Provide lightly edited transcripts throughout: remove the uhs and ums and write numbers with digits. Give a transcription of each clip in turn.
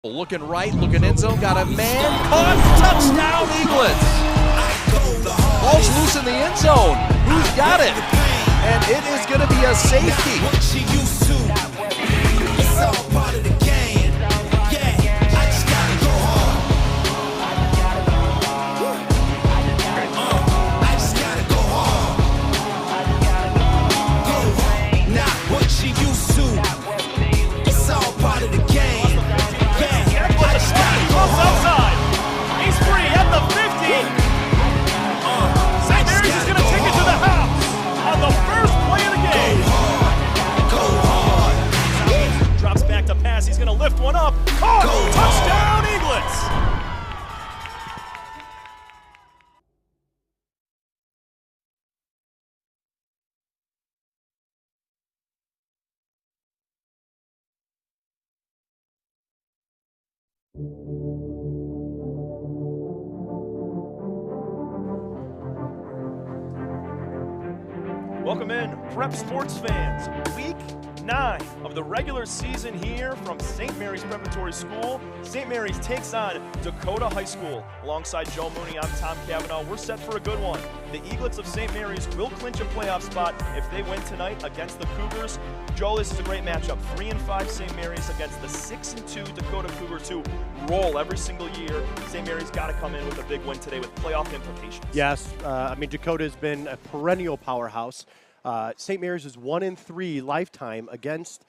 Looking right, looking end zone, got a man, caught, touchdown Eaglets! Ball's loose in the end zone. Who's got it? And it is going to be a safety. It's all part of the game. Yeah, I just gotta go hard. I just gotta go hard. Go hard. Not what she used to. It's all part of the game. Outside. He's free at the 50. St. Mary's is going to take it to the house on the first play of the game. Go hard. Drops back to pass. He's going to lift one up. Caught. Touchdown, Eaglets. Welcome in, Prep Sports fans. Week 9 of the regular season here from St. Mary's Preparatory School. St. Mary's takes on Dakota High School. Alongside Joe Mooney, I'm Tom Cavanaugh. We're set for a good one. The Eaglets of St. Mary's will clinch a playoff spot if they win tonight against the Cougars. Joe, this is a great matchup. 3-5 St. Mary's against the 6-2 Dakota Cougars, who roll every single year. St. Mary's got to come in with a big win today with playoff implications. Yes, I mean, Dakota has been a perennial powerhouse. St. Mary's is 1-3 lifetime against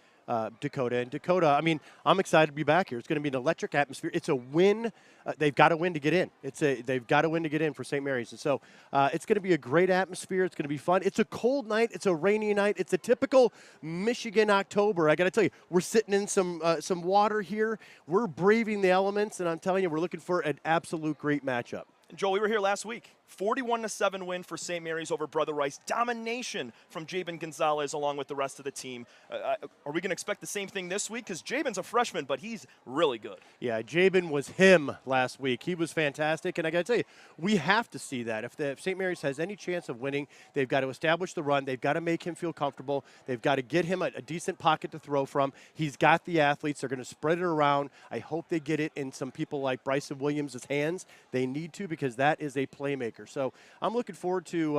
Dakota. And Dakota, I mean, I'm excited to be back here. It's going to be an electric atmosphere. It's a win. They've got to win to get in. They've got to win to get in for St. Mary's. And so it's going to be a great atmosphere. It's going to be fun. It's a cold night. It's a rainy night. It's a typical Michigan October. I got to tell you, we're sitting in some water here. We're braving the elements, and I'm telling you, we're looking for an absolute great matchup. Joel, we were here last week. 41-7 win for St. Mary's over Brother Rice. Domination from Jabin Gonzalez along with the rest of the team. Are we going to expect the same thing this week? Because Jabin's a freshman, but he's really good. Yeah, Jabin was him last week. He was fantastic, and I got to tell you, we have to see that. If St. Mary's has any chance of winning, they've got to establish the run. They've got to make him feel comfortable. They've got to get him a decent pocket to throw from. He's got the athletes. They're going to spread it around. I hope they get it in some people like Bryson Williams' hands. They need to, because that is a playmaker. So I'm looking forward to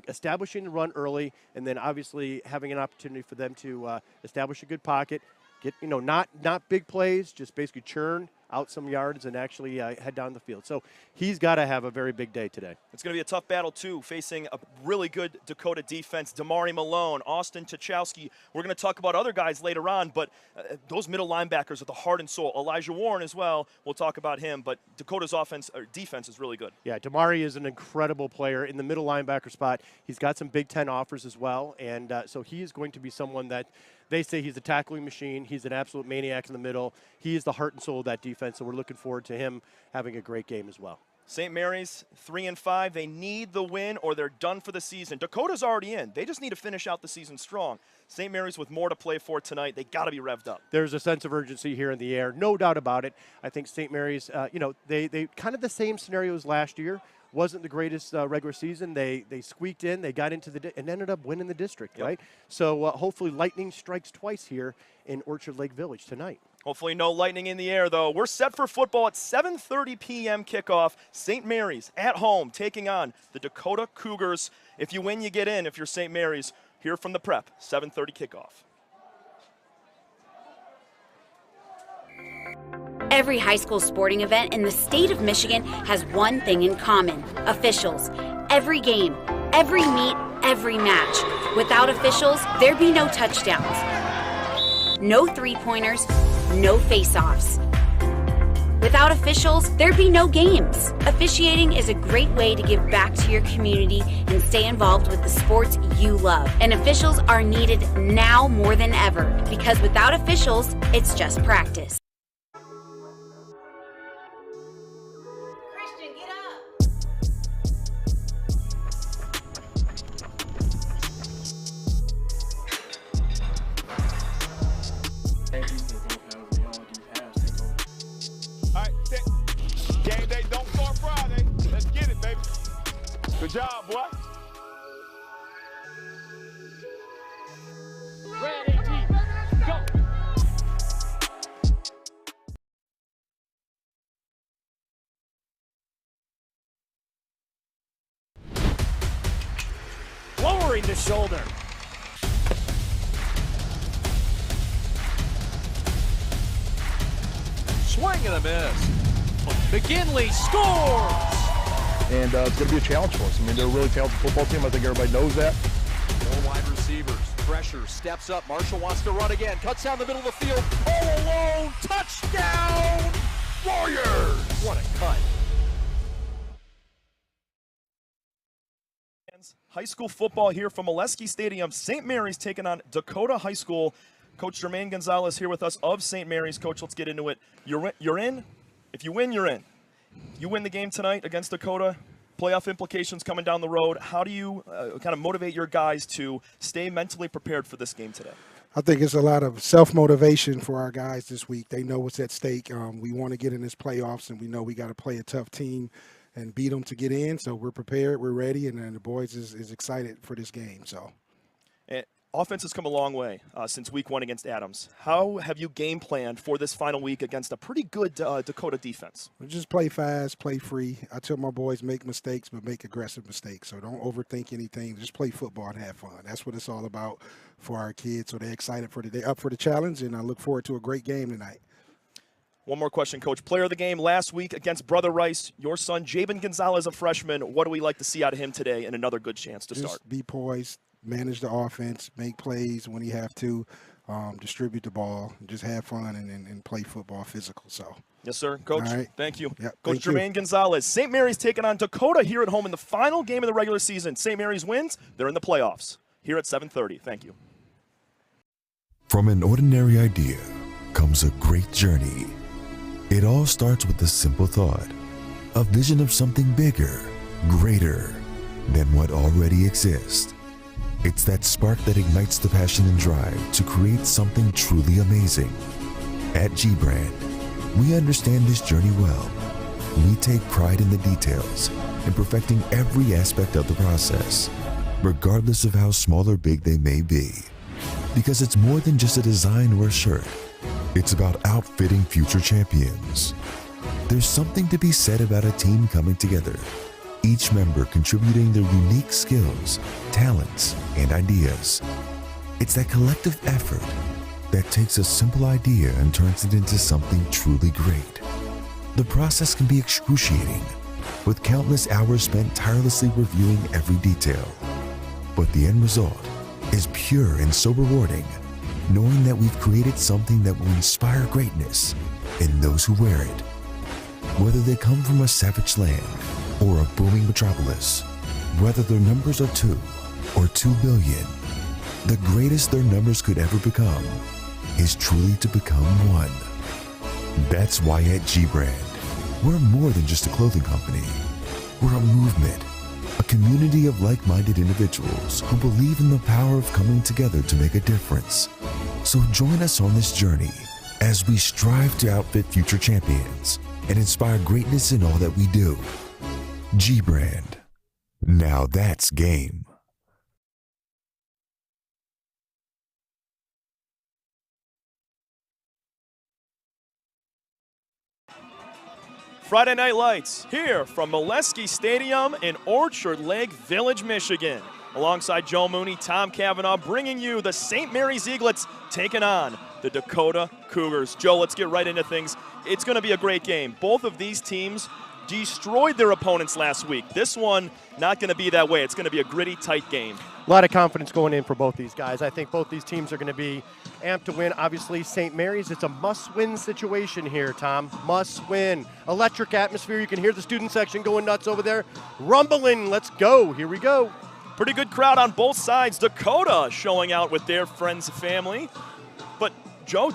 establishing the run early, and then obviously having an opportunity for them to establish a good pocket, get not big plays, just basically churn out some yards and actually head down the field. So he's got to have a very big day today. It's going to be a tough battle, too, facing a really good Dakota defense. Damari Malone, Austin Tchaikovsky. We're going to talk about other guys later on, but those middle linebackers are the heart and soul. Elijah Warren as well. We'll talk about him, but Dakota's defense is really good. Yeah, Damari is an incredible player in the middle linebacker spot. He's got some Big Ten offers as well, and so he is going to be someone that they say he's a tackling machine. He's an absolute maniac in the middle. He is the heart and soul of that defense, so we're looking forward to him having a great game as well. St. Mary's 3-5. They need the win or they're done for the season. Dakota's already in. They just need to finish out the season strong. St. Mary's with more to play for tonight. They got to be revved up. There's a sense of urgency here in the air, no doubt about it. I think St. Mary's, they kind of the same scenarios last year. Wasn't the greatest regular season. They squeaked in. They got into and ended up winning the district, right? So hopefully lightning strikes twice here in Orchard Lake Village tonight. Hopefully no lightning in the air, though. We're set for football at 7:30 p.m. kickoff. St. Mary's at home taking on the Dakota Cougars. If you win, you get in. If you're St. Mary's, here from the prep, 7:30 kickoff. Every high school sporting event in the state of Michigan has one thing in common: officials. Every game, every meet, every match. Without officials, there'd be no touchdowns, no three-pointers, no face-offs. Without officials, there'd be no games. Officiating is a great way to give back to your community and stay involved with the sports you love. And officials are needed now more than ever, because without officials, it's just practice. Game day don't start Friday. Let's get it, baby. Good job, boy. Ready. lowering the shoulder. Swing and a miss. McGinley scores! And it's going to be a challenge for us. I mean, they're a really talented football team. I think everybody knows that. More wide receivers. Pressure. Steps up. Marshall wants to run again. Cuts down the middle of the field. All alone. Touchdown! Warriors! What a cut. High school football here from Molesky Stadium. St. Mary's taking on Dakota High School. Coach Jermaine Gonzalez here with us of St. Mary's. Coach, let's get into it. You're in. If you win, you're in. You win the game tonight against Dakota. Playoff implications coming down the road. How do you kind of motivate your guys to stay mentally prepared for this game today? I think it's a lot of self-motivation for our guys this week. They know what's at stake. We want to get in this playoffs, and we know we got to play a tough team and beat them to get in. So we're prepared, we're ready, and the boys is excited for this game. So, offense has come a long way since week 1 against Adams. How have you game planned for this final week against a pretty good Dakota defense? we just play fast, play free. I tell my boys make mistakes, but make aggressive mistakes. So don't overthink anything. Just play football and have fun. That's what it's all about for our kids. So they're excited for today, up for the challenge, and I look forward to a great game tonight. One more question, Coach. Player of the game last week against Brother Rice, your son, Jabin Gonzalez, a freshman. What do we like to see out of him today and another good chance to start? Just be poised, manage the offense, make plays when you have to, distribute the ball, just have fun and play football physical. So. Yes, sir. Coach, right. Thank you. Yep, Coach thank Jermaine Gonzalez. St. Mary's taking on Dakota here at home in the final game of the regular season. St. Mary's wins. They're in the playoffs here at 7:30. Thank you. From an ordinary idea comes a great journey. It all starts with a simple thought, a vision of something bigger, greater than what already exists. It's that spark that ignites the passion and drive to create something truly amazing. At G-Brand, we understand this journey well. We take pride in the details and perfecting every aspect of the process, regardless of how small or big they may be. Because it's more than just a design or a shirt. It's about outfitting future champions. There's something to be said about a team coming together, each member contributing their unique skills, talents, and ideas. It's that collective effort that takes a simple idea and turns it into something truly great. The process can be excruciating, with countless hours spent tirelessly reviewing every detail. But the end result is pure and so rewarding, knowing that we've created something that will inspire greatness in those who wear it. Whether they come from a savage land or a booming metropolis, whether their numbers are 2 or 2 billion, the greatest their numbers could ever become is truly to become one. That's why at G-Brand, we're more than just a clothing company. We're a movement, a community of like-minded individuals who believe in the power of coming together to make a difference. So join us on this journey as we strive to outfit future champions and inspire greatness in all that we do. G-Brand. Now that's game. Friday Night Lights here from Molesky Stadium in Orchard Lake Village, Michigan. Alongside Joe Mooney, Tom Cavanaugh, bringing you the St. Mary's Eaglets taking on the Dakota Cougars. Joe, let's get right into things. It's going to be a great game. Both of these teams destroyed their opponents last week. This one, not going to be that way. It's going to be a gritty, tight game. A lot of confidence going in for both these guys. I think both these teams are going to be amped to win. Obviously, St. Mary's, it's a must-win situation here, Tom. Must win. Electric atmosphere. You can hear the student section going nuts over there. Rumbling. Let's go. Here we go. Pretty good crowd on both sides. Dakota showing out with their friends and family. But, Joe,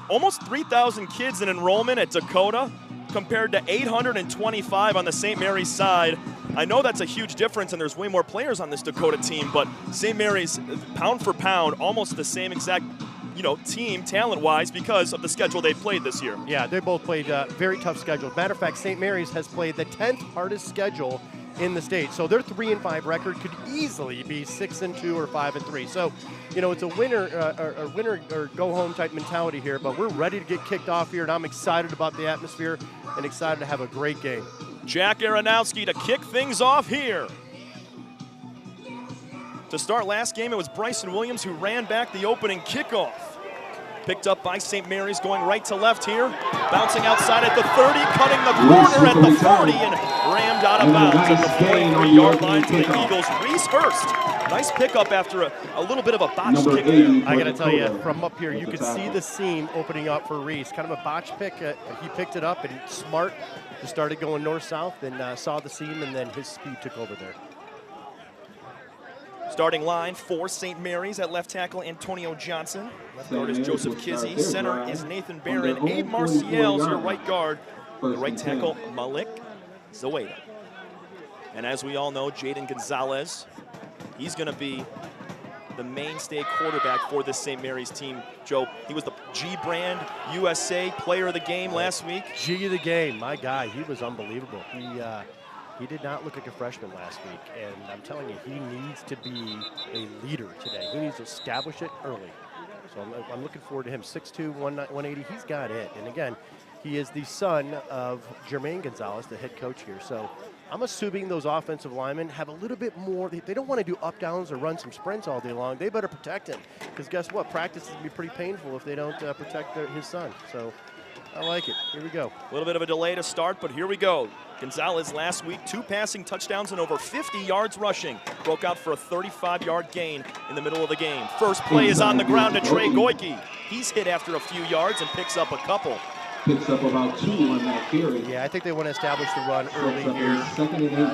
almost 3,000 kids in enrollment at Dakota compared to 825 on the St. Mary's side. I know that's a huge difference, and there's way more players on this Dakota team, but St. Mary's, pound for pound, almost the same exact team talent-wise because of the schedule they played this year. Yeah, they both played very tough schedules. Matter of fact, St. Mary's has played the 10th hardest schedule in the state. So their 3-5 record could easily be 6-2 or 5-3. So, it's a winner or go home type mentality here, but we're ready to get kicked off here, and I'm excited about the atmosphere and excited to have a great game. Jack Aronowski to kick things off here. To start last game, it was Bryson Williams who ran back the opening kickoff. Picked up by St. Mary's, going right to left here. Bouncing outside at the 30, cutting the corner at the 40, and rammed out of bounds at the 43-yard line to the Eagles. Reese Hurst, nice pickup after a little bit of a botch kick there. I got to tell you, from up here, you could see the seam opening up for Reese. Kind of a botch pick. He picked it up, and smart, just started going north-south, and saw the seam, and then his speed took over there. Starting line for St. Mary's at left tackle, Antonio Johnson. Left guard is Joseph Kizzy. Center is Nathan Barron. Abe Marcial is your right guard. The right tackle, Malik Zaweda. And as we all know, Jaden Gonzalez, he's going to be the mainstay quarterback for this St. Mary's team. Joe, he was the G-Brand USA Player of the Game last week. G of the game, my guy. He was unbelievable. He did not look like a freshman last week, and I'm telling you, he needs to be a leader today. He needs to establish it early. So I'm looking forward to him. 6'2", 180, he's got it. And again, he is the son of Jermaine Gonzalez, the head coach here. So I'm assuming those offensive linemen have a little bit more. They don't want to do up-downs or run some sprints all day long. They better protect him, because guess what? Practice is going to be pretty painful if they don't protect his son. So I like it. Here we go. A little bit of a delay to start, but here we go. Gonzalez last week, 2 passing touchdowns and over 50 yards rushing. Broke out for a 35-yard gain in the middle of the game. First play is on the ground to Trey Goyke. He's hit after a few yards and picks up a couple. Picks up about 2 on that carry. Yeah, I think they want to establish the run early here.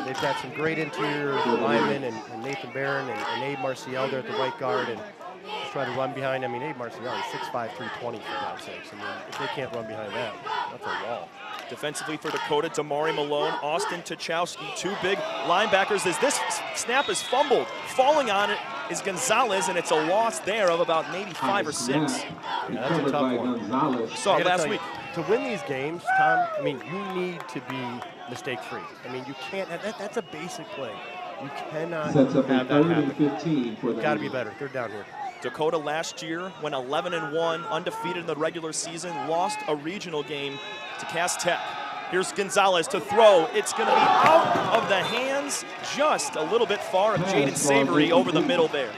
They've got some great interior linemen and Nathan Barron and Abe Marcial there at the right guard, and just try to run behind. I mean, Abe Marcial is 6'5", 320 for God's sakes. I mean, if they can't run behind that, that's a wall. Defensively for Dakota, Damari Malone, Austin Tchaikovsky, 2 big linebackers. As this snap is fumbled, falling on it is Gonzalez, and it's a loss there of about maybe 5 or 6. Yeah, that's a tough one. We saw it last week. To win these games, Tom, I mean, you need to be mistake-free. I mean, you can't. That's a basic play. You cannot have that happen. You've got to be better. They're down here. Dakota last year went 11-1, undefeated in the regular season, lost a regional game to Cass Tech. Here's Gonzalez to throw. It's going to be out of the hands, just a little bit far of Jaden Savory over the middle there.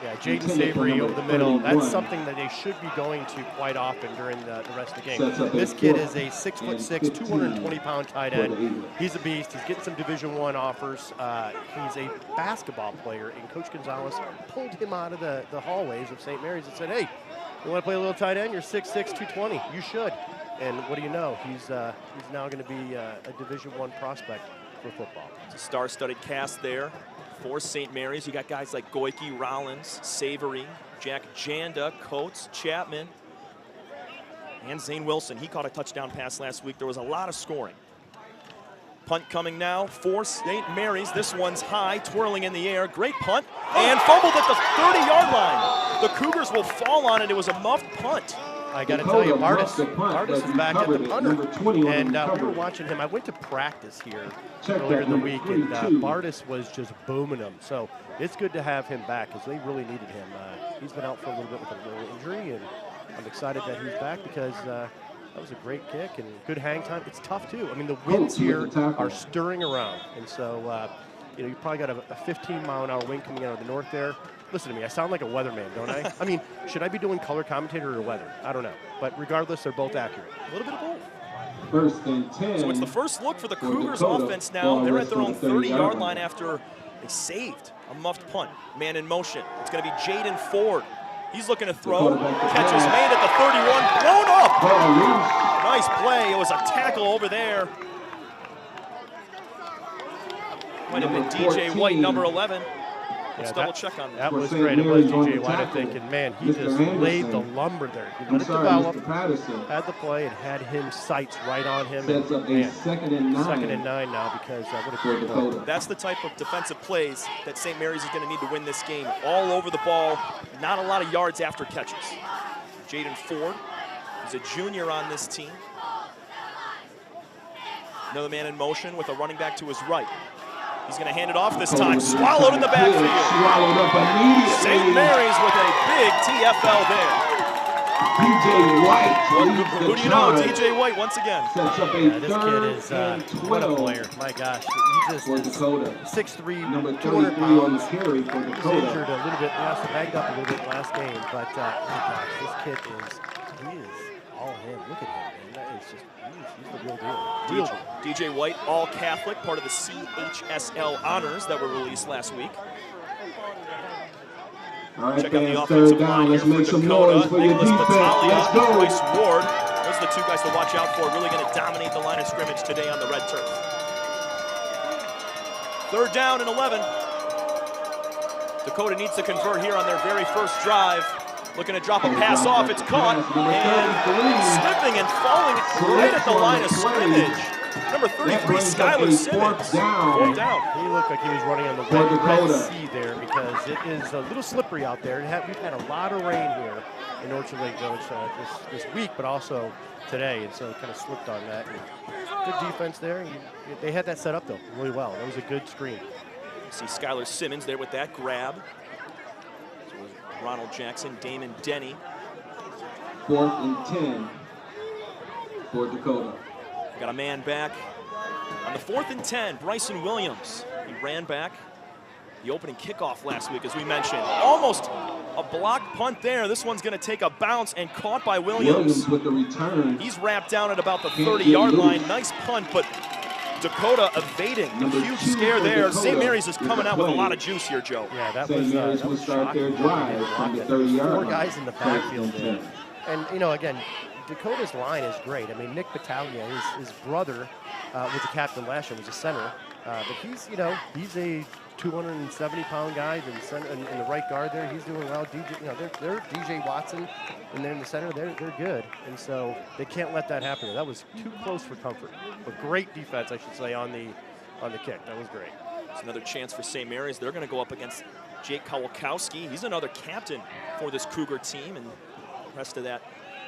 Yeah, Jaden Savory over the middle. That's something that they should be going to quite often during the rest of the game. This kid is a 6'6", 220-pound tight end. He's a beast. He's getting some Division I offers. He's a basketball player, and Coach Gonzalez pulled him out of the hallways of St. Mary's and said, hey, you want to play a little tight end? You're 6'6", 220. You should. And what do you know? He's now going to be a Division I prospect for football. It's a star-studded cast there for St. Mary's. You got guys like Goyke, Rollins, Savory, Jack Janda, Coates, Chapman, and Zane Wilson. He caught a touchdown pass last week. There was a lot of scoring. Punt coming now for St. Mary's. This one's high, twirling in the air. Great punt, and fumbled at the 30-yard line. The Cougars will fall on it. It was a muffed punt. I got to tell you, Bardis is back at the punter, and we were watching him. I went to practice here earlier in the week, and Bardis was just booming him. So it's good to have him back because they really needed him. He's been out for a little bit with a little injury, and I'm excited that he's back because that was a great kick and good hang time. It's tough, too. I mean, the winds here are stirring around, and so you probably got a 15-mile-an-hour wind coming out of the north there. Listen to me, I sound like a weatherman, don't I? I mean, should I be doing color commentator or weather? I don't know. But regardless, they're both accurate. A little bit of both. First and 10. So it's the first look for the Cougars offense now. They're at their own 30-yard line after they saved a muffed punt. Man in motion. It's going to be Jaden Ford. He's looking to throw. Catch is made at the 31. Blown up. Nice play. It was a tackle over there. Might have been DJ White, number 11. Let's double check on that. That was great. It was DJ White, I think. And, man, he just laid the lumber there. He let it develop, had the play, and had him sights right on him. And, man, second and 9 now because what a great play. That's the type of defensive plays that St. Mary's is going to need to win this game. All over the ball, not a lot of yards after catches. Jaden Ford is a junior on this team. Another man in motion with a running back to his right. He's going to hand it off this time. Swallowed in the backfield. Swallowed up immediately. St. Mary's with a big TFL there. DJ White leads Who the do you know? charge. DJ White once again. Sets up a This kid third is and what a 12 player. My gosh, he just for is Dakota. 6'3", Number 200 33 on the pounds. carry for He was Dakota. injured a little bit last, banged up a little bit last game, but my gosh, this kid he is all him. Look at him, man. That is just, he's the real deal. Real deal. DJ White, all Catholic, part of the CHSL honors that were released last week. All right, Check out the fans, offensive third down. line Let's here make for some Dakota. noise for your Nicholas defense. Battaglia, Let's go. Bryce Ward. Those are the two guys to watch out for. Really going to dominate the line of scrimmage today on the red turf. Third down and 11. Dakota needs to convert here on their very first drive. Looking to drop a pass off. It's caught. And slipping and falling right at the line of scrimmage. Number 33, Skylar Simmons. Fourth down. He looked like he was running on the Red Sea there because it is a little slippery out there. We've had a lot of rain here in Orchard Lake Village this week, but also today, and so it kind of slipped on that. And good defense there. They had that set up, though, really well. That was a good screen. See Skylar Simmons there with that grab. So Ronald Jackson, Damon Denny. 4th and 10 for Dakota. Got a man back on the 4th and 10. Bryson Williams. He ran back the opening kickoff last week, as we mentioned. Almost a blocked punt there. This one's going to take a bounce and caught by Williams. With the return. He's wrapped down at about the 30-yard line. Nice punt, but Dakota evading the huge scare there. St. Mary's is coming out with a lot of juice here, Joe. Yeah, that St. Mary's will start their drive from the 30-yard line. 4 guys in the backfield there. And, you know, again, Dakota's line is great. I mean, Nick Battaglia, his brother was the captain last year, was a center. But he's a 270-pound guy in the right guard there. He's doing well. They're DJ Watson, and they're in the center. They're good, and so they can't let that happen. That was too close for comfort. But great defense, I should say, on the kick. That was great. It's another chance for St. Mary's. They're going to go up against Jake Kowalkowski. He's another captain for this Cougar team, and the rest of that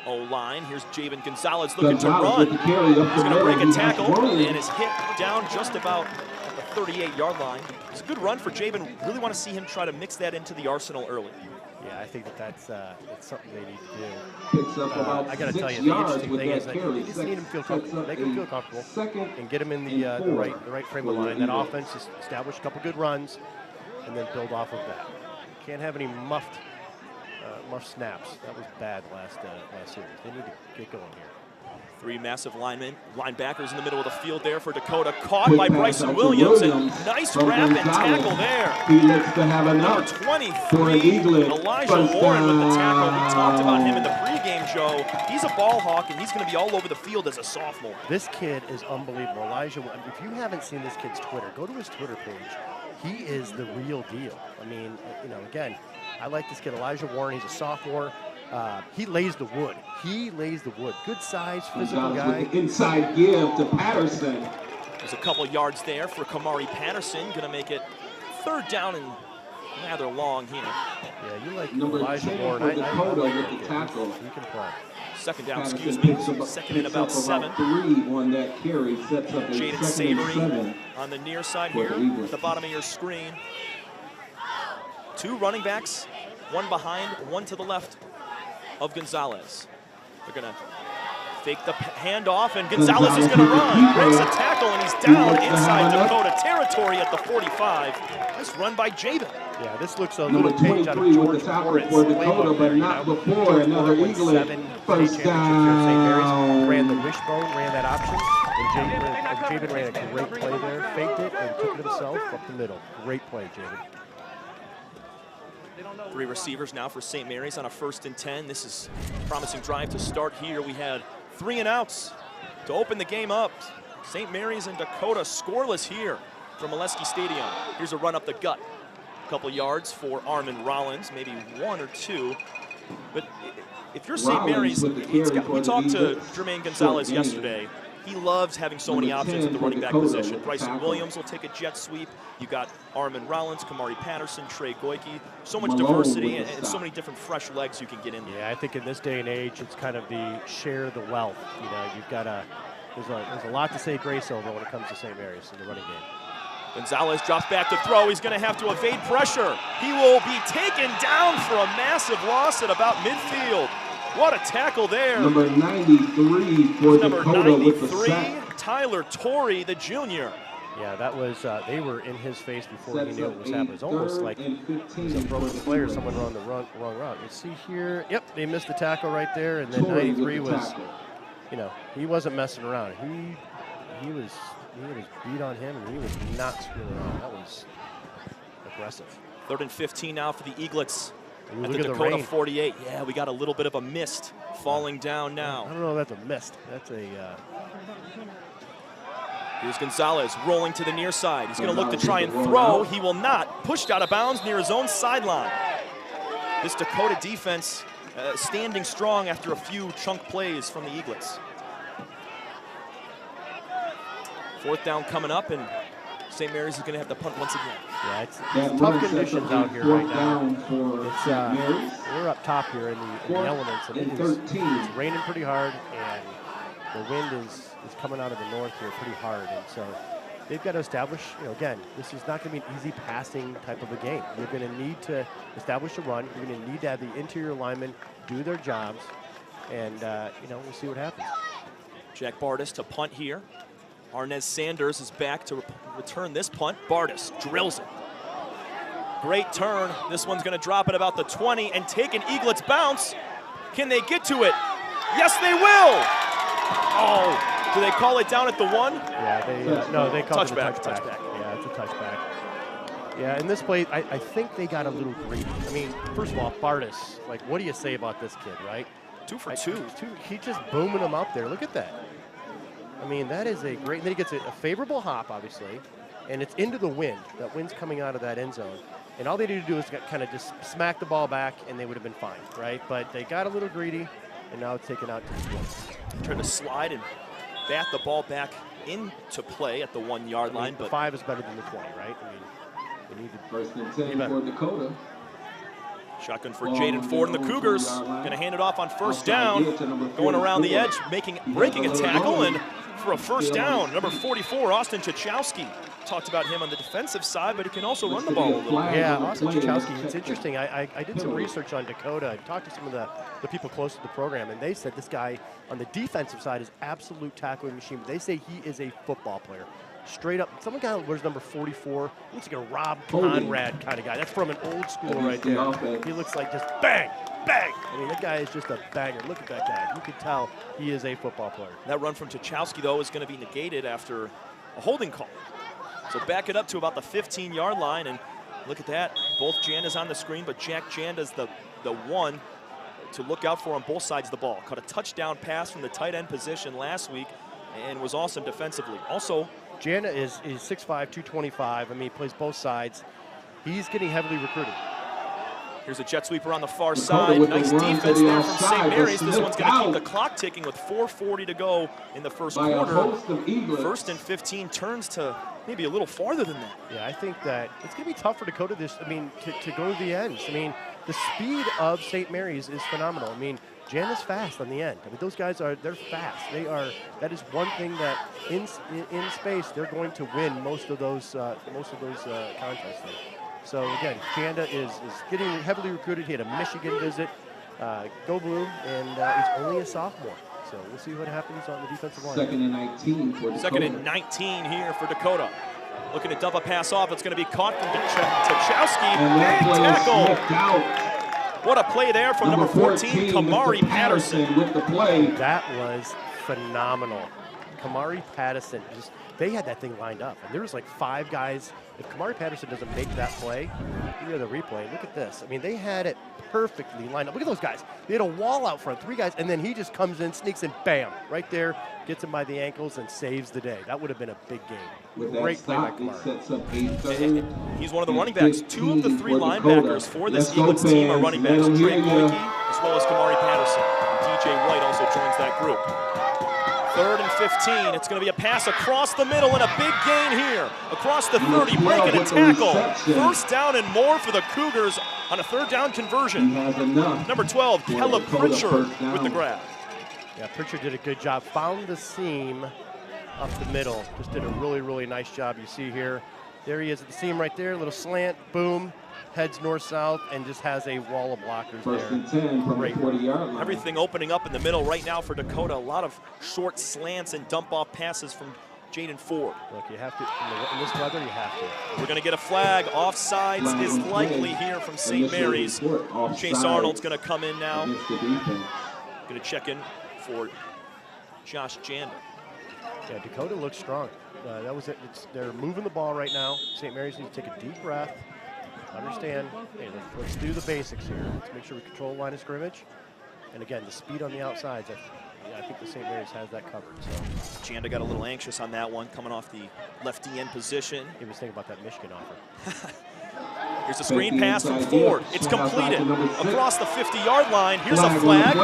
O-line. Here's Javen Gonzalez looking to run. He's going to break a tackle and is hit down just about at the 38-yard line. It's a good run for Javen. Really want to see him try to mix that into the arsenal early. Yeah, I think that's something they need to do. Picks up about I got to tell 6 you, the yards interesting with thing that is that carry. you just need them to feel comfortable, make them feel comfortable, and get them in the right frame of mind. That offense, just establish a couple good runs, and then build off of that. You can't have any muffed snaps. That was bad last series. They need to get going here. 3 massive linebackers in the middle of the field there for Dakota. Caught by Bryson Williams, and nice wrap and tackle there. He looks to have enough. Number 23, Elijah Warren with the tackle. We talked about him in the pregame, Joe. He's a ball hawk, and he's going to be all over the field as a sophomore. This kid is unbelievable. Elijah, if you haven't seen this kid's Twitter, go to his Twitter page. He is the real deal. I mean, again, I like this kid, Elijah Warren. He's a sophomore. He lays the wood. Good size, physical guy. Inside give to Patterson. There's a couple yards there for Kamari Patterson. Going to make it 3rd down and rather long here. Yeah, you like Number Elijah 10 Warren. for Dakota with the tackle. He can play. 2nd down, Patterson excuse me. picks up 2nd and about 7. 3 on that carry. Sets up a Jaden 2nd and Savory 7. on the near side here at the bottom of your screen. 2 running backs, 1 behind, 1 to the left of Gonzalez. They're going to fake the handoff, and Gonzalez is going to run. Breaks a tackle, and he's down inside Dakota territory at the 45. Nice run by Javen. Yeah, this looks a Number little page out of 23 with George the tackle Forrest's for Dakota, playbook but there, not before. Another Eaglet. First down. Ran the wishbone, ran that option, and Javen ran a great play there, faked it, and took it himself up the middle. Great play, Javen. 3 receivers now for St. Mary's on a 1st and 10. This is a promising drive to start here. We had 3 and outs to open the game up. St. Mary's and Dakota scoreless here from Molesky Stadium. Here's a run up the gut. A couple yards for Armin Rollins, maybe 1 or 2. But if you're St. Mary's, we talked to Jermaine Gonzalez yesterday. He loves having so many options at the running back position. Bryson Williams will take a jet sweep. You got Armin Rollins, Kamari Patterson, Trey Goyke. So much diversity and so many different fresh legs you can get in there. Yeah, I think in this day and age, it's kind of the share the wealth. You've got there's a lot to say grace over when it comes to St. Mary's in the running game. Gonzalez drops back to throw. He's going to have to evade pressure. He will be taken down for a massive loss at about midfield. What a tackle there. Number 93 for Number Dakota with the 93, sack. Tyler Torrey, the junior. Yeah, that was, they were in his face before he knew it was happening. It was almost like it was a broken play or someone run the wrong route. You see here, yep, they missed the tackle right there, and then 93 was, you know, he wasn't messing around. He was beat on him, and he was not screwing around. That was aggressive. 3rd and 15 now for the Eaglets. Ooh, At look the at Dakota the rain. 48. Yeah, we got a little bit of a mist falling down I now. don't know if that's a mist. That's a Here's Gonzalez rolling to the near side. He's going to look to try and throw. He will not. Pushed out of bounds near his own sideline. This Dakota defense standing strong after a few chunk plays from the Eaglets. 4th down coming up, and St. Mary's is going to have to punt once again. yeah, it's tough conditions out here right now. It's we're up top here in the elements, and it's raining pretty hard, and the wind is coming out of the north here pretty hard, and so they've got to establish, you know, again, this is not going to be an easy passing type of a game. You're going to need to establish a run. You're going to need to have the interior linemen do their jobs, and, you know, we'll see what happens. Jack Bardis to punt here. Arnez Sanders is back to return this punt. Bardis drills it. Great turn. This one's going to drop at about the 20 and take an Eaglets bounce. Can they get to it? Yes, they will. Oh, do they call it down at the 1? Yeah, they called it a touchback. Touchback. Yeah, it's a touchback. Yeah, in this play, I think they got a little greedy. I mean, first of all, Bardis, like, what do you say about this kid, right? 2 for 2. He's just booming them up there. Look at that. I mean, that is a great, and then he gets a favorable hop, obviously, and it's into the wind. That wind's coming out of that end zone. And all they need to do is kind of just smack the ball back, and they would have been fine, right? But they got a little greedy, and now it's taken out to the 20. Trying to slide and bat the ball back into play at the 1 yard line. The But 5 is better than the 20, right? I mean, they need to. 1st and 10 for Dakota. shotgun for Jaden Ford and the Cougars. Going to hand it off on 1st down. Going around the edge, breaking a tackle, and for a 1st down, number 44, Austin Chachowski. Talked about him on the defensive side, but he can also run the ball a little bit. Yeah, Austin Chachowski, it's interesting. I did some research on Dakota. I talked to some of the people close to the program, and they said this guy on the defensive side is absolute tackling machine. But they say he is a football player. Straight up, someone guy wears number 44. Looks like a Rob Conrad kind of guy. That's from an old school right there. He looks like just bang, bang. I mean, that guy is just a banger. Look at that guy. You can tell he is a football player. That run from Chachowski, though, is going to be negated after a holding call. So back it up to about the 15-yard line, and look at that. Both Janda's on the screen, but Jack Janda's the one to look out for on both sides of the ball. Caught a touchdown pass from the tight end position last week and was awesome defensively. Also, Janda is 6'5", 225. I mean, he plays both sides. He's getting heavily recruited. Here's a jet sweeper on the far side. Nice defense there from St. Mary's. This one's going to keep the clock ticking with 4:40 to go in the first quarter. 1st and 15 turns to maybe a little farther than that. Yeah, I think that it's going to be tough for Dakota to go to the ends. I mean, the speed of St. Mary's is phenomenal. I mean, Jan is fast on the end. I mean, those guys they're fast. That is one thing that in space they're going to win most of those contests there. So again, Janda is getting heavily recruited. He had a Michigan visit. Go Blue, and he's only a sophomore. So we'll see what happens on the defensive line. 2nd and 19 for Dakota. 2nd and 19 here for Dakota. Looking to dump a pass off. It's going to be caught from Tchowski. Big tackle. What a play there from number 14, Kamari Patterson. With the play. That was phenomenal. Kamari Patterson, they had that thing lined up. And there was like 5 guys. If Kamari Patterson doesn't make that play, you hear the replay. Look at this. I mean, they had it perfectly lined up. Look at those guys. They had a wall out front, 3 guys, and then he just comes in, sneaks in, bam, right there, gets him by the ankles and saves the day. That would have been a big game. With Great that play by stop, it Kamari. sets up a He's one of the running backs. 2 of the 3 linebackers for this Eagles team are running backs. Trey Boyke as well as Kamari Patterson. And DJ White also joins that group. 3rd and 15. It's going to be a pass across the middle and a big gain here. Across the 30, breaking a tackle. 1st down and more for the Cougars on a 3rd down conversion. Number 12, Kella Pritchard with the grab. Yeah, Pritchard did a good job. Found the seam up the middle. Just did a really, really nice job. You see here, There he is at the seam right there, little slant, boom, heads north-south, and just has a wall of blockers First there. and 10 from the 40-yard line. Everything opening up in the middle right now for Dakota. A lot of short slants and dump-off passes from Jaden Ford. Look, you have to, in this weather, you have to. We're going to get a flag. Offsides is likely here from St. Mary's. Chase Arnold's going to come in now. Going to check in for Josh Janda. Yeah, Dakota looks strong. That was it. They're moving the ball right now. St. Mary's needs to take a deep breath. Understand, hey, let's do the basics here. Let's make sure we control the line of scrimmage. And again, the speed on the outsides, I think the St. Mary's has that covered. So Janda got a little anxious on that one, coming off the left end position. he was thinking about that Michigan offer. Here's a screen pass from Ford. It's completed across the 50-yard line. Here's a flag.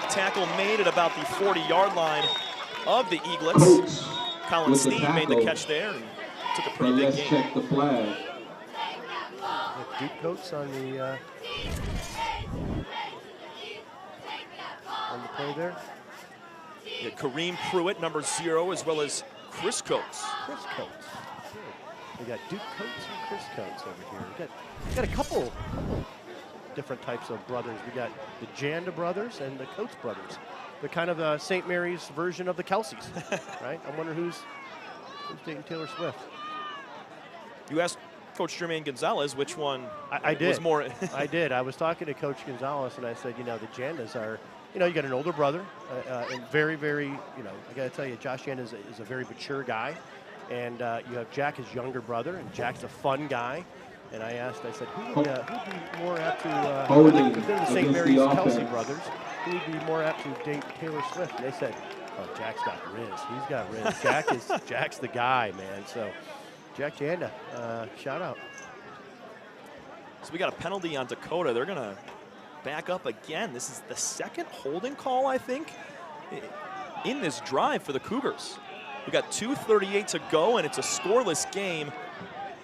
Tackle made at about the 40-yard line of the Eaglets. Colin Sneed made the catch there and took a pretty big gain. Check the flag. Deep coats on the play there. Yeah, Kareem Pruitt, number 0, as well as Chris Coates. Chris Coates. We got Duke Coates and Chris Coates over here. We got a couple different types of brothers. We got the Janda brothers and the Coates brothers. They're kind of the St. Mary's version of the Kelseys, right? I wonder who's dating Taylor Swift. You asked Coach Jermaine Gonzalez which one I did. was more. I did. I was talking to Coach Gonzalez, and I said, you know, the Jandas are, you know, you got an older brother, and very, very, you know, I got to tell you, Josh Janda is a very mature guy. And you have Jack, his younger brother, and Jack's a fun guy. And I asked, I said, who'd be more apt to, if they're the St. Mary's Kelsey brothers, who would be more apt to date Taylor Swift? And they said, oh, Jack's got Riz. He's got Riz. Jack's the guy, man. So, Jack Janda, shout out. So we got a penalty on Dakota. They're going to back up again. This is the second holding call, I think, in this drive for the Cougars. We got 2:38 to go, and it's a scoreless game.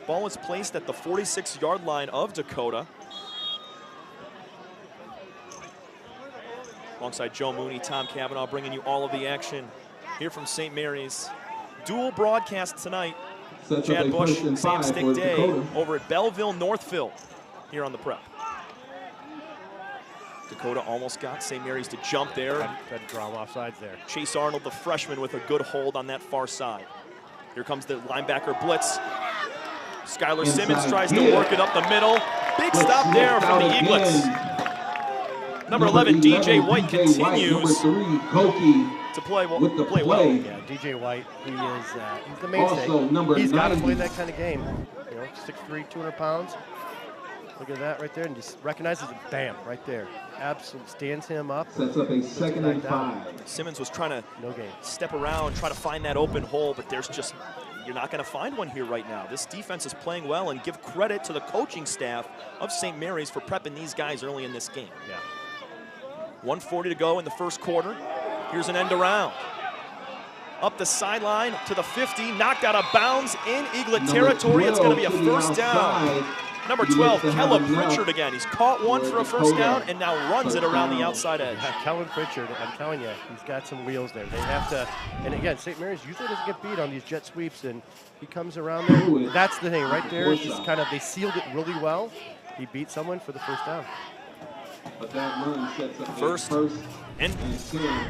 Ball is placed at the 46-yard line of Dakota. Alongside Joe Mooney, Tom Cavanaugh bringing you all of the action here from St. Mary's. Dual broadcast tonight. Chad Bush, Sam Stick Day over at Belleville, Northville here on the Prep. Dakota almost got St. Mary's to jump there. Had to draw offsides there. Chase Arnold, the freshman, with a good hold on that far side. Here comes the linebacker blitz. Skylar Simmons tries to work it up the middle. Big stop there from the Eaglets. Number 11, DJ White continues to play well. Yeah, DJ White, he's the mainstay. He's got to play that kind of game. You know, 6'3", 200 pounds. Look at that right there, and just recognizes it, bam, right there. Absolutely stands him up. Sets up a 2nd and 5. Simmons was trying to step around, try to find that open hole, but there's just, you're not going to find one here right now. This defense is playing well, and give credit to the coaching staff of St. Mary's for prepping these guys early in this game. Yeah. 1:40 to go in the first quarter. Here's an end around. Up the sideline to the 50, knocked out of bounds in Eaglet territory. It's going to be a first down. Number 12, Kellen Pritchard again. He's caught one for a first down and now runs it around the outside edge. Kellen Pritchard, I'm telling you, he's got some wheels there. They have to, and again, St. Mary's usually doesn't get beat on these jet sweeps, and he comes around there. That's the thing right there. It's just kind of, they sealed it really well. He beat someone for the first down. But that run sets up first and 10.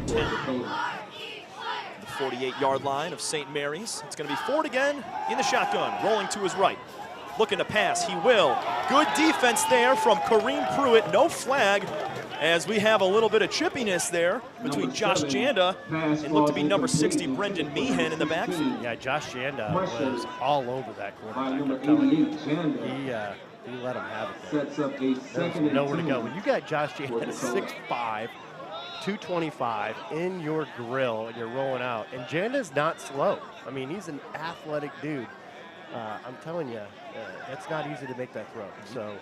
The 48-yard line of St. Mary's. It's going to be Ford again in the shotgun, rolling to his right. Looking to pass, he will. Good defense there from Kareem Pruitt, no flag, as we have a little bit of chippiness there between Josh Janda and look to be number 60, Brendan Meehan in the backfield. Yeah, Josh Janda was all over that quarterback. I'm telling you. He let him have it there. Sets up a 2nd and 2. Nowhere to go. When you got Josh Janda 6'5", 225 in your grill and you're rolling out, and Janda's not slow. I mean, he's an athletic dude. I'm telling you, it's not easy to make that throw. So,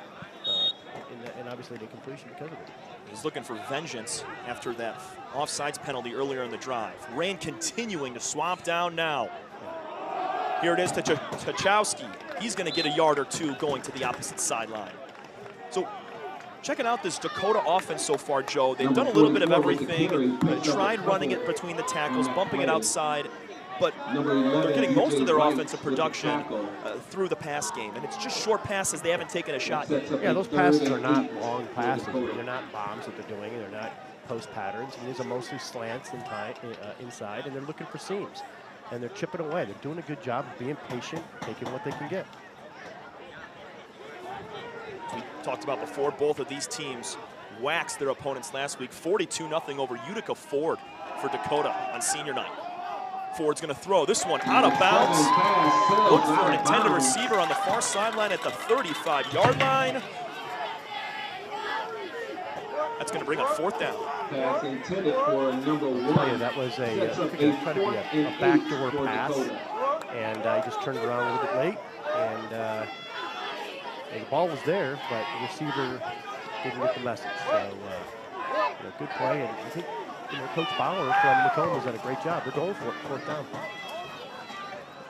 and obviously the completion because of it. He's looking for vengeance after that offsides penalty earlier in the drive. Rain continuing to swamp down now. Here it is to Tchaikovsky. He's going to get a yard or two going to the opposite sideline. So, checking out this Dakota offense so far, Joe. They've done a little bit of everything. Tried running it between the tackles, bumping it outside. but they're getting most of their offensive production through the pass game, and it's just short passes. They haven't taken a shot yet. Yeah, those passes are not long passes. They're not bombs that they're doing. They're not post patterns. And these are mostly slants inside, and they're looking for seams. And they're chipping away. They're doing a good job of being patient, taking what they can get. We talked about before, both of these teams waxed their opponents last week, 42-0 over Utica Ford for Dakota on senior night. Ford's going to throw this one out of bounds. Look for an intended receiver on the far sideline at the 35-yard line. That's going to bring up 4th down. Pass intended for number 1. That was trying to be a backdoor pass, and he just turned around a little bit late, and the ball was there, but the receiver didn't get the message. So, good play, and I think Coach Bauer from Macomb has done a great job. They're going for it, 4th down.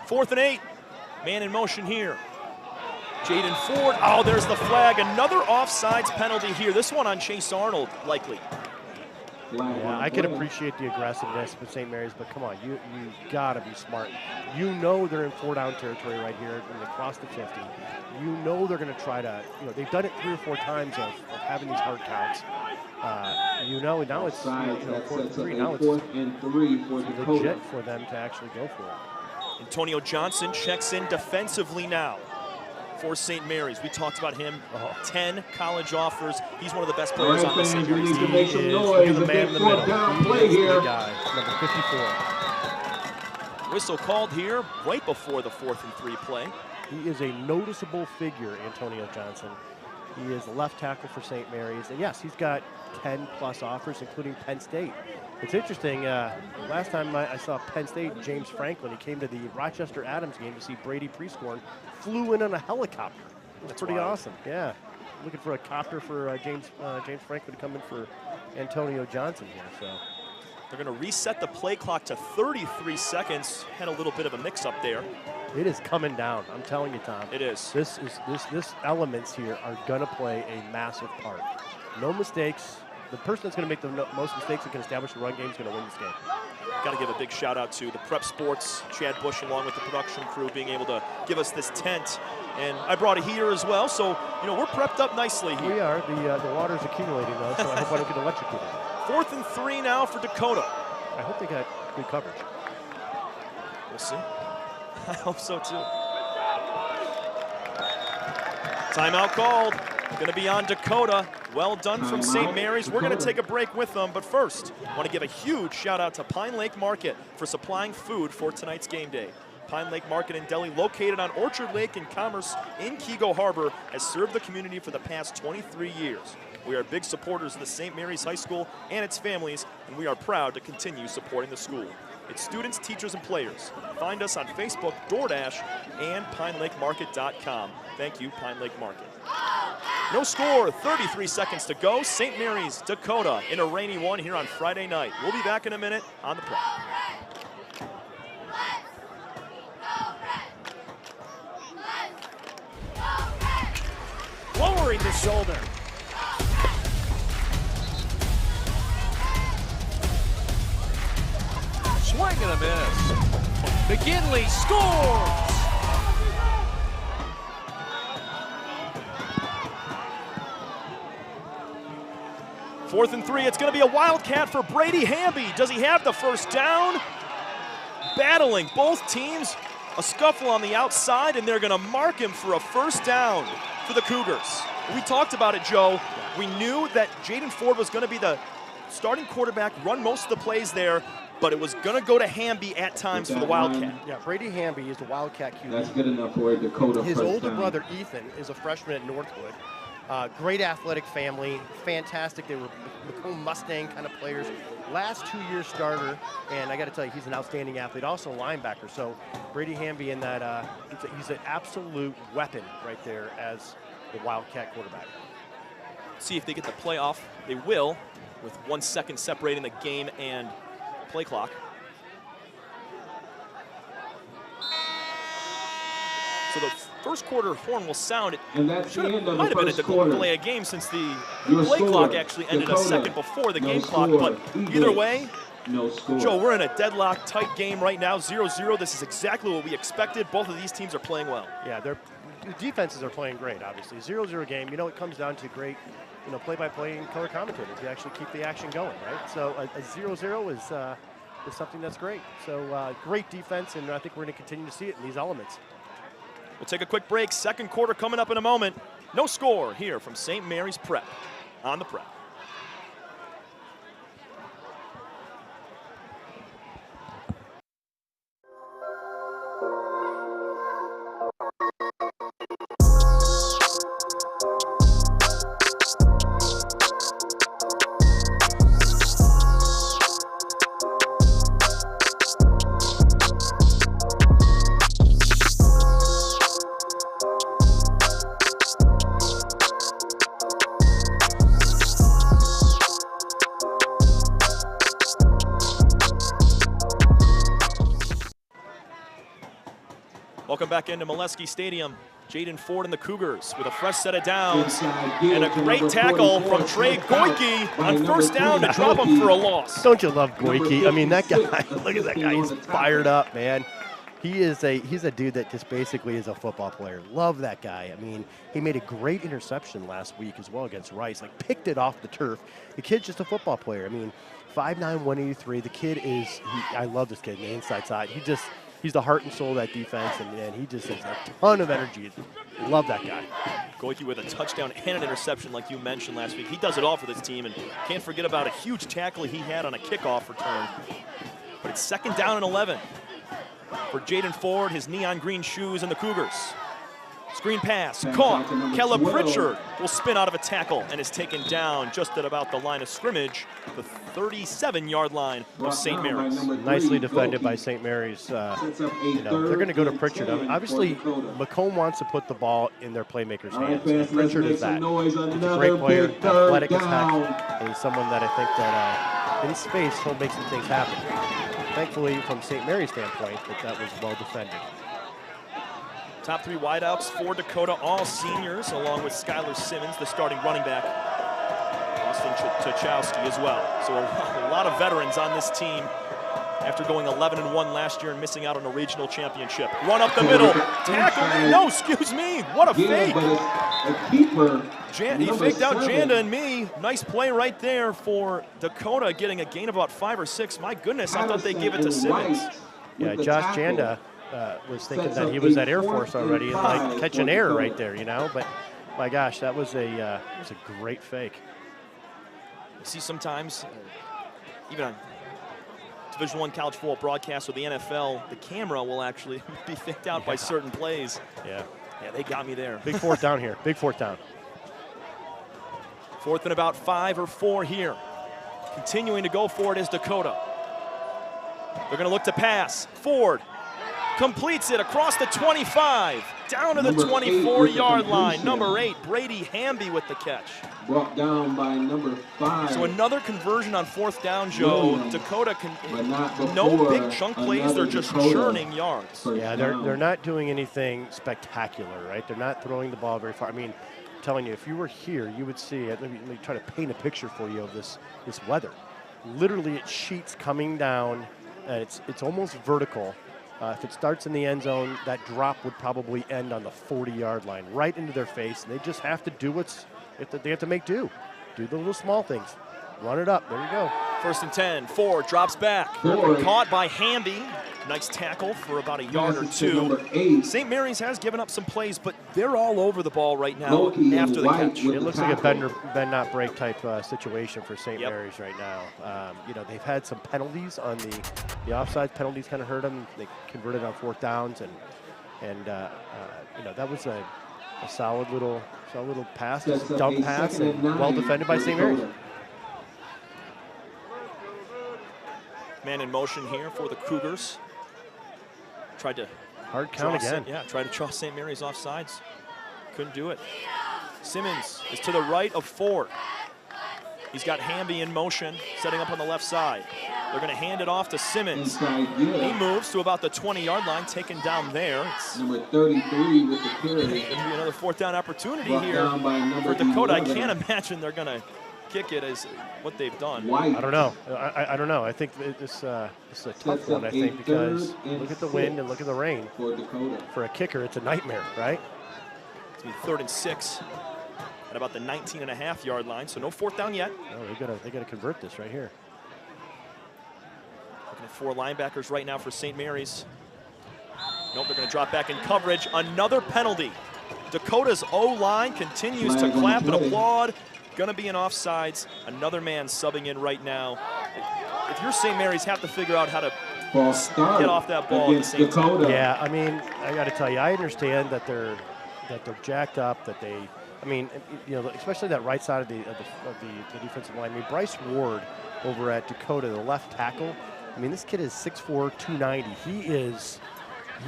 4th and 8. Man in motion here. Jaden Ford. Oh, there's the flag. Another offsides penalty here. This one on Chase Arnold, likely. Yeah, I can appreciate the aggressiveness with St. Mary's, but come on, you got to be smart. You know they're in 4-down territory right here, and they cross the 50. You know they're going to try to, they've done it 3 or 4 times of having these hard counts. Now it's 4th and 3. Now it's 4th and 3 for Dakota. Legit for them to actually go for it. Antonio Johnson checks in defensively now for St. Mary's. We talked about him, 10 college offers. He's one of the best players on the St. Mary's team. team. To make some noise. A big 4th down play here. Guy, number 54. Whistle called here right before the 4th and 3 play. He is a noticeable figure, Antonio Johnson. He is the left tackle for St. Mary's. And yes, he's got 10+ offers, including Penn State. It's interesting, last time I saw Penn State, James Franklin, he came to the Rochester Adams game to see Brady Prescorn, flew in on a helicopter. That's pretty awesome, yeah. Looking for a copter for James Franklin to come in for Antonio Johnson here, so. They're going to reset the play clock to 33 seconds. Had a little bit of a mix-up there. It is coming down, I'm telling you, Tom. It is. This elements here are going to play a massive part. No mistakes. The person that's going to make the most mistakes and can establish the run game is going to win this game. Got to give a big shout out to the Prep Sports, Chad Bush, along with the production crew, being able to give us this tent. And I brought a heater as well, so we're prepped up nicely here. We are. The water's accumulating though, so I hope I don't get electrocuted. 4th and 3 now for Dakota. I hope they got good coverage. We'll see. I hope so too. Timeout called. Going to be on Dakota. Well done from St. Mary's. We're going to take a break with them, but first, I want to give a huge shout out to Pine Lake Market for supplying food for tonight's game day. Pine Lake Market and Deli, located on Orchard Lake in Commerce in Keego Harbor, has served the community for the past 23 years. We are big supporters of the St. Mary's High School and its families, and we are proud to continue supporting the school. It's students, teachers, and players. Find us on Facebook, DoorDash, and PineLakeMarket.com. Thank you, Pine Lake Market. No score, 33 seconds to go. St. Mary's, Dakota in a rainy one here on Friday night. We'll be back in a minute on the Prep. Lowering the shoulder. Swing and a miss. McGinley scores! Fourth and 3, it's going to be a wildcat for Brady Hamby. Does he have the first down? Battling both teams, a scuffle on the outside, and they're going to mark him for a first down for the Cougars. We talked about it, Joe. We knew that Jaden Ford was going to be the starting quarterback, run most of the plays there, but it was going to go to Hamby at times for the Wildcat. Yeah, Brady Hamby is the Wildcat QB. That's good enough for Dakota. His older brother, Ethan, is a freshman at Northwood. Great athletic family, fantastic. They were Macomb Mustang kind of players. Last 2 years starter, and I got to tell you, he's an outstanding athlete, also a linebacker. So Brady Hamby in that, he's an absolute weapon right there as the Wildcat quarterback. See if they get the play off. They will, with 1 second separating the game and play clock. So the first quarter horn will sound. It might have been a delay of game since the play clock actually ended a second before the game clock. But either way, No score. Joe, we're in a deadlock tight game right now, 0-0. This is exactly what we expected. Both of these teams are playing well. Yeah, the defenses are playing great, obviously. 0-0 game, you know, it comes down to great, you know, play-by-play and color commentators. You actually keep the action going, right? So a 0-0 is something that's great. So great defense, and I think we're going to continue to see it in these elements. We'll take a quick break. Second quarter coming up in a moment. No score here from St. Mary's Prep on the Prep. Welcome back into Molesky Stadium. Jaden Ford and the Cougars with a fresh set of downs and a great tackle from Trey Goyke on first down to drop him for a loss. Don't you love Goyke? I mean, that guy, look at that guy. He's fired up, man. He's a dude that just basically is a football player. Love that guy. I mean, he made a great interception last week as well against Rice. Like, picked it off the turf. The kid's just a football player. I mean, 5'9", 183. The kid is, I love this kid on the inside side. He's the heart and soul of that defense, and he just has a ton of energy. Love that guy. Goyke with a touchdown and an interception like you mentioned last week. He does it all for this team, and can't forget about a huge tackle he had on a kickoff return. But it's second down and 11 for Jaden Ford, his neon green shoes, and the Cougars. Screen pass, caught. Caleb Pritchard will spin out of a tackle and is taken down just at about the line of scrimmage, the 37-yard line of St. Mary's. Nicely defended by St. Mary's. You know, they're going to go to Pritchard. Obviously, Macomb wants to put the ball in their playmakers' hands. And Pritchard is that. He's a great player, athletic as heck, and he's someone that I think that in space he'll make some things happen. Thankfully, from St. Mary's standpoint, that was well defended. Top three wideouts for Dakota, all seniors, along with Skylar Simmons, the starting running back. Austin Tuchowski as well. So a lot of veterans on this team after going 11-1 last year and missing out on a regional championship. Run up the middle, tackle, no, excuse me, what a fake. He faked out Janda and me. Nice play right there for Dakota, getting a gain of about 5 or 6. My goodness, I thought they'd give it to Simmons. Yeah, Josh Janda was thinking that he was at Air Force already and like catch an error right there, you know. But my gosh, that was a great fake. You see sometimes, even on Division I college football broadcasts or the NFL, the camera will actually be faked out by certain plays. Yeah, they got me there. Big fourth down here. Big fourth down. Fourth and about 5 or 4 here. Continuing to go for it is Dakota. They're going to look to pass. Ford completes it across the 25, down to the 24-yard line. Number 8, Brady Hamby with the catch. Brought down by number 5. So another conversion on fourth down, Joe. Dakota no big chunk plays. They're just churning yards. Yeah, they're not doing anything spectacular, right? They're not throwing the ball very far. I mean, I'm telling you, if you were here, you would see it. Let me try to paint a picture for you of this weather. Literally, it's sheets coming down, and it's almost vertical. If it starts in the end zone, that drop would probably end on the 40-yard line, right into their face. And they just have to do they have to make do. Do the little small things. Run it up. There you go. First and 10. Ford drops back. Caught by Hamby. Nice tackle for about a yard or 2. St. Mary's has given up some plays, but they're all over the ball right now after the catch. It looks like a bend not break type situation for St. Mary's right now. You know, they've had some penalties on the offside penalties, kind of hurt them. They converted on fourth downs, and you know, that was a solid little pass, dump pass, and well defended by St. Mary's. Man in motion here for the Cougars. Tried to hard count again. Tried to draw St. Mary's off sides. Couldn't do it. Simmons is to the right of Ford. He's got Hamby in motion, setting up on the left side. They're going to hand it off to Simmons. He moves to about the 20-yard line, taken down there. Number 33 with the carry. Going to be another fourth down opportunity here for Dakota. I can't imagine they're going to kick it is what they've done. I don't know. I don't know. I think this is a tough one, I think, because look at the wind and look at the rain. For a kicker, it's a nightmare, right? It's going to be 3rd and 6 at about the 19.5-yard line, so no 4th down yet. No, they gotta convert this right here. Looking at 4 linebackers right now for St. Mary's. Nope, they're going to drop back in coverage. Another penalty. Dakota's O-line continues to clap and applaud. Going to be in offsides. Another man subbing in right now. If you're St. Mary's, have to figure out how to get off that ball at the same time. Yeah, I mean, I got to tell you, I understand that they're jacked up. That they, I mean, you know, especially that right side of the defensive line. I mean, Bryce Ward over at Dakota, the left tackle. I mean, this kid is 6'4", 290. He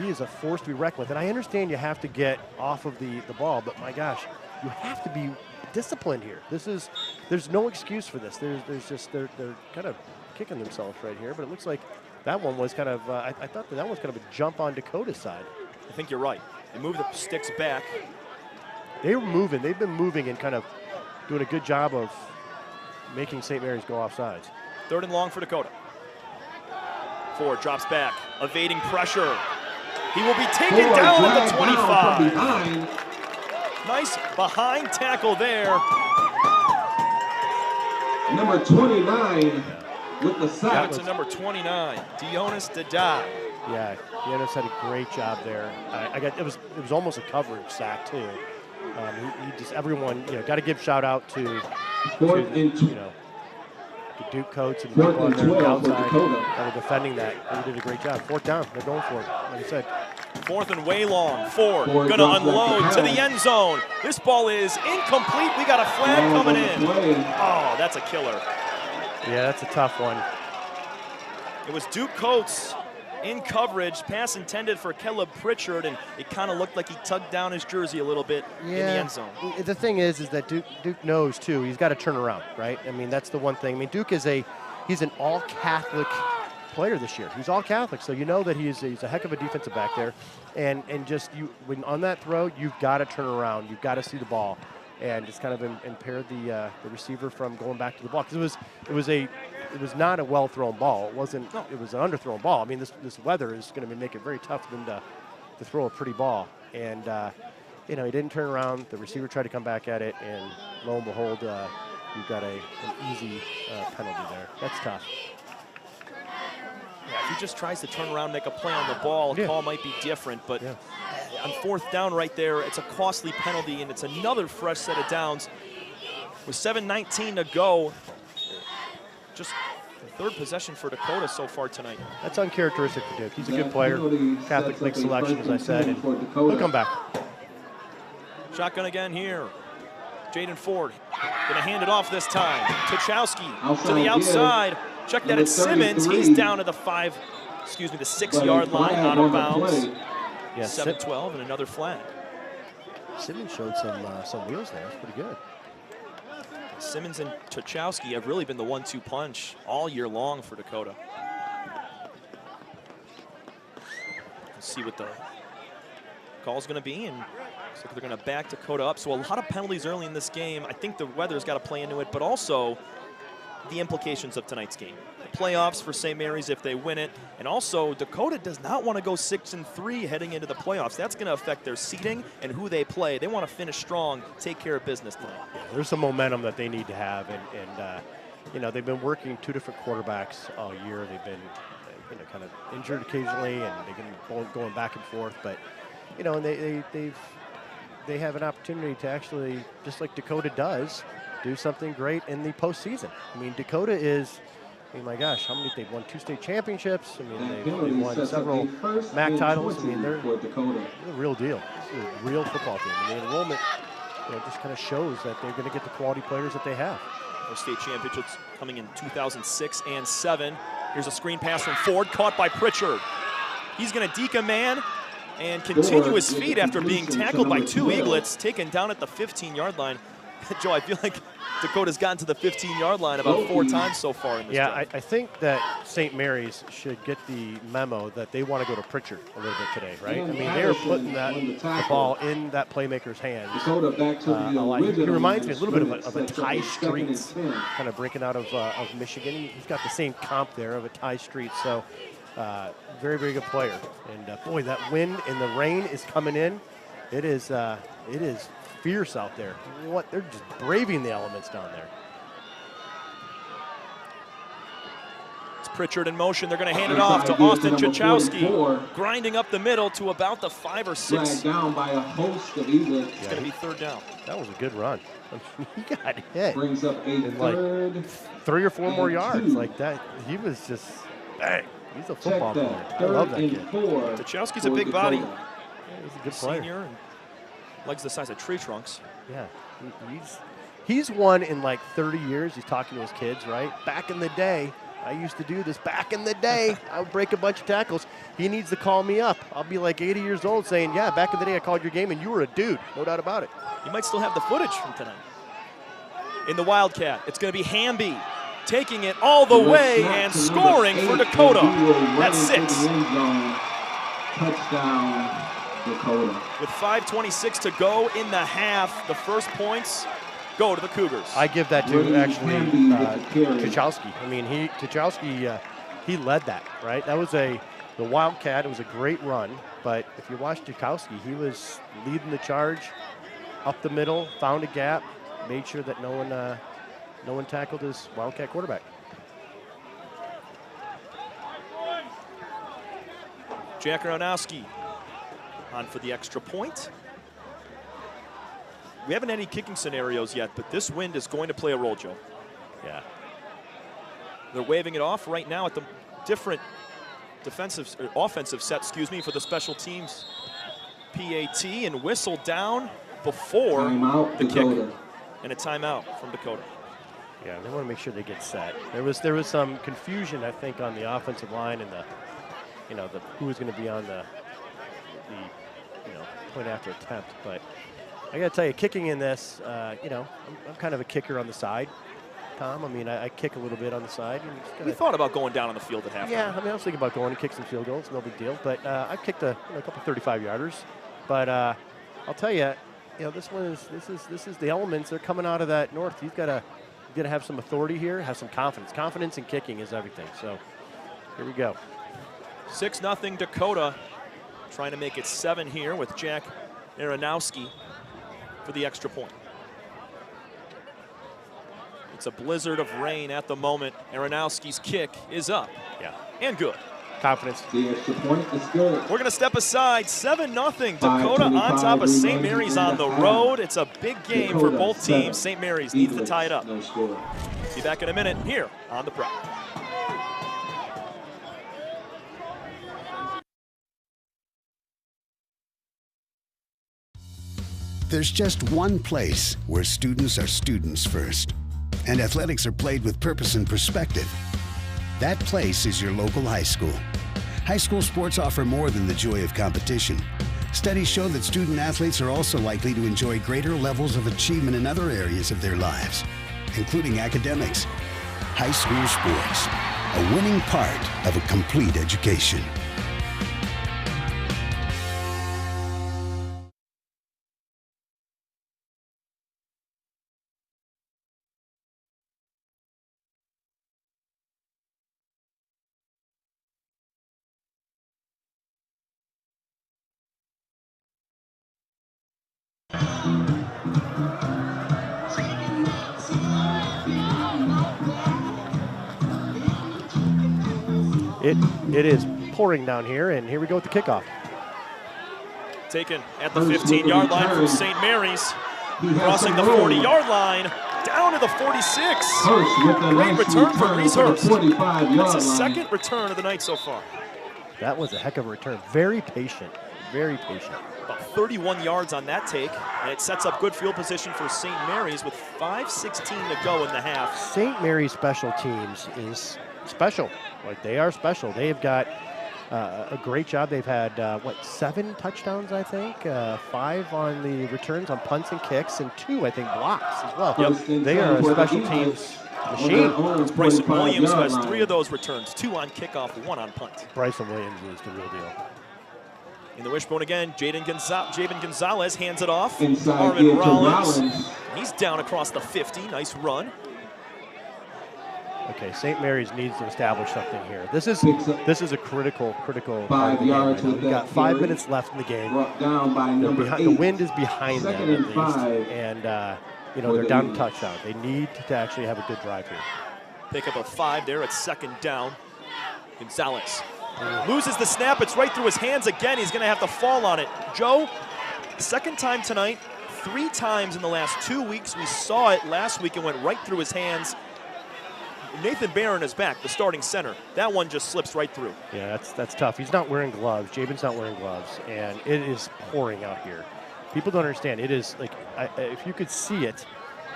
is a force to be reckoned with. And I understand you have to get off of the ball, but my gosh, you have to be disciplined here. There's no excuse for this. There's just they're kind of kicking themselves right here. But it looks like that one was kind of I thought that was kind of a jump on Dakota's side. I think you're right. They moved the sticks back. They were moving. They've been moving and kind of doing a good job of making St. Mary's go offsides. 3rd and long for Dakota. Ford drops back, evading pressure. He will be taken down at the 25. Nice behind tackle there. Number 29 with the sack. That's to number 29, Dionis Dada. Yeah, Dionis had a great job there. It was almost a coverage sack too. He just everyone got to give shout out to the Duke coach and people on the outside that are defending that. They did a great job. 4th down, they're going for it. Like I said. 4th and way long. Ford going to unload to the end zone. This ball is incomplete. We got a flag coming in. Oh, that's a killer. Yeah, that's a tough one. It was Duke Coates in coverage, pass intended for Caleb Pritchard, and it kind of looked like he tugged down his jersey a little bit in the end zone. The thing is that Duke knows too. He's got to turn around, right? I mean, that's the one thing. I mean, Duke is he's an all-Catholic player this year. He's all Catholic, so you know that he's a heck of a defensive back there, and just when on that throw, you've got to turn around. You've got to see the ball, and just kind of impaired the receiver from going back to the ball, because it was not a well-thrown ball. It wasn't. No. It was an underthrown ball. I mean, this weather is going to make it very tough for them to throw a pretty ball, and he didn't turn around. The receiver tried to come back at it, and lo and behold, you've got an easy penalty there. That's tough. Yeah, if he just tries to turn around and make a play on the ball, a call might be different. But on 4th down right there, it's a costly penalty, and it's another fresh set of downs. With 7:19 to go, just the 3rd possession for Dakota so far tonight. That's uncharacteristic for Duke. He's a good player. Catholic League selection, as I said, and he'll come back. Shotgun again here. Jaden Ford going to hand it off this time. Tuchowski to the outside. Check that, it's Simmons. He's down at the 6-yard line, out of bounds. Yeah, 7-12 and another flag. Simmons showed some wheels there. That's pretty good. Simmons and Tuchowski have really been the 1-2 punch all year long for Dakota. Let's see what the call's going to be, and looks like they're going to back Dakota up. So a lot of penalties early in this game. I think the weather's got to play into it, but also the implications of tonight's game. The playoffs for St. Mary's if they win it, and also Dakota does not want to go 6-3 heading into the playoffs. That's going to affect their seeding and who they play. They want to finish strong, take care of business tonight. Yeah, there's some momentum that they need to have, and they've been working 2 different quarterbacks all year. They've been kind of injured occasionally, and they've been going back and forth, but and they have an opportunity to actually, just like Dakota does, do something great in the postseason. I mean, Dakota is, my gosh, how many, they've won 2 state championships. I mean, they've won several MAC titles. I mean, they're a real deal. This is a real football team. And the enrollment, just kind of shows that they're going to get the quality players that they have. Those state championships coming in 2006 and 7. Here's a screen pass from Ford, caught by Pritchard. He's going to deke a man and continue his feet after being tackled by 2 Eaglets, taken down at the 15-yard line. Joe, I feel like Dakota's gotten to the 15-yard line about 4 times so far in this drive. I think that St. Mary's should get the memo that they want to go to Pritchard a little bit today, right? I mean, they are putting the ball in that playmaker's hands. He reminds me a little bit of a Ty Streets, kind of breaking out of Michigan. He's got the same comp there of a Ty Streets, so very, very good player. And boy, that wind and the rain is coming in. It is fierce out there. They're just braving the elements down there. It's Pritchard in motion. They're going to hand it off to Austin Chachowski, grinding up the middle to about the 5 or 6. Down by a host of Eagles. It's going to be 3rd down. That was a good run. He got hit. Brings up a third. Like 3 or 4 more yards like that. He was just bang. He's a football player. I love that kid. Chachowski's a big body. He's a good player. Senior, and legs the size of tree trunks. Yeah, he's won in like 30 years. He's talking to his kids, right? Back in the day, I used to do this. Back in the day, I would break a bunch of tackles. He needs to call me up. I'll be like 80 years old saying, yeah, back in the day I called your game and you were a dude. No doubt about it. You might still have the footage from tonight. In the Wildcat, it's going to be Hamby taking it all the way and scoring for Dakota. That's 6. Touchdown, Dakota. With 5:26 to go in the half, the first points go to the Cougars. I give that to actually Chachowski. I mean, Chachowski, he led that, right? That was the Wildcat. It was a great run, but if you watch Chachowski, he was leading the charge up the middle, found a gap, made sure that no one tackled his Wildcat quarterback. Jack Aronowski on for the extra point. We haven't any kicking scenarios yet, but this wind is going to play a role, Joe. Yeah. They're waving it off right now at the different offensive set, for the special teams PAT, and whistle down before the kick. And a timeout from Dakota. Yeah, they want to make sure they get set. There was some confusion, I think, on the offensive line and who was going to be on the point after attempt. But I got to tell you, kicking in this, I'm kind of a kicker on the side, Tom. I mean, I kick a little bit on the side. We thought about going down on the field at halftime. Yeah, I mean, I was thinking about going and kick some field goals, no big deal. But I've kicked a couple 35-yarders. But I'll tell you, this is the elements. They're coming out of that north. You've got to have some authority here, have some confidence. Confidence in kicking is everything. So here we go. 6-0 Dakota, trying to make it 7 here with Jack Aronowski for the extra point. It's a blizzard of rain at the moment. Aronowski's kick is up. Yeah. And good. Confidence. The extra point is good. We're going to step aside. 7-0 Dakota on top of St. Mary's on the road. It's a big game for both teams. St. Mary's needs to tie it up. Be back in a minute here on The Prep. There's just one place where students are students first, and athletics are played with purpose and perspective. That place is your local high school. High school sports offer more than the joy of competition. Studies show that student athletes are also likely to enjoy greater levels of achievement in other areas of their lives, including academics. High school sports, a winning part of a complete education. It is pouring down here, and here we go with the kickoff. Taken at the 15-yard line from St. Mary's, crossing the 40-yard line, down to the 46. Great return from Reese Hurst. That's the second return of the night so far. That was a heck of a return. Very patient, very patient. About 31 yards on that take, and it sets up good field position for St. Mary's with 5:16 to go in the half. St. Mary's special teams is special. Like, they are special. They've got a great job. They've had, 7 touchdowns, I think, 5 on the returns on punts and kicks, and 2, I think, blocks as well. Yep. They are a special teams machine. It's Bryson Williams who has 3 of those returns, 2 on kickoff, 1 on punt. Bryson Williams is the real deal. In the wishbone again, Jaden Gonzalez hands it off. Inside Marvin Rollins. Rollins. He's down across the 50. Nice run. Okay, St. Mary's needs to establish something here. This is a critical 5 part of the yards game right now. with We've got that 5 carry. minutes left in the game. Brought down by number 8. The wind is behind them Second at and least, 5 and for they're the down to Eagles. touchdown. They need to actually have a good drive here. Pick up a 5 there at 2nd down. Gonzalez loses the snap. It's right through his hands again. He's going to have to fall on it. Joe, second time tonight, 3 times in the last 2 weeks. We saw it last week and went right through his hands. Nathan Barron is back, the starting center. That one just slips right through. Yeah, that's tough. He's not wearing gloves. Jabin's not wearing gloves, and it is pouring out here. People don't understand. It is like, if you could see it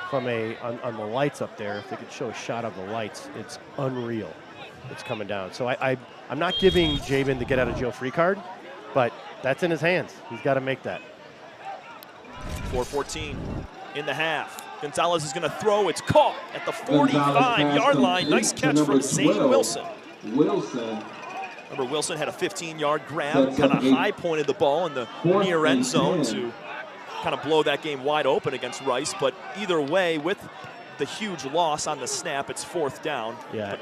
from on the lights up there, if they could show a shot of the lights, it's unreal. It's coming down. So I'm not giving Jabin the get out of jail free card, but that's in his hands. He's got to make that. 4:14 in the half. Gonzalez is going to throw. It's caught at the 45-yard line. Nice catch from Zane Wilson. Remember, Wilson had a 15-yard grab, kind of high-pointed the ball in the near end zone to kind of blow that game wide open against Rice. But either way, with the huge loss on the snap, it's 4th down. Yeah,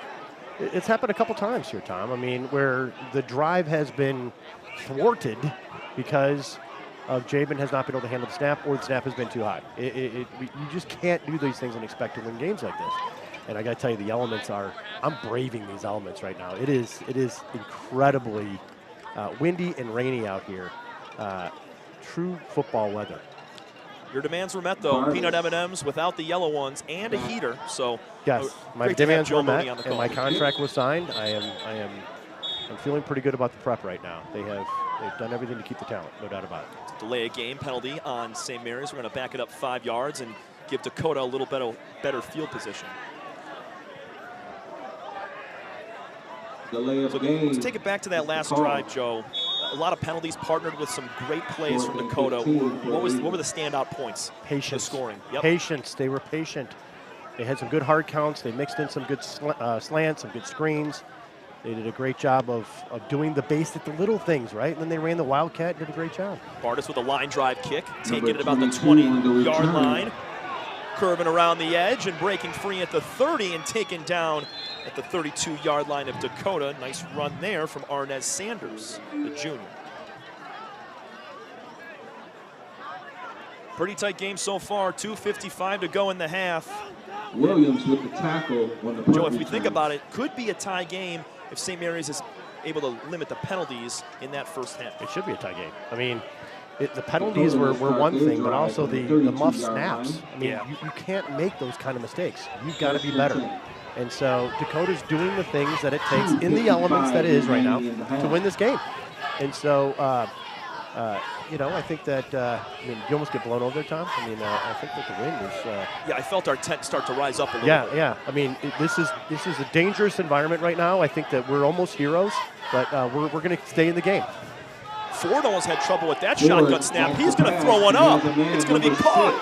it's happened a couple times here, Tom. I mean, where the drive has been thwarted because of Jabin has not been able to handle the snap, or the snap has been too high. You just can't do these things and expect to win games like this. And I got to tell you, the elements I'm braving these elements right now. It is incredibly windy and rainy out here. True football weather. Your demands were met, though. Peanut M&Ms without the yellow ones and a heater. So yes, my demands were met, and my contract was signed. I'm feeling pretty good about the prep right now. They've done everything to keep the talent, no doubt about it. Delay a game penalty on St. Mary's. We're going to back it up 5 yards and give Dakota a little better field position. Delay of so game. Let's take it back to that last drive, Joe. A lot of penalties partnered with some great plays from Dakota. What were the standout points? Patience. The scoring. Yep. Patience. They were patient. They had some good hard counts. They mixed in some good slants, some good screens. They did a great job of doing the little things, right? And then they ran the Wildcat, did a great job. Bardis with a line drive kick, taking it about the 20-yard line. Curving around the edge and breaking free at the 30 and taken down at the 32-yard line of Dakota. Nice run there from Arnez Sanders, the junior. Pretty tight game so far, 2:55 to go in the half. Williams with the tackle on the Joe, if we think about it, could be a tie game if St. Mary's is able to limit the penalties in that first half. It should be a tie game. I mean, the penalties were one thing, but also the muff snaps. I mean, you can't make those kind of mistakes. You've got to be better. And so Dakota's doing the things that it takes in the elements that it is right now to win this game. And so, I think that, you almost get blown over there, Tom. I mean, I think that the wind is... Yeah, I felt our tent start to rise up a little bit. Yeah. I mean, this is a dangerous environment right now. I think that we're almost heroes, but we're going to stay in the game. Ford almost had trouble with that shotgun snap. He's going to throw one up. It's going to be caught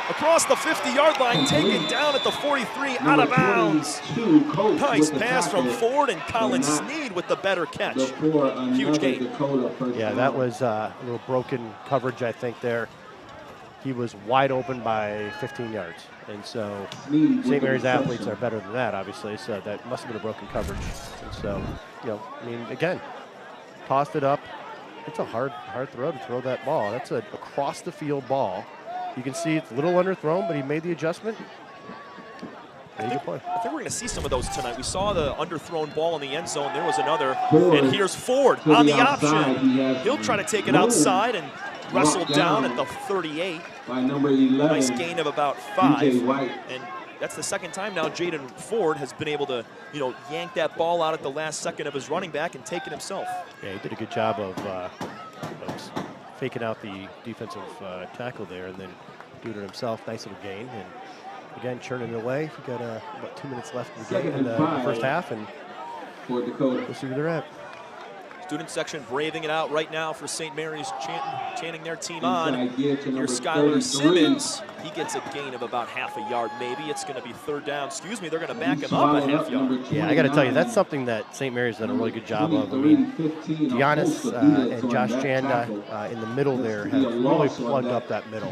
across the 50-yard line, taken down at the 43, out of bounds. Nice pass from Ford, and Colin Sneed with the better catch. Huge game. Yeah, that was a little broken coverage, I think, there. He was wide open by 15 yards. And so St. Mary's athletes are better than that, obviously, so that must have been a broken coverage. And so, again, tossed it up. It's a hard throw to throw that ball. That's a across-the-field ball. You can see it's a little underthrown, but he made the adjustment. I think we're going to see some of those tonight. We saw the underthrown ball in the end zone. There was another, and here's Ford on the option. He'll try to take it outside and wrestled down at the 38. By number 11. Nice gain of about 5. And that's the second time now Jaden Ford has been able to, yank that ball out at the last second of his running back and take it himself. Yeah, he did a good job of faking out the defensive tackle there and then doing it himself. Nice little gain. And again, churning it away. We got about 2 minutes left in the game in the first half, and for Dakota. we'll see where they're at. Student section braving it out right now for St. Mary's, chanting their team on. Here's Skylar Simmons. He gets a gain of about half a yard, maybe. It's going to be third down. Excuse me, they're going to back him up a half yard. Yeah, I got to tell you, that's something that St. Mary's done a really good job of. I mean, Giannis and Josh Janda in the middle there have really plugged up that middle.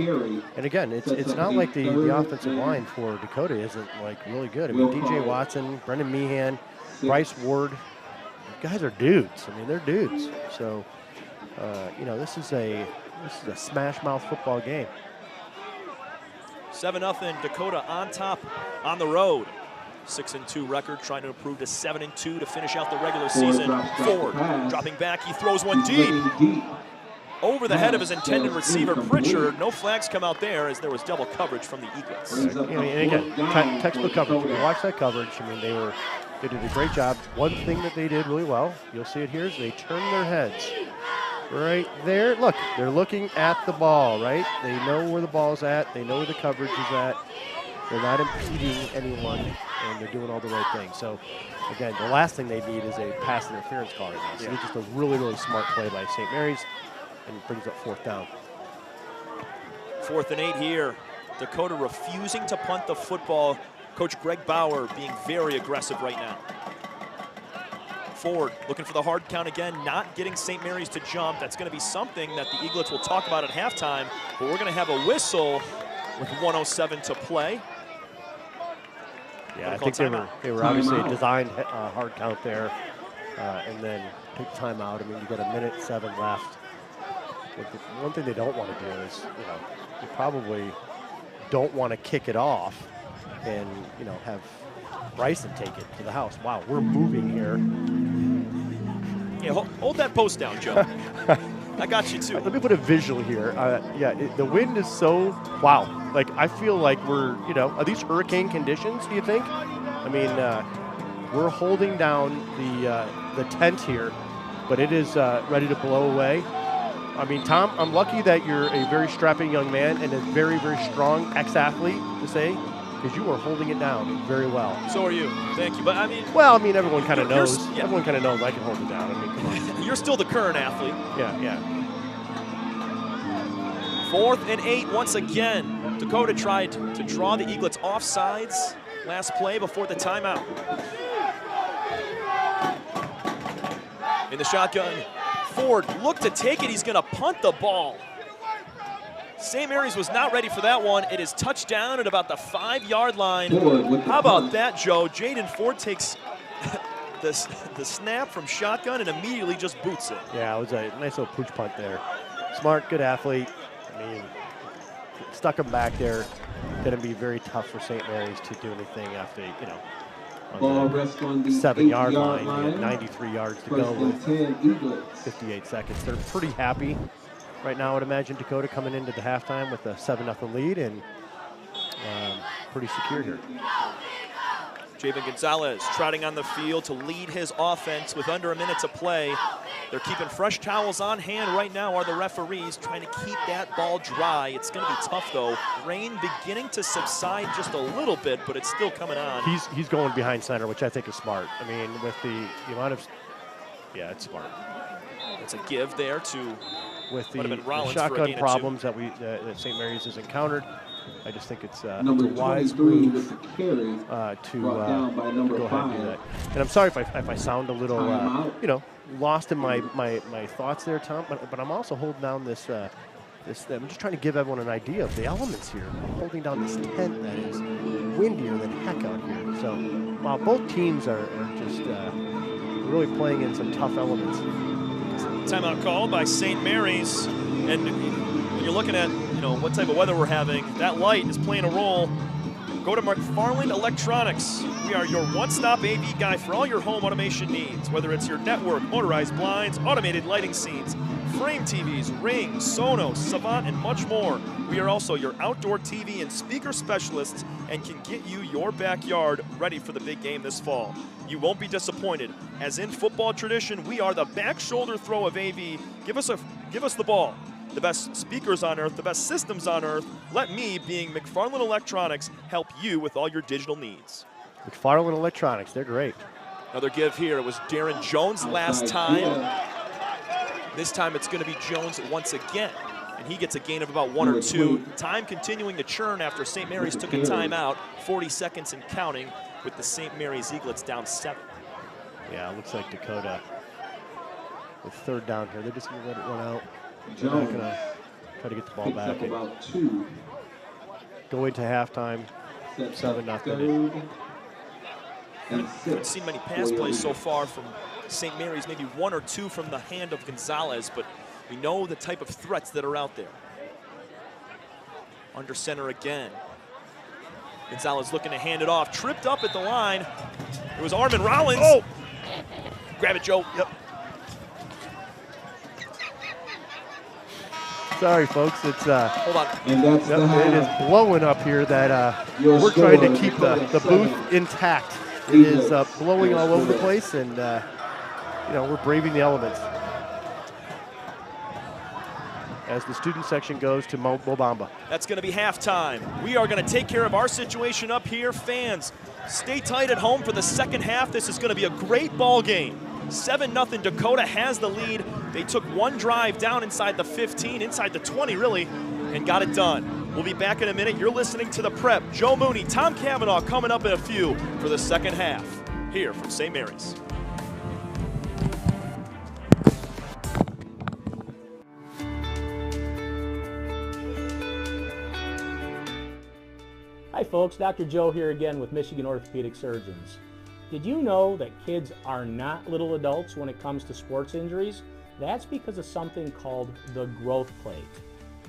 And again, it's not like the offensive line for Dakota isn't like really good. I mean, DJ Watson, Brendan Meehan, Bryce Ward, guys are dudes. I mean, they're dudes. So, you know, this is a smash mouth football game. 7-0 Dakota on top on the road. 6-2 record, trying to improve to 7-2 to finish out the regular season. Ford dropping back, he throws one deep. Over the head of his intended receiver, Pritchard. No flags come out there as there was double coverage from the Eaglets. I mean, and again, textbook coverage. If you watch that coverage, I mean, they did a great job. One thing that they did really well, you'll see it here, is they turned their heads right there. Look, they're looking at the ball, right? They know where the ball's at. They know where the coverage is at. They're not impeding anyone, and they're doing all the right things. So, again, the last thing they need is a pass interference call right now. So it's just a really, really smart play by St. Mary's, and it brings up fourth down. 4th and 8 here. Dakota refusing to punt the football. Coach Greg Bauer being very aggressive right now. Ford looking for the hard count again, not getting St. Mary's to jump. That's going to be something that the Eaglets will talk about at halftime, but we're going to have a whistle with 1:07 to play. Yeah, I think they were obviously designed hard count there, and then take timeout. I mean, you got 1:07 left. One thing they don't want to do is, you know, they probably don't want to kick it off and, you know, have Bryson take it to the house. Wow, we're moving here. Yeah, hold that post down, Joe. I got you too. Let me put a visual here. The wind is so, wow. Like, I feel like we're, you know, are these hurricane conditions, do you think? I mean, we're holding down the tent here, but it is ready to blow away. I mean, Tom, I'm lucky that you're a very strapping young man and a very, very strong ex-athlete, to say, because you are holding it down very well. So are you. Thank you. But I mean, well, I mean, everyone kind of knows. Yeah. Everyone kind of knows I can hold it down. I mean, come on. You're still the current athlete. Yeah. 4th and 8 once again. Dakota tried to draw the Eaglets offsides last play before the timeout. In the shotgun, Ford looked to take it. He's going to punt the ball. St. Mary's was not ready for that one. It is touchdown at about the 5-yard line. How about that, Joe? Jaden Ford takes the snap from shotgun and immediately just boots it. Yeah, it was a nice little pooch punt there. Smart, good athlete. I mean, stuck him back there. Going to be very tough for St. Mary's to do anything after, you know, on the 7-yard line. 93 yards to go with 58 seconds. They're pretty happy right now, I would imagine, Dakota coming into the halftime with a 7-0 lead and pretty secure here. Javen Gonzalez trotting on the field to lead his offense with under a minute to play. They're keeping fresh towels on hand right now, are the referees, trying to keep that ball dry. It's going to be tough, though. Rain beginning to subside just a little bit, but it's still coming on. He's going behind center, which I think is smart. I mean, with the amount of, yeah, it's smart. It's a give there to with the shotgun problems that St. Mary's has encountered. I just think it's a wise move to go ahead and do that. And I'm sorry if I sound a little, you know, lost in my thoughts there, Tom. But I'm also holding down this. I'm just trying to give everyone an idea of the elements here. I'm holding down this tent that is windier than heck out here. So while both teams are just really playing in some tough elements. Timeout called by St. Mary's, and when you're looking at, you know, what type of weather we're having, that light is playing a role. Go to McFarland Electronics. We are your one-stop AV guy for all your home automation needs, whether it's your network, motorized blinds, automated lighting scenes, frame TVs, rings, Sonos, Savant, and much more. We are also your outdoor TV and speaker specialists and can get you your backyard ready for the big game this fall. You won't be disappointed. As in football tradition, we are the back shoulder throw of AV. Give us the ball. The best speakers on earth, the best systems on earth. Let me, being McFarland Electronics, help you with all your digital needs. McFarland Electronics, they're great. Another give here. It was Darren Jones last time. This time it's going to be Jones once again, and he gets a gain of about 1 or 2. Time continuing to churn after St. Mary's took a timeout, 40 seconds and counting, with the St. Mary's Eaglets down 7. Yeah, it looks like Dakota with 3rd down here. They're just going to let it run out. They're not going to try to get the ball back. About 2. Go into halftime, 7-0. Haven't seen many pass plays so far from St. Mary's, maybe 1 or 2 from the hand of Gonzalez, but we know the type of threats that are out there. Under center again. Gonzalez looking to hand it off, tripped up at the line. It was Armin Rollins. Oh! Grab it, Joe. Yep. Sorry, folks. It's hold on. And that's it is blowing up here. That we're trying to keep the booth intact. It is blowing all over the place, and you know, we're braving the elements. As the student section goes to Mobamba. That's going to be halftime. We are going to take care of our situation up here. Fans, stay tight at home for the second half. This is going to be a great ball game. 7-0 Dakota has the lead. They took one drive down inside the 15, inside the 20 really, and got it done. We'll be back in a minute. You're listening to The Prep. Joe Mooney, Tom Cavanaugh coming up in a few for the second half here from St. Mary's. Hi folks, Dr. Joe here again with Michigan Orthopedic Surgeons. Did you know that kids are not little adults when it comes to sports injuries? That's because of something called the growth plate.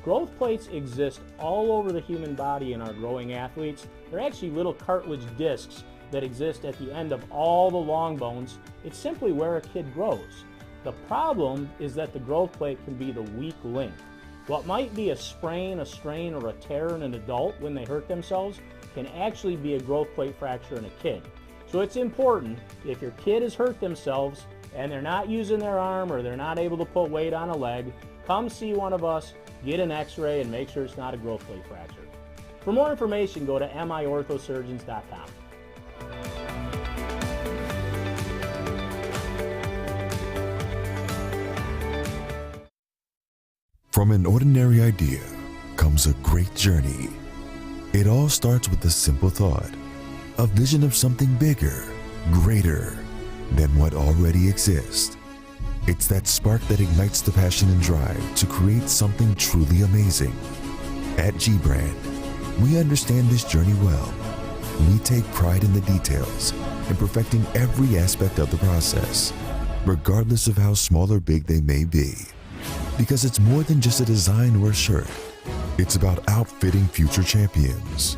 Growth plates exist all over the human body in our growing athletes. They're actually little cartilage discs that exist at the end of all the long bones. It's simply where a kid grows. The problem is that the growth plate can be the weak link. What might be a sprain, a strain, or a tear in an adult when they hurt themselves can actually be a growth plate fracture in a kid. So it's important, if your kid has hurt themselves and they're not using their arm or they're not able to put weight on a leg, come see one of us, get an x-ray, and make sure it's not a growth plate fracture. For more information, go to miorthosurgeons.com. From an ordinary idea comes a great journey. It all starts with a simple thought, a vision of something bigger, greater than what already exists. It's that spark that ignites the passion and drive to create something truly amazing. At G-Brand, we understand this journey well. We take pride in the details and perfecting every aspect of the process, regardless of how small or big they may be. Because it's more than just a design or a shirt. It's about outfitting future champions.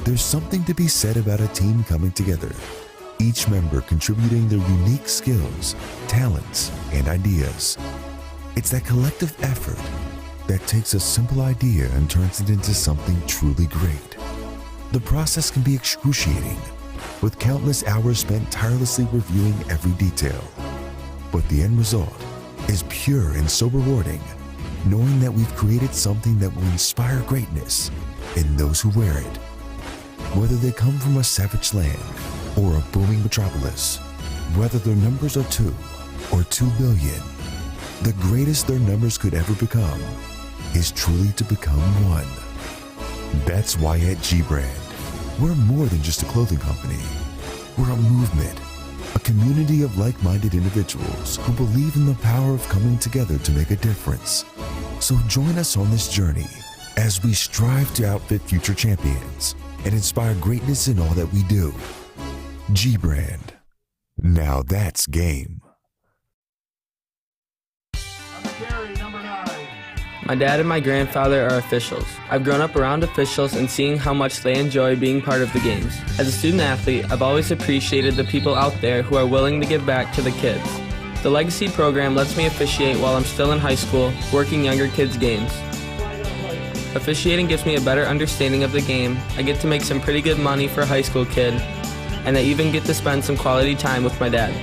There's something to be said about a team coming together, each member contributing their unique skills, talents, and ideas. It's that collective effort that takes a simple idea and turns it into something truly great. The process can be excruciating, with countless hours spent tirelessly reviewing every detail. But the end result is pure and so rewarding, knowing that we've created something that will inspire greatness in those who wear it. Whether they come from a savage land or a booming metropolis, whether their numbers are 2 or 2 billion, the greatest their numbers could ever become is truly to become one. That's why at G-Brand, we're more than just a clothing company. We're a movement, a community of like-minded individuals who believe in the power of coming together to make a difference. So join us on this journey as we strive to outfit future champions and inspire greatness in all that we do. G-Brand. Now that's game. My dad and my grandfather are officials. I've grown up around officials and seeing how much they enjoy being part of the games. As a student athlete, I've always appreciated the people out there who are willing to give back to the kids. The Legacy program lets me officiate while I'm still in high school, working younger kids' games. Officiating gives me a better understanding of the game. I get to make some pretty good money for a high school kid, and I even get to spend some quality time with my dad.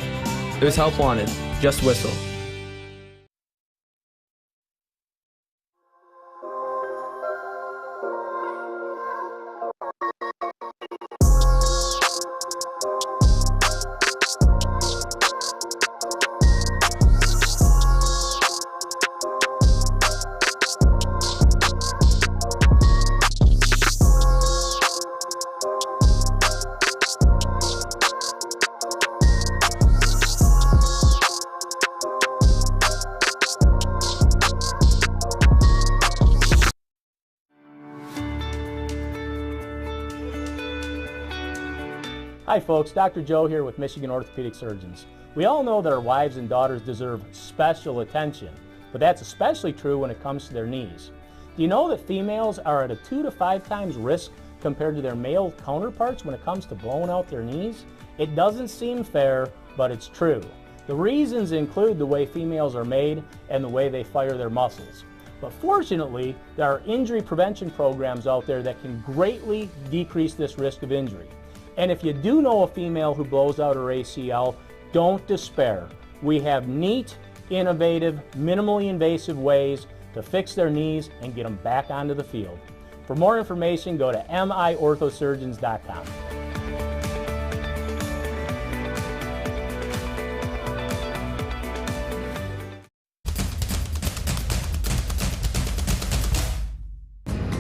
There's help wanted. Just whistle. Hi folks, Dr. Joe here with Michigan Orthopedic Surgeons. We all know that our wives and daughters deserve special attention, but that's especially true when it comes to their knees. Do you know that females are at a 2 to 5 times risk compared to their male counterparts when it comes to blowing out their knees? It doesn't seem fair, but it's true. The reasons include the way females are made and the way they fire their muscles. But fortunately, there are injury prevention programs out there that can greatly decrease this risk of injury. And if you do know a female who blows out her ACL, don't despair. We have neat, innovative, minimally invasive ways to fix their knees and get them back onto the field. For more information, go to miorthosurgeons.com.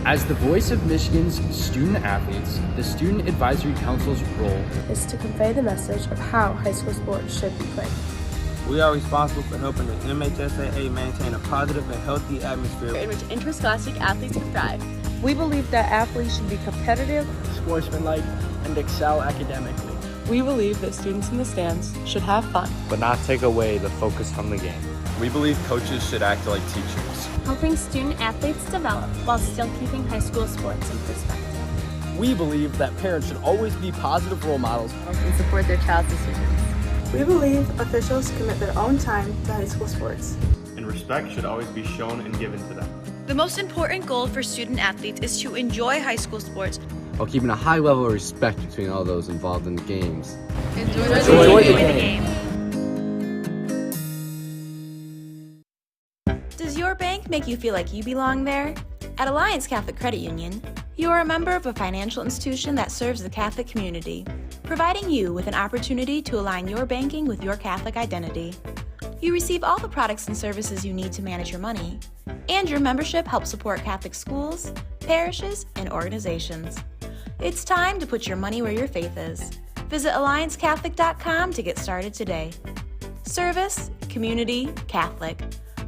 As the voice of Michigan's student athletes, the Student Advisory Council's role is to convey the message of how high school sports should be played. We are responsible for helping the mhsaa maintain a positive and healthy atmosphere in which interscholastic athletes can thrive. We believe that athletes should be competitive, sportsmanlike, and excel academically. We believe that students in the stands should have fun, but not take away the focus from the game. We believe coaches should act like teachers, helping student athletes develop while still keeping high school sports in perspective. We believe that parents should always be positive role models and support their child's decisions. We believe officials commit their own time to high school sports. And respect should always be shown and given to them. The most important goal for student athletes is to enjoy high school sports while keeping a high level of respect between all those involved in the games. Enjoy the game. Does your bank make you feel like you belong there? At Alliance Catholic Credit Union, you are a member of a financial institution that serves the Catholic community, providing you with an opportunity to align your banking with your Catholic identity. You receive all the products and services you need to manage your money, and your membership helps support Catholic schools, parishes, and organizations. It's time to put your money where your faith is. Visit AllianceCatholic.com to get started today. Service, community, Catholic.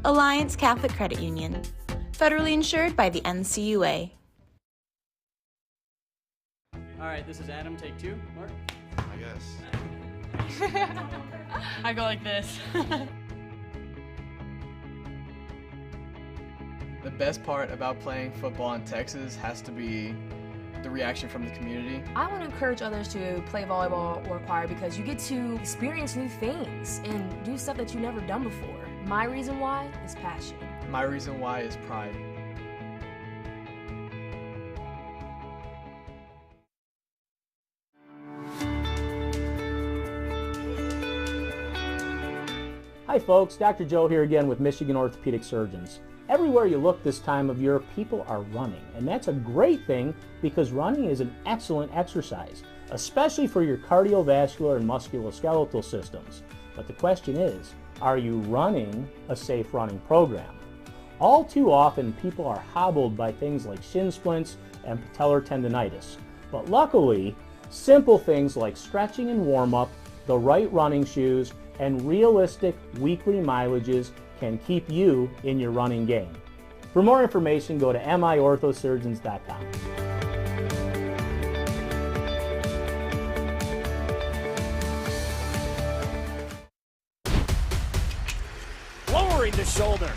Alliance Catholic Credit Union. Federally insured by the NCUA. All right, this is Adam. Take 2. Mark? I guess. I go like this. The best part about playing football in Texas has to be the reaction from the community. I want to encourage others to play volleyball or choir because you get to experience new things and do stuff that you've never done before. My reason why is passion. My reason why is pride. Hi folks, Dr. Joe here again with Michigan Orthopedic Surgeons. Everywhere you look this time of year, people are running, and that's a great thing because running is an excellent exercise, especially for your cardiovascular and musculoskeletal systems. But the question is, are you running a safe running program? All too often, people are hobbled by things like shin splints and patellar tendonitis. But luckily, simple things like stretching and warm-up, the right running shoes, and realistic weekly mileages can keep you in your running game. For more information, go to miorthosurgeons.com. Lowering the shoulder.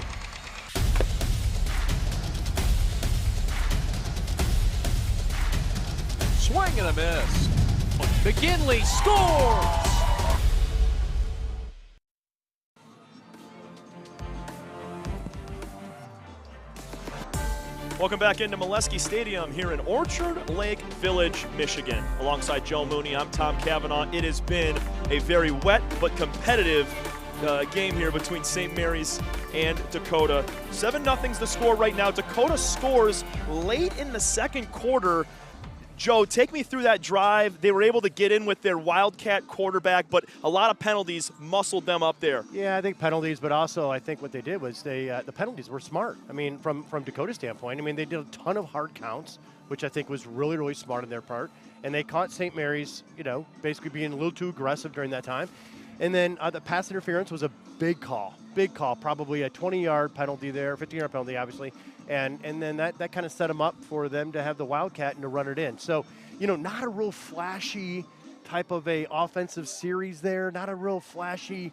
Swing and a miss. McKinley scores! Welcome back into Molesky Stadium here in Orchard Lake Village, Michigan. Alongside Joe Mooney, I'm Tom Cavanaugh. It has been a very wet but competitive game here between St. Mary's and Dakota. 7-0's the score right now. Dakota scores late in the second quarter. Joe, take me through that drive. They were able to get in with their Wildcat quarterback, but a lot of penalties muscled them up there. Yeah, I think penalties, but also I think what they did was the penalties were smart. I mean, from Dakota's standpoint, I mean, they did a ton of hard counts, which I think was really, really smart on their part. And they caught St. Mary's, basically being a little too aggressive during that time. And then the pass interference was a big call, probably a 20-yard penalty there, 15-yard penalty, obviously. And then that kind of set them up for them to have the Wildcat and to run it in. So, not a real flashy type of a offensive series there. Not a real flashy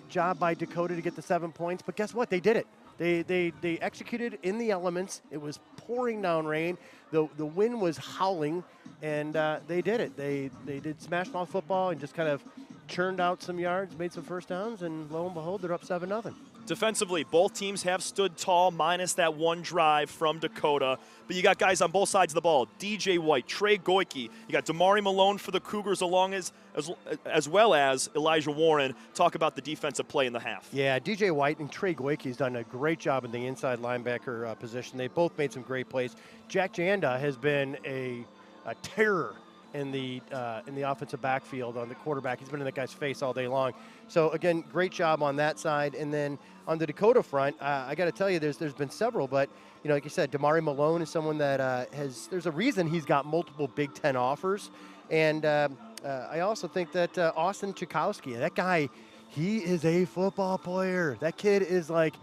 job by Dakota to get the 7 points, but guess what? They did it. They executed in the elements. It was pouring down rain. The wind was howling, and they did it. They did smash mouth football and just kind of churned out some yards, made some first downs, and lo and behold, they're up 7-0. Defensively, both teams have stood tall, minus that one drive from Dakota. But you got guys on both sides of the ball. DJ White, Trey Goyke. You got Damari Malone for the Cougars, as well as Elijah Warren. Talk about the defensive play in the half. Yeah, DJ White and Trey Goyke has done a great job in the inside linebacker position. They both made some great plays. Jack Janda has been a terror in the offensive backfield on the quarterback. He's been in that guy's face all day long. So, again, great job on that side. And then on the Dakota front, I got to tell you, there's been several. But, you know, like you said, Damari Malone is someone that there's a reason he's got multiple Big Ten offers. And I also think that Austin Chukowski, that guy, he is a football player. That kid is like,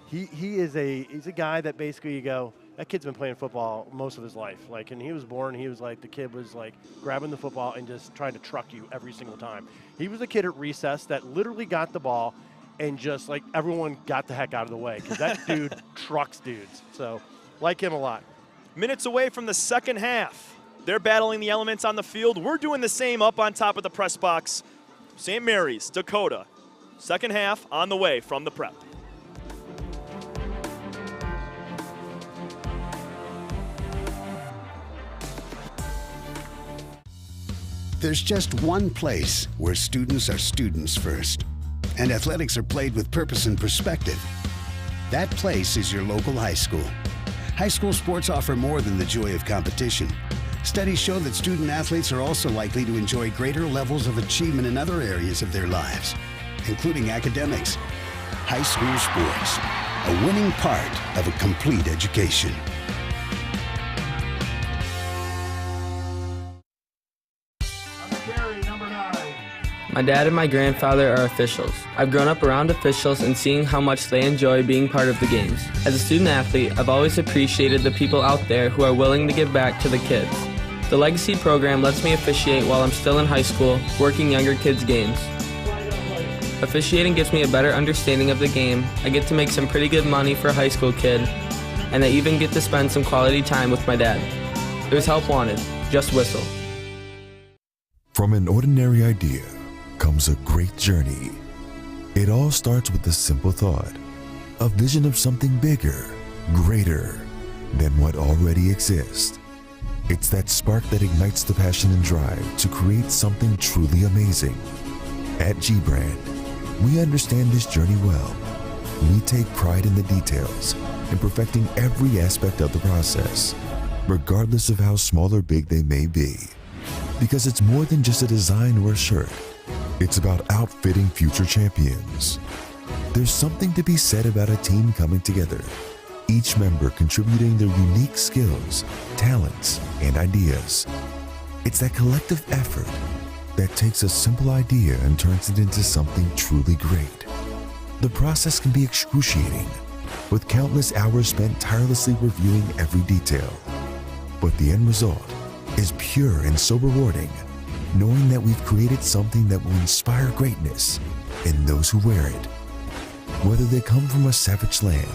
he's a guy that basically you go, that kid's been playing football most of his life. Like, and he was born, he was like, the kid was like grabbing the football and just trying to truck you every single time. He was a kid at recess that literally got the ball and just like everyone got the heck out of the way because that dude trucks dudes. So, like him a lot. Minutes away from the second half. They're battling the elements on the field. We're doing the same up on top of the press box. St. Mary's, Dakota. Second half on the way from the prep. There's just one place where students are students first, and athletics are played with purpose and perspective. That place is your local high school. High school sports offer more than the joy of competition. Studies show that student athletes are also likely to enjoy greater levels of achievement in other areas of their lives, including academics. High school sports, a winning part of a complete education. My dad and my grandfather are officials. I've grown up around officials and seeing how much they enjoy being part of the games. As a student athlete, I've always appreciated the people out there who are willing to give back to the kids. The Legacy program lets me officiate while I'm still in high school, working younger kids' games. Officiating gives me a better understanding of the game. I get to make some pretty good money for a high school kid, and I even get to spend some quality time with my dad. There's help wanted. Just whistle. From an ordinary idea comes a great journey. It all starts with a simple thought, a vision of something bigger, greater than what already exists. It's that spark that ignites the passion and drive to create something truly amazing. At G-Brand, we understand this journey well. We take pride in the details and perfecting every aspect of the process, regardless of how small or big they may be. Because it's more than just a design or a shirt. It's about outfitting future champions. There's something to be said about a team coming together, each member contributing their unique skills, talents, and ideas. It's that collective effort that takes a simple idea and turns it into something truly great. The process can be excruciating, with countless hours spent tirelessly reviewing every detail. But the end result is pure and so rewarding, knowing that we've created something that will inspire greatness in those who wear it. Whether they come from a savage land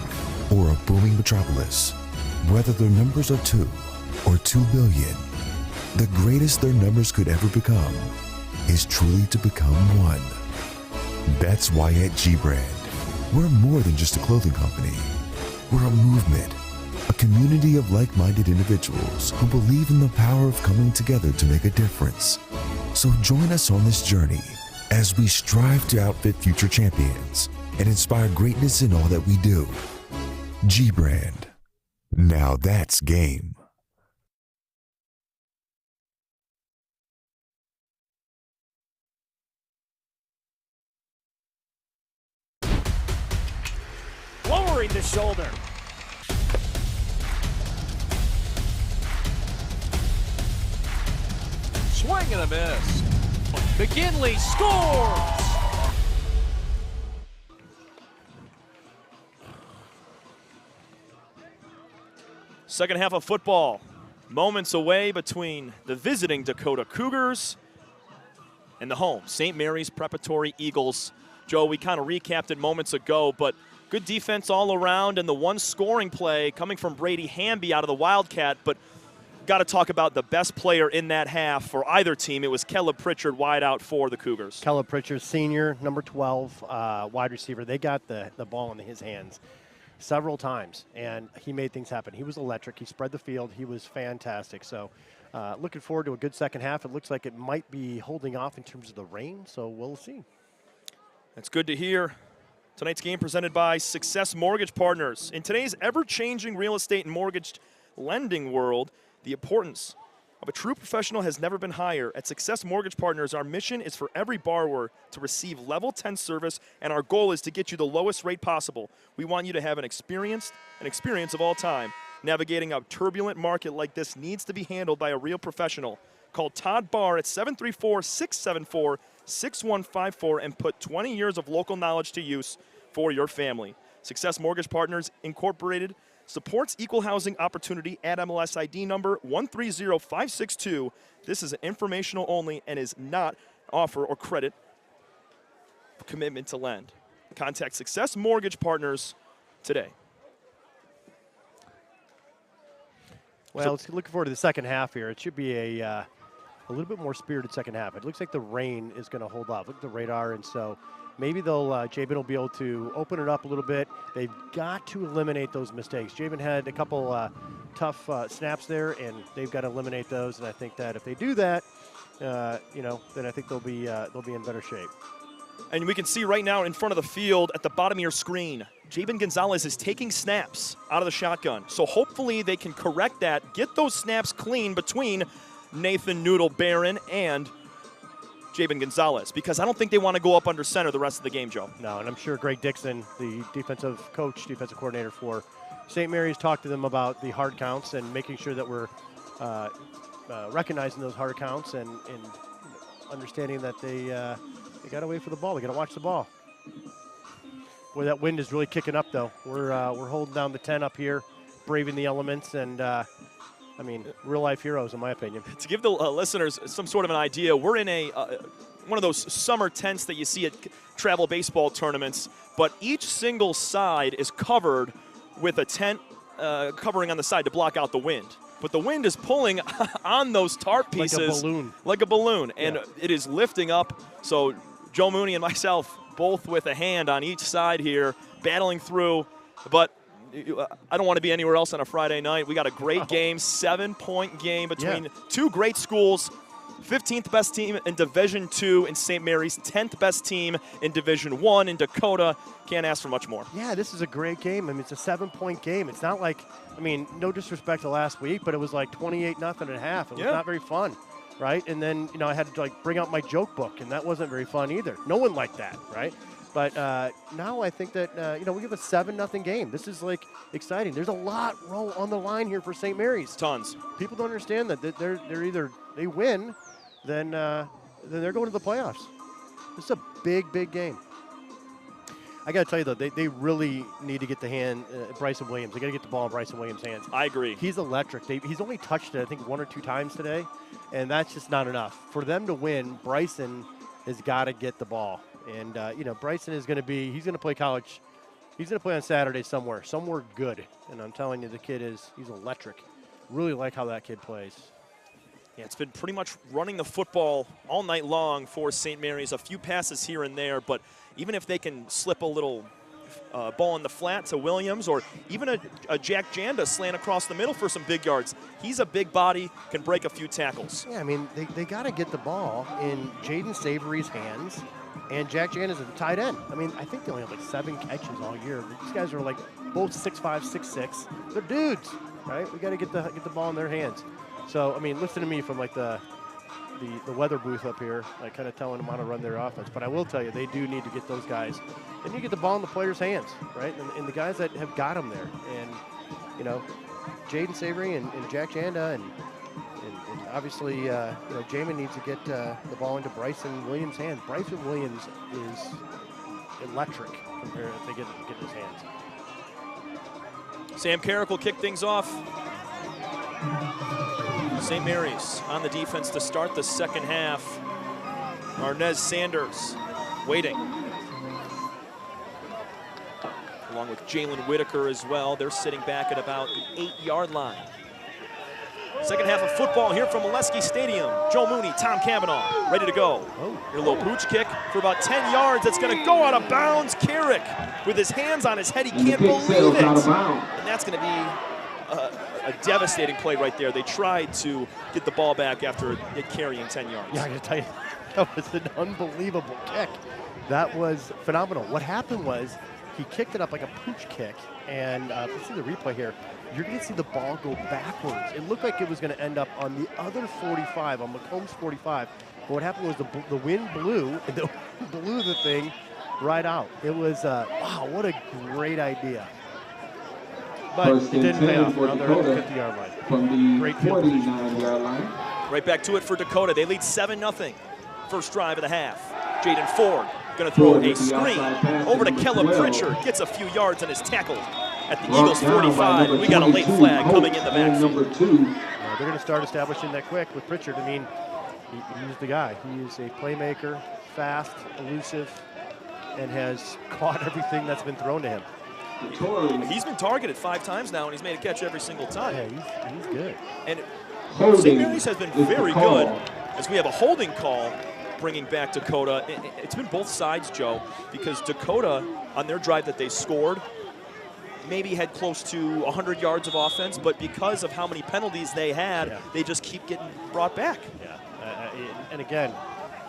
or a booming metropolis, whether their numbers are 2 or 2 billion, the greatest their numbers could ever become is truly to become one. That's why at G-Brand, we're more than just a clothing company. We're a movement, a community of like-minded individuals who believe in the power of coming together to make a difference. So join us on this journey as we strive to outfit future champions and inspire greatness in all that we do. G-Brand. Now that's game. Lowering the shoulder. Swing and a miss. McKinley scores! Second half of football. Moments away between the visiting Dakota Cougars And the home, St. Mary's Preparatory Eagles. Joe, we kind of recapped it moments ago, but good defense all around, and the one scoring play coming from Brady Hamby out of the Wildcat, but got to talk about the best player in that half for either team. It was Caleb Pritchard, wide out for the Cougars. Caleb Pritchard, senior, number 12, wide receiver. They got the ball in his hands several times, and he made things happen. He was electric. He spread the field. He was fantastic. So looking forward to a good second half. It looks like it might be holding off in terms of the rain, so we'll see. That's good to hear. Tonight's game presented by Success Mortgage Partners. In today's ever-changing real estate and mortgage lending world, the importance of a true professional has never been higher. At Success Mortgage Partners, our mission is for every borrower to receive level 10 service, and our goal is to get you the lowest rate possible. We want you to have an experience of all time. Navigating a turbulent market like this needs to be handled by a real professional. Call Todd Barr at 734-674-6154 and put 20 years of local knowledge to use for your family. Success Mortgage Partners Incorporated supports equal housing opportunity at MLS ID number 130562. This is informational only and is not offer or credit commitment to lend. Contact Success Mortgage Partners today. Well, let's looking forward to the second half here. It should be a little bit more spirited second half. It looks like the rain is going to hold off. Look at the radar, and so maybe Jabin will be able to open it up a little bit. They've got to eliminate those mistakes. Jabin had a couple tough snaps there, and they've got to eliminate those. And I think that if they do that, then I think they'll be in better shape. And we can see right now in front of the field at the bottom of your screen, Jabin Gonzalez is taking snaps out of the shotgun. So hopefully they can correct that, get those snaps clean between Nathan Noodle Barron and Jabin Gonzalez, because I don't think they want to go up under center the rest of the game, Joe. No, and I'm sure Greg Dixon, the defensive coordinator for St. Mary's, talked to them about the hard counts and making sure that we're recognizing those hard counts and understanding that they got to wait for the ball. They got to watch the ball. Boy, that wind is really kicking up, though. We're holding down the 10 up here, braving the elements, and real-life heroes, in my opinion. To give the listeners some sort of an idea, we're in one of those summer tents that you see at travel baseball tournaments, but each single side is covered with a tent covering on the side to block out the wind. But the wind is pulling on those tarp pieces like a balloon, and it is lifting up. So Joe Mooney and myself, both with a hand on each side here, battling through, but I don't want to be anywhere else on a Friday night. We got a great game, 7-point game between two great schools. 15th best team in Division II in St. Mary's, 10th best team in Division I in Dakota. Can't ask for much more. Yeah, this is a great game. I mean, it's a 7-point game. It's not like, no disrespect to last week, but it was like 28-0 at half. It was not very fun, right? And then, I had to bring out my joke book, and that wasn't very fun either. No one liked that, right? But now I think that, we have a 7-0 game. This is, exciting. There's a lot on the line here for St. Mary's. Tons. People don't understand that they're either they win, then they're going to the playoffs. This is a big, big game. I got to tell you, though, they really need to get the hand, Bryson Williams. They got to get the ball in Bryson Williams' hands. I agree. He's electric. He's only touched it, I think, 1 or 2 times today, and that's just not enough. For them to win, Bryson has got to get the ball. And, Bryson is going to he's going to play college. He's going to play on Saturday somewhere good. And I'm telling you, he's electric. Really like how that kid plays. Yeah, it's been pretty much running the football all night long for St. Mary's. A few passes here and there, but even if they can slip a little ball in the flat to Williams, or even a Jack Janda slant across the middle for some big yards, he's a big body, can break a few tackles. Yeah, they got to get the ball in Jaden Savory's hands, and Jack Janda's at the tight end. I think they only have 7 catches all year. These guys are both 6'5", 6'6". They're dudes, right? We got to get the ball in their hands. So, listen to me from the weather booth up here, kind of telling them how to run their offense. But I will tell you, they do need to get those guys. They need to get the ball in the players' hands, right? And the guys that have got them there. And, Jaden Savory and Jack Janda and obviously, Jamin needs to get the ball into Bryson Williams' hands. Bryson Williams is electric compared if they get in his hands. Sam Carrick will kick things off. St. Mary's on the defense to start the second half. Arnez Sanders waiting. Along with Jalen Whitaker as well. They're sitting back at about the 8-yard line. Second half of football here from Molesky Stadium. Joe Mooney, Tom Cavanaugh, ready to go. Here a little pooch kick for about 10 yards. It's going to go out of bounds. Carrick with his hands on his head. He can't believe it. And that's going to be a devastating play right there. They tried to get the ball back after it carrying 10 yards. Yeah, I got to tell you, that was an unbelievable kick. That was phenomenal. What happened was he kicked it up like a pooch kick, and let's see the replay here. You're going to see the ball go backwards. It looked like it was going to end up on the other 45, on Macomb's 45. But what happened was the wind blew, and the blew the thing right out. It was, wow, what a great idea. But it didn't pay off. Now they're at the 50-yard line. From the Great 49-yard line. Right back to it for Dakota. They lead 7-0. First drive of the half. Jaden Ford going to throw a screen over to Kellum Pritchard. Gets a few yards and is tackled at the Eagles 45. We got a late flag coming in the backfield. They're going to start establishing that quick with Pritchard. I mean, he's the guy. He is a playmaker, fast, elusive, and has caught everything that's been thrown to him. He's been targeted 5 times now, and he's made a catch every single time. Yeah, he's good. And St. Mary's has been very good as we have a holding call bringing back Dakota. It's been both sides, Joe, because Dakota, on their drive that they scored, maybe had close to 100 yards of offense, but because of how many penalties they had, they just keep getting brought back. Yeah, and again,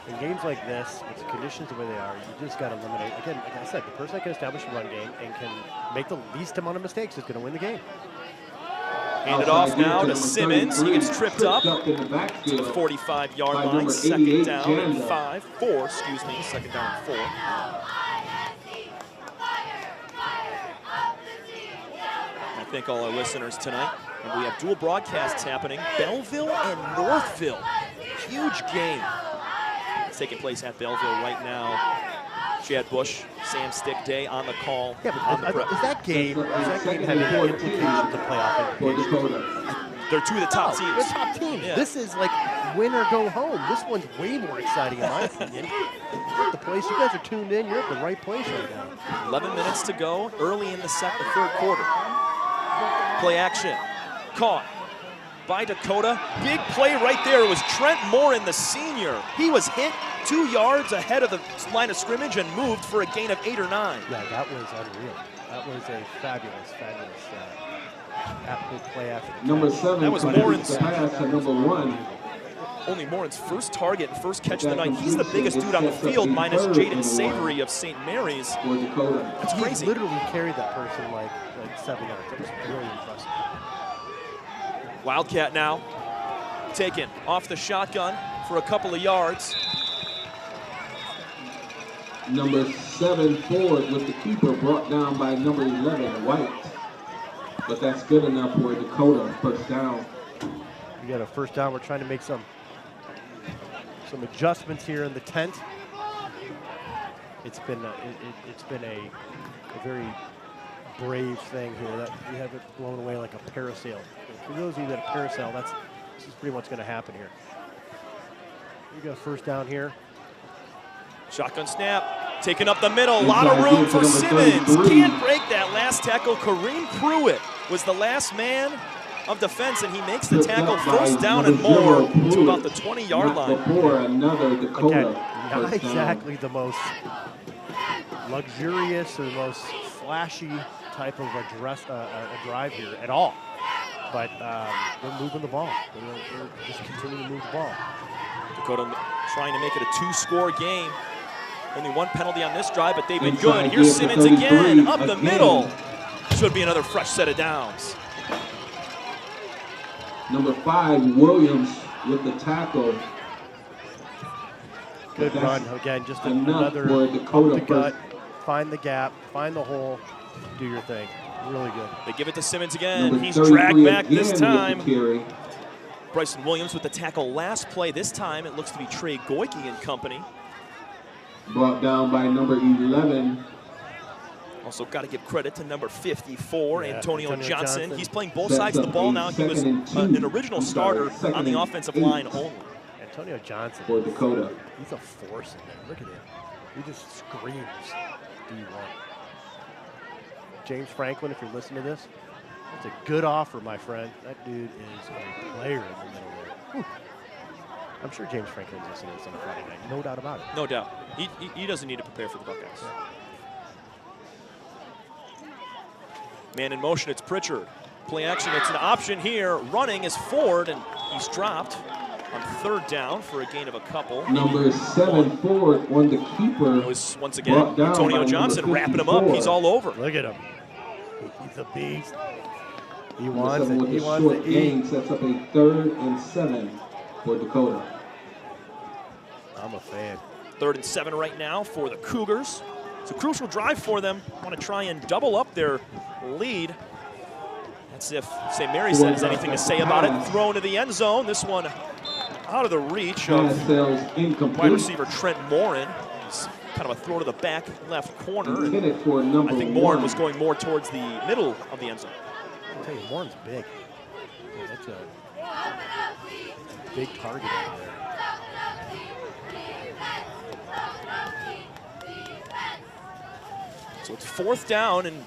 in games like this, with the conditions the way they are, you just got to eliminate. Again, like I said, the person that can establish a run game and can make the least amount of mistakes is going to win the game. Handed off now to Simmons. He gets tripped up to the 45-yard line. Second down and 4, excuse me. Second down and 4. I thank all our listeners tonight. And we have dual broadcasts happening. Belleville and Northville. Huge game. It's taking place at Belleville right now. Chad Bush, Sam Stick Day on the call. Yeah, but is that game having implications of playoff implications? They're 2 of the top teams. They're top teams. Yeah. This is like win or go home. This one's way more exciting in my opinion. The place you guys are tuned in, you're at the right place right now. 11 minutes to go, early in the third quarter. Play action, caught by Dakota. Big play right there. It was Trent Morin, the senior. He was hit 2 yards ahead of the line of scrimmage and moved for a gain of 8 or 9. Yeah, that was unreal. That was a fabulous play after. Number 7. That was Morin's pass to number 1. Only Morin's first target and first catch of the night. He's the biggest dude on the field, minus Jaden Savory of St. Mary's. That's crazy. He literally carried that person like 7 yards. That was really impressive. Wildcat now taken off the shotgun for a couple of yards. Number 7 Ford with the keeper, brought down by number 11 White. But that's good enough for Dakota. First down. We got a first down. We're trying to make some adjustments here in the tent. It's been a very brave thing here that we have it blown away like a parasail. For those of you that are parasail, this is pretty much going to happen here. We got a first down here. Shotgun snap, taking up the middle, a lot of room for Simmons. Can't break that last tackle. Kareem Pruitt was the last man of defense, and he makes the tackle. First down and more to about the 20-yard line. Again, not exactly the most luxurious or most flashy type of a drive here at all. But they're moving the ball. They're just continuing to move the ball. Dakota trying to make it a 2-score game. Only 1 penalty on this drive, but they've been good. Here's Simmons again, up the middle. Should be another fresh set of downs. Number 5, Williams with the tackle. Good run. Again, just another Dakota gut. Find the gap, find the hole, do your thing. Really good. They give it to Simmons again. He's dragged back this time. Bryson Williams with the tackle last play. This time it looks to be Trey Goyke and company. Brought down by number 11. Also got to give credit to number 54, Antonio Johnson. He's playing both sides of the ball now. He was an original starter on the offensive line only. Antonio Johnson. For Dakota. He's a force in there. Look at him. He just screams D1. James Franklin, if you're listening to this, that's a good offer, my friend. That dude is a player in the middle there. Whew. I'm sure James Franklin's listening to this on a Friday night. No doubt about it. No doubt. He doesn't need to prepare for the Buckeyes. Man in motion, it's Pritchard. Play action, it's an option here. Running is Ford, and he's dropped on third down for a gain of a couple. Number 7, Ford, on the keeper. It was, once again, Antonio Johnson wrapping him up. He's all over. Look at him. He's a beast. He Number wants 7 it. with He the wants short to eat. gain sets up a 3rd and 7 for Dakota. I'm a fan. 3rd and 7 right now for the Cougars. It's a crucial drive for them. Want to try and double up their lead. That's if St. Mary's has anything to say about it. Thrown to the end zone. This one out of the reach of wide receiver Trent Morin. It's kind of a throw to the back left corner. Intended for number I think Morin was going more towards the middle of the end zone. I'll tell you, Morin's big. Yeah, that's a big target over there. So it's 4th down, and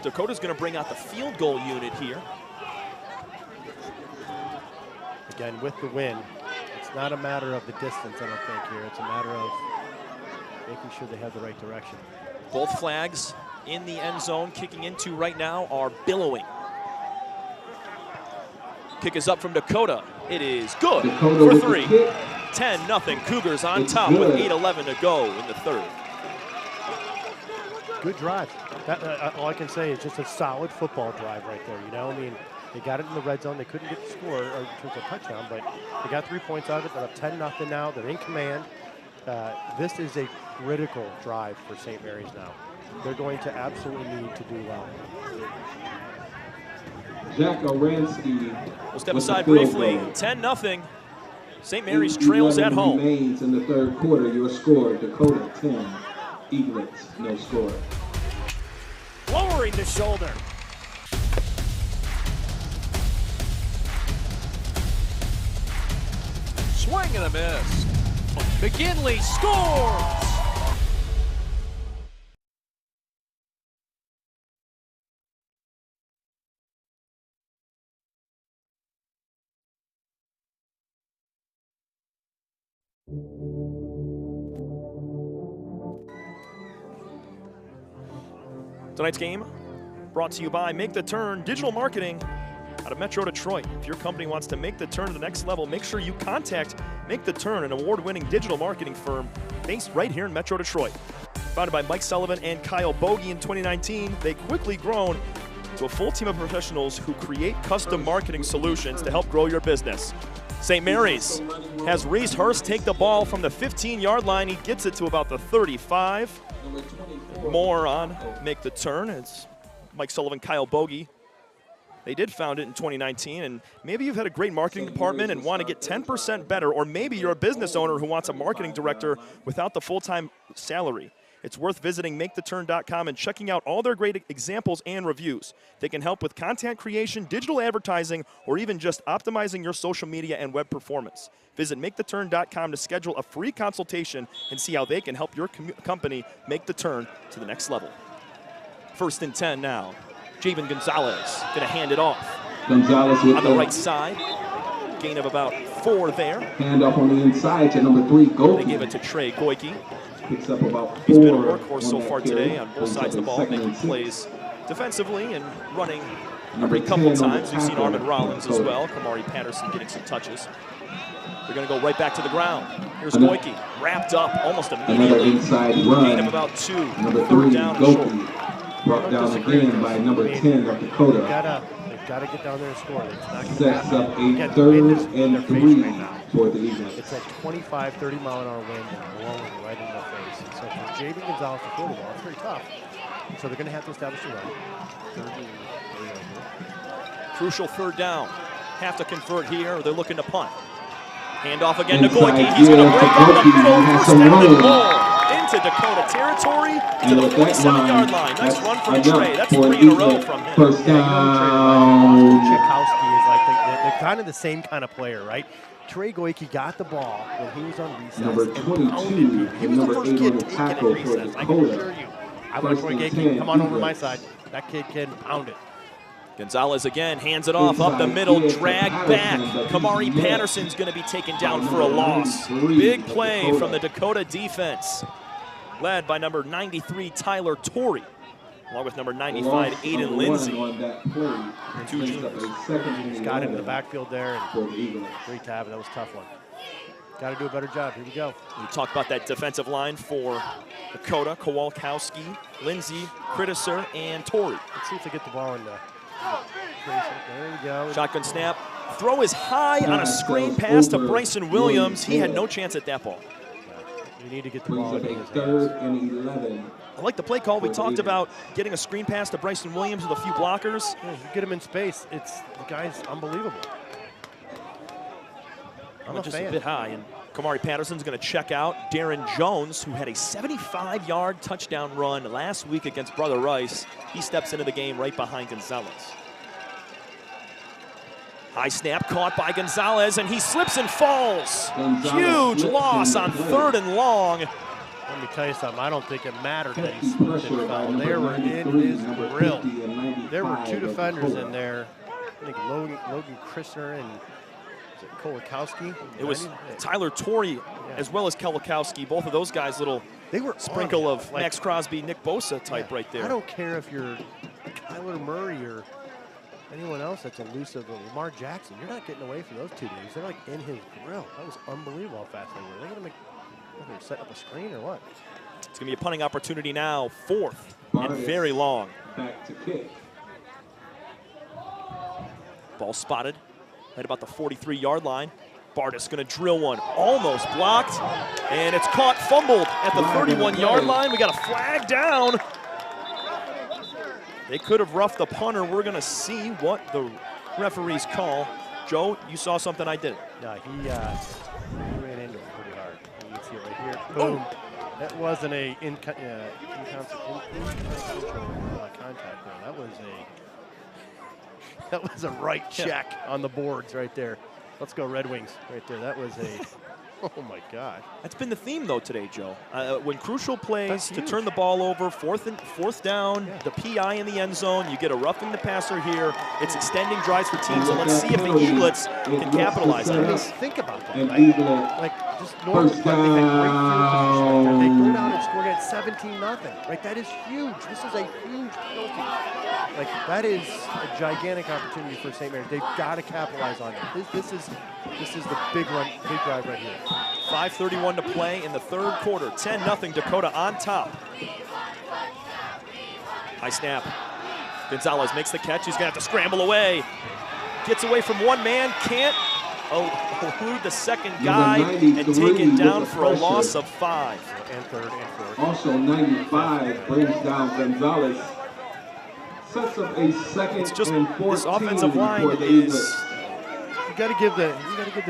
Dakota's going to bring out the field goal unit here. Again, with the win, it's not a matter of the distance, I don't think, here. It's a matter of making sure they have the right direction. Both flags in the end zone, kicking into right now are billowing. Kick is up from Dakota. It is good for 3. 10-0. Cougars on top with 8:11 to go in the 3rd. Good drive. All I can say is just a solid football drive right there. You know, I mean, they got it in the red zone. They couldn't get the score or took a touchdown, but they got 3 points out of it. They're up 10-0 now. They're in command. This is a critical drive for St. Mary's now. They're going to absolutely need to do well. Jack Oransky. We'll step aside briefly. 10-0. St. Mary's trails at home. Remains in the 3rd quarter. Your score: Dakota 10, Eaglets no score. Lowering the shoulder. Swing and a miss. McKinley scores! Tonight's game brought to you by Make the Turn Digital Marketing out of Metro Detroit. If your company wants to make the turn to the next level, make sure you contact Make the Turn, an award-winning digital marketing firm based right here in Metro Detroit. Founded by Mike Sullivan and Kyle Bogie in 2019, they quickly grown to a full team of professionals who create custom marketing solutions to help grow your business. St. Mary's has Reese Hurst take the ball from the 15-yard line. He gets it to about the 35. More on Make the Turn. It's Mike Sullivan, Kyle Bogie. They did found it in 2019, and maybe you've had a great marketing department and want to get 10% better, or maybe you're a business owner who wants a marketing director without the full-time salary. It's worth visiting MakeTheTurn.com and checking out all their great examples and reviews. They can help with content creation, digital advertising, or even just optimizing your social media and web performance. Visit MakeTheTurn.com to schedule a free consultation and see how they can help your company make the turn to the next level. 1st and 10 now. Javen Gonzalez going to hand it off. Gonzalez on the right side. Gain of about 4 there. Hand off on the inside to number 3, Goiki. They give it to Trey Goiki. Picks up about 4. He's been a workhorse so far today on both sides of the ball, making plays defensively and running every couple times. We've seen Armin Rollins as well. Kamari Patterson getting some touches. They're going to go right back to the ground. Here's Goiki, wrapped up almost immediately. Another inside run. Gain of about 2. Number 3, 3rd down and short. Brought down again by number 10 of Dakota. They've got to get down there and score. It's not going to Sets happen. up a 3rd and 3 for the Eagles. It's a 25, 30-mile-an-hour wind and blowing right in the face. And so for Jaden Gonzalez to throw the ball, it's very tough. So they're going to have to establish a run. Crucial 3rd down. Have to convert here, or they're looking to punt. Hand off again to Goiki. He's going to break up the middle. 1st down and goal into Dakota territory to the 47-yard line. Nice run from Trey. That's 3 in a row from him. First down. Chikowski is like they're kind of the same kind of player, right? Trey Goyke got the ball when he was on recess. Number 22, He was the first kid taking it tackle in for recess. I can assure you. I want Troy Goyke. Come on over my side. That kid can pound it. Gonzalez again hands it off up the middle, drag back. Kamari Patterson's going to be taken down for a loss. Big play from the Dakota defense, led by number 93 Tyler Torrey, along with number 95 Aiden Lindsay. Two juniors got into the backfield there and great tab. That was a tough one. Got to do a better job. Here we go. We talked about that defensive line for Dakota: Kowalkowski, Lindsay, Kritiser, and Torrey. Let's see if they get the ball in there. There we go. Shotgun snap. Throw is high on a screen pass to Bryson Williams. He had no chance at that ball. You need to get the ball in his hands. 3rd and 11. I like the play call. We talked about getting a screen pass to Bryson Williams with a few blockers. Yeah, you get him in space. The guy's unbelievable. I'm just a bit high, and Kamari Patterson's going to check out. Darren Jones, who had a 75-yard touchdown run last week against Brother Rice, he steps into the game right behind Gonzalez. High snap caught by Gonzalez, and he slips and falls. Huge loss on 3rd and long. Let me tell you something. I don't think it mattered that he slipped and fell. They were in his grill. There were 2 defenders in there. I think Logan Kritiser and Kowalkowski. It was Tyler Torrey as well as Kowalkowski. Both of those guys, little sprinkle of Max Crosby, Nick Bosa type right there. I don't care if you're Kyler Murray or anyone else that's elusive, or Lamar Jackson. You're not getting away from those 2 dudes. They're like in his grill. That was unbelievable how fast they were. They're going to set up a screen or what? It's going to be a punting opportunity now. 4th and very long. Back to kick. Ball spotted at about the 43-yard line. Bardis going to drill one, almost blocked, and it's caught, fumbled at the 31-yard line. We got a flag down. They could have roughed the punter. We're going to see what the referees call. Joe, you saw something I didn't. No, he ran into it pretty hard. You can see it right here. Boom. Oh. That wasn't a contact there. That was a right check on the boards right there. Let's go Red Wings right there. That was a, oh my God. That's been the theme though today, Joe. When crucial plays to turn the ball over, fourth down, the PI in the end zone, you get a roughing the passer here. It's extending drives for teams, so let's see if the Eaglets can capitalize on this. Think about that, right? Like just normally, they had great field position right there. They go down and score at 17-0. Right, that is huge. This is a huge penalty. Like, that is a gigantic opportunity for St. Mary's. They've got to capitalize on it. This is the big drive right here. 5:31 to play in the 3rd quarter. 10-0 Dakota on top. High snap. Gonzalez makes the catch. He's going to have to scramble away. Gets away from one man. Can't elude the second guy and take it down for a loss of 5. And 3rd and 4th. Also 95 brings down Gonzalez. Sets up a 2nd and 14 this offensive line is. You got to give the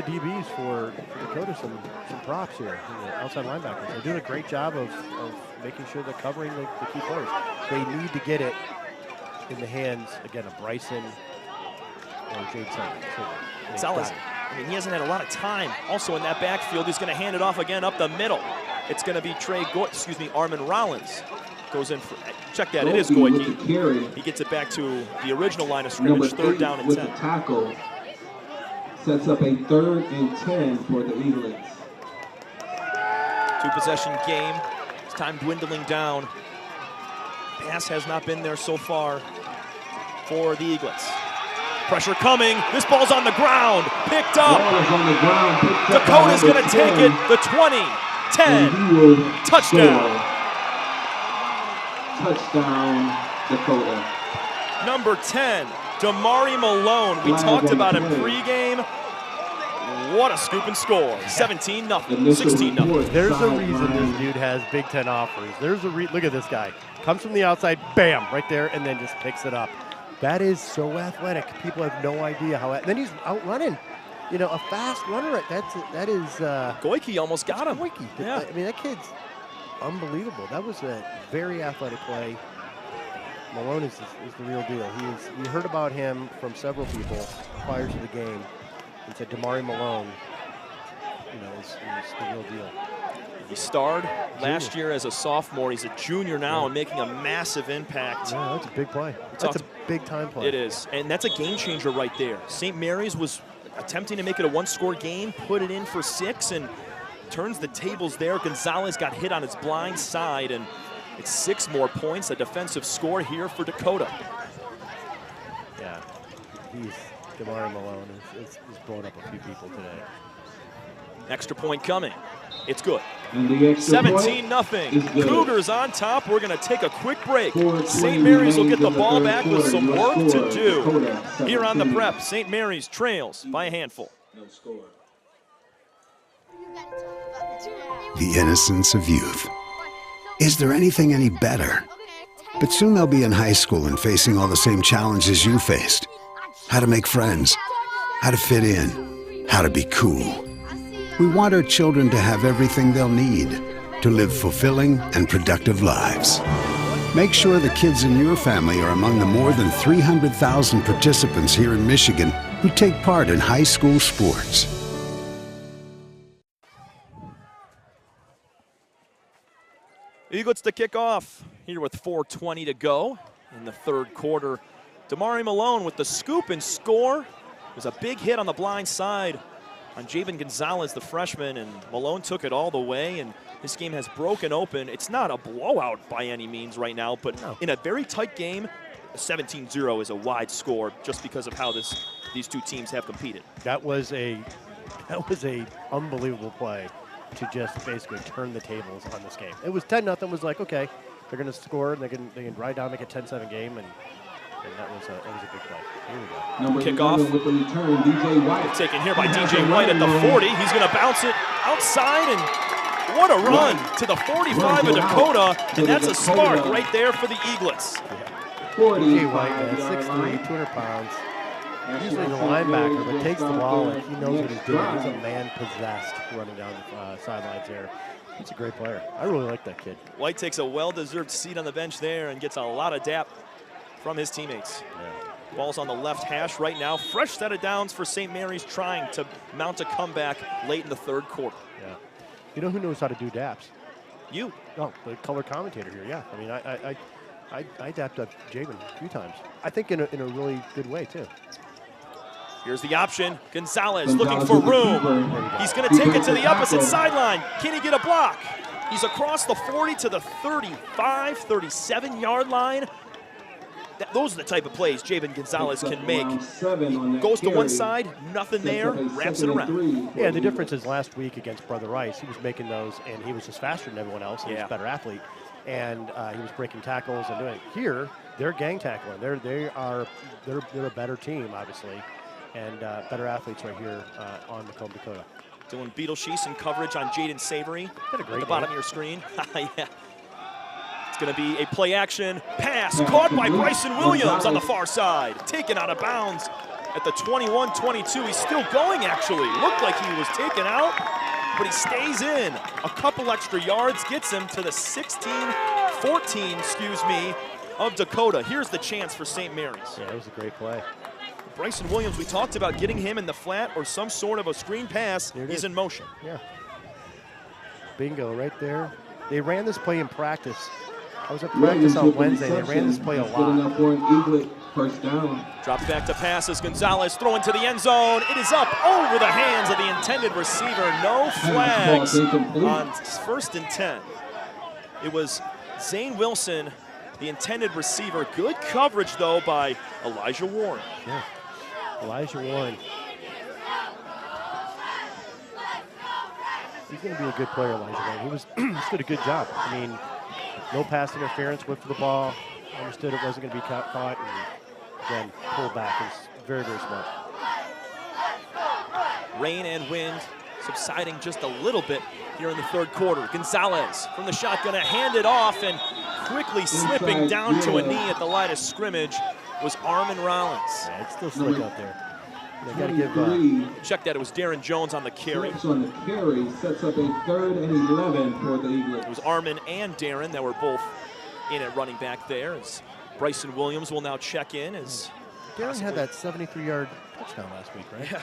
DBs for Dakota some props here. The outside linebackers, they're doing a great job of making sure they're covering the key players. They need to get it in the hands again of Bryson or Jade Simon. Gonzalez, I mean, he hasn't had a lot of time. Also in that backfield, he's going to hand it off again up the middle. It's going to be Armin Rollins. Goes in for, check that, it is Goyke. He gets it back to the original line of scrimmage, 3rd down and 10. With the tackle, sets up a 3rd and 10 for the Eaglets. 2-possession game, it's time dwindling down. Pass has not been there so far for the Eaglets. Pressure coming, this ball's on the ground, picked up. Dakota's gonna take it, the 20, 10, touchdown. Touchdown, Dakota. Number 10, Damari Malone. We talked about him pregame. What a scoop and score. 17-0, 16-0. There's a reason this dude has Big Ten offers. Look at this guy. Comes from the outside, bam, right there, and then just picks it up. That is so athletic. People have no idea how. Then he's outrunning. You know, a fast runner. That is. Goyke almost got him. Goyke. Yeah. I mean, that kid's unbelievable. That was a very athletic play. Malone is the real deal. We heard about him from several people prior to the game and said Damari Malone is the real deal. He starred last year as a sophomore. He's a junior now and making a massive impact. Yeah, that's a big play. That's a big-time play. It is, and that's a game changer right there. St. Mary's was attempting to make it a one-score game, put it in for 6, and turns the tables there. Gonzalez got hit on his blind side, and it's 6 more points, a defensive score here for Dakota. Yeah, Damari Malone is blowing up a few people today. Extra point coming. It's good. 17-0. Cougars on top. We're going to take a quick break. St. Mary's will get the ball back with some work to do. Here on the prep, St. Mary's trails by a handful. The innocence of youth. Is there anything any better? But soon they'll be in high school and facing all the same challenges you faced. How to make friends, how to fit in, how to be cool. We want our children to have everything they'll need to live fulfilling and productive lives. Make sure the kids in your family are among the more than 300,000 participants here in Michigan who take part in high school sports. Eaglets to kick off here with 4:20 to go in the third quarter. Damari Malone with the scoop and score. There's a big hit on the blind side on Jabin Gonzalez, the freshman, and Malone took it all the way, and this game has broken open. It's not a blowout by any means right now, but in a very tight game, 17-0 is a wide score just because of how these two teams have competed. That was a unbelievable play to just basically turn the tables on this game. It was 10-0. Was like, okay, they're going to score and they can ride down, make a 10-7 game, and that was a big play. Here we go. Kickoff. With the return, DJ White. Taken here by DJ White at the 40. He's going to bounce it outside, and what a run to the 45 of Dakota, and that's a spark right there for the Eaglets. DJ White, man, 6'3", 200 pounds. Usually the linebacker, but takes the ball and he knows what he's doing. He's a man possessed running down the sidelines there. He's a great player. I really like that kid. White takes a well-deserved seat on the bench there and gets a lot of dap from his teammates. Yeah. Ball's on the left hash right now. Fresh set of downs for St. Mary's, trying to mount a comeback late in the third quarter. Yeah. You know who knows how to do daps? You. Oh, the color commentator here, yeah. I mean, I dapped up Jabin a few times. I think in a really good way, too. Here's the option. Gonzalez looking for room. He's going to take it to the opposite sideline. Can he get a block? He's across the 40 to the 35, 37-yard line. Those are the type of plays Jabin Gonzalez can make. He goes to one side, nothing there, wraps it around. Yeah, the difference is last week against Brother Rice, he was making those, and he was just faster than everyone else. He was a better athlete, and he was breaking tackles and doing it. Here, they're gang tackling. They're a better team, obviously, and better athletes right here on Macomb Dakota. Doing Beetle-Sheese in coverage on Jaden Savory at the bottom of your screen. Yeah. Going to be a play action pass caught by Bryson Williams on the far side, taken out of bounds at the 21-22. He's still going, actually. Looked like he was taken out, but he stays in. A couple extra yards gets him to the 14, of Dakota. Here's the chance for St. Mary's. Yeah, that was a great play. Bryson Williams, we talked about getting him in the flat or some sort of a screen pass. He's in motion. Yeah. Bingo right there. They ran this play in practice. I was at practice on Wednesday. They ran this play a lot. For an Eaglet first down. Drops back to passes. Gonzalez throwing to the end zone. It is up over the hands of the intended receiver. No flags on 1st and 10. It was Zane Wilson, the intended receiver. Good coverage, though, by Elijah Warren. Yeah, Elijah Warren. He's going to be a good player, Elijah Warren. He did a good job. I mean, no pass interference, went for the ball, understood it wasn't going to be caught, and again, pulled back. It's very, very smart. Rain and wind subsiding just a little bit here in the third quarter. Gonzalez from the shotgun to hand it off, and quickly slipping down to a knee at the line of scrimmage was Armin Rollins. Yeah, it's still slick out there. They got to give. Check that. It was Darren Jones on the carry. On the carry sets up a 3rd and 11 for the Eagles. It was Armin and Darren that were both in at running back there. As Bryson Williams will now check in. As Darren had that 73-yard touchdown last week, right? Yeah.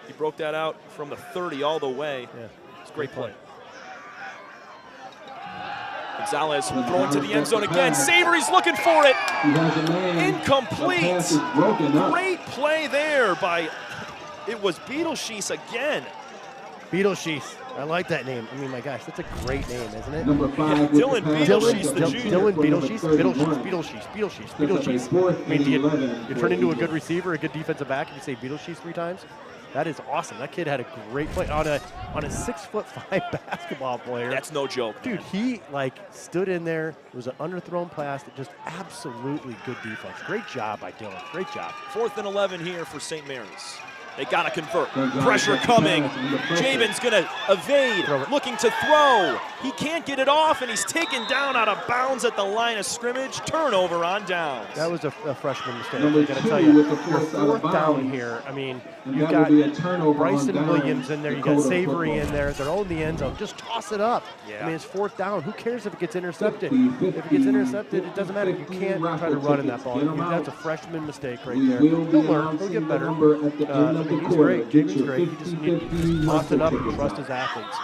He broke that out from the 30 all the way. Yeah. It's a great play. Gonzalez throwing to the end zone again. Savory's looking for it. Incomplete. Great play there by, it was Beetleshees again. Beetleshees. I like that name. I mean, my gosh, that's a great name, isn't it? Number 5. Dylan Beetleshees, the junior. Dylan Beetleshees. I mean, you turn into a good receiver, a good defensive back, and you say Beetleshees 3 times? That is awesome. That kid had a great play on a 6'5" basketball player. That's no joke. Dude, he stood in there. It was an underthrown pass. Just absolutely good defense. Great job by Dylan. Great job. 4th and 11 here for St. Mary's. They got to convert. Pressure coming. Jabin's going to evade, looking to throw. He can't get it off, and he's taken down out of bounds at the line of scrimmage. Turnover on downs. That was a freshman mistake. I got to tell you, you're 4th down here. I mean, you've got Bryson Williams in there. You got Savory in there. They're all in the end zone. Just toss it up. Yeah. I mean, it's 4th down. Who cares if it gets intercepted? If it gets intercepted, it doesn't matter. You can't try to run in that ball. That's a freshman mistake right there. He'll learn. He'll get better. He's great. Jabin's great. He just needs to toss it up and trust his athletes.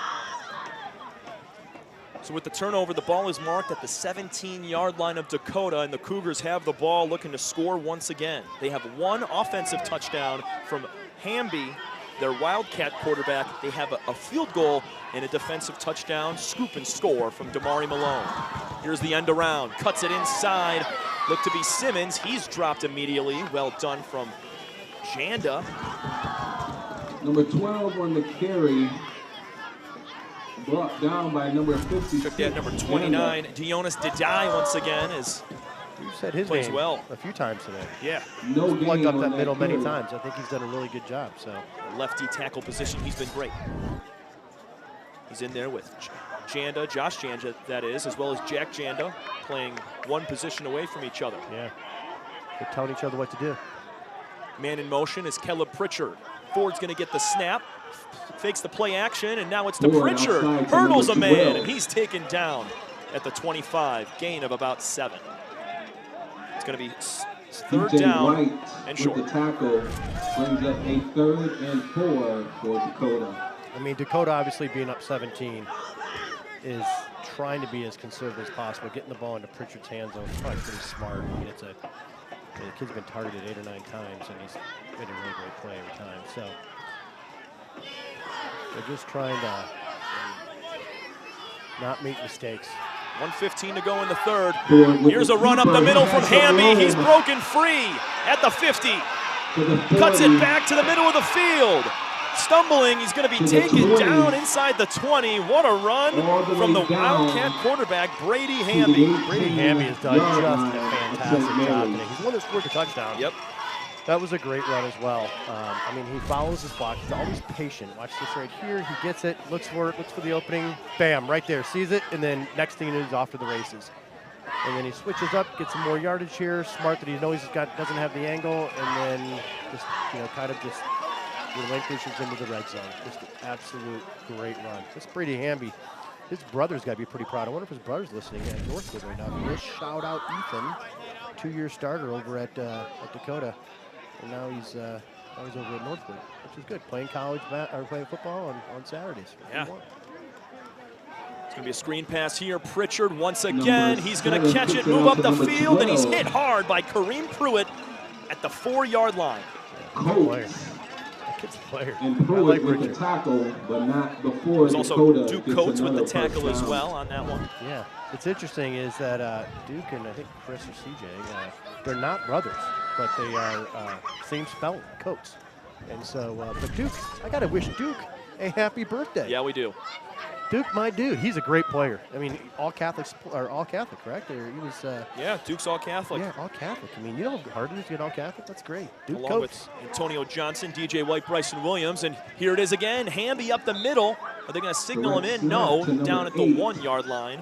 So with the turnover, the ball is marked at the 17-yard line of Dakota, and the Cougars have the ball looking to score once again. They have 1 offensive touchdown from Hamby, their Wildcat quarterback. They have a field goal and a defensive touchdown, scoop and score from Damari Malone. Here's the end around, cuts it inside. Look to be Simmons. He's dropped immediately. Well done from Janda. Number 12 on the carry. Brought down by number 50. Took that number 29. Dionis Didai once again is said his plays name well a few times today. Yeah. No He's plugged up that middle many carry. times. I think he's done a really good job. So lefty tackle position, he's been great. He's in there with Janda, Josh Janda, that is, as well as Jack Janda, playing 1 position away from each other. Yeah. They're telling each other what to do. Man in motion is Caleb Pritchard. Ford's going to get the snap, fakes the play action, and now it's to Pritchard. Hurdles a man, and he's taken down at the 25, gain of about 7. It's going to be 3rd down White and short. With the tackle brings up a 3rd and 4 for Dakota. I mean, Dakota obviously being up 17 is trying to be as conservative as possible. Getting the ball into Pritchard's hands zone is probably pretty smart. I mean, the kid's been targeted 8 or 9 times, and he's made a really great play every time. So they're just trying to not make mistakes. 1:15 to go in the 3rd. Here's a run up the middle from Hamby. He's broken free at the 50. Cuts it back to the middle of the field. Stumbling, he's going to be taken down inside the 20. What a run from the Wildcat quarterback, Brady Hamby. Brady Hamby has done just a fantastic job today. He's the one that scored the touchdown. Yep. That was a great run as well. I mean, he follows his block. He's always patient. Watch this right here. He gets it, looks for it, looks for the opening. Bam, right there. Sees it, and then next thing you know, he's off to the races. And then he switches up, gets some more yardage here. Smart that he knows doesn't have the angle, and then just, kind of just relinquishes into the red zone. Just an absolute great run. This Brady Hamby, his brother's got to be pretty proud. I wonder if his brother's listening at Northwood right now. Let's shout out Ethan, 2-year starter over at Dakota. And now he's over at Northwood, which is good. Playing playing football on Saturdays. Yeah. It's going to be a screen pass here. Pritchard once again. He's going to catch it, move up the field, and he's hit hard by Kareem Pruitt at the 4-yard line. Kid's a player. And Pruitt with the tackle, but not before There's also Duke Coates with the tackle as well on that one. Yeah. What's interesting is that Duke and I think Chris or CJ, they're not brothers, but they are same spelling, Coates. And so, but Duke, I got to wish Duke a happy birthday. Yeah, we do. Duke, my dude, he's a great player. I mean, all Catholic, correct? Or he was. Yeah, Duke's all Catholic. Yeah, all Catholic. I mean, you know how hard it is to get all Catholic? That's great. Duke Along Coates. with Antonio Johnson, DJ White, Bryson Williams, and here it is again. Hamby up the middle. Are they going to signal him in? No, down at the 1-yard line.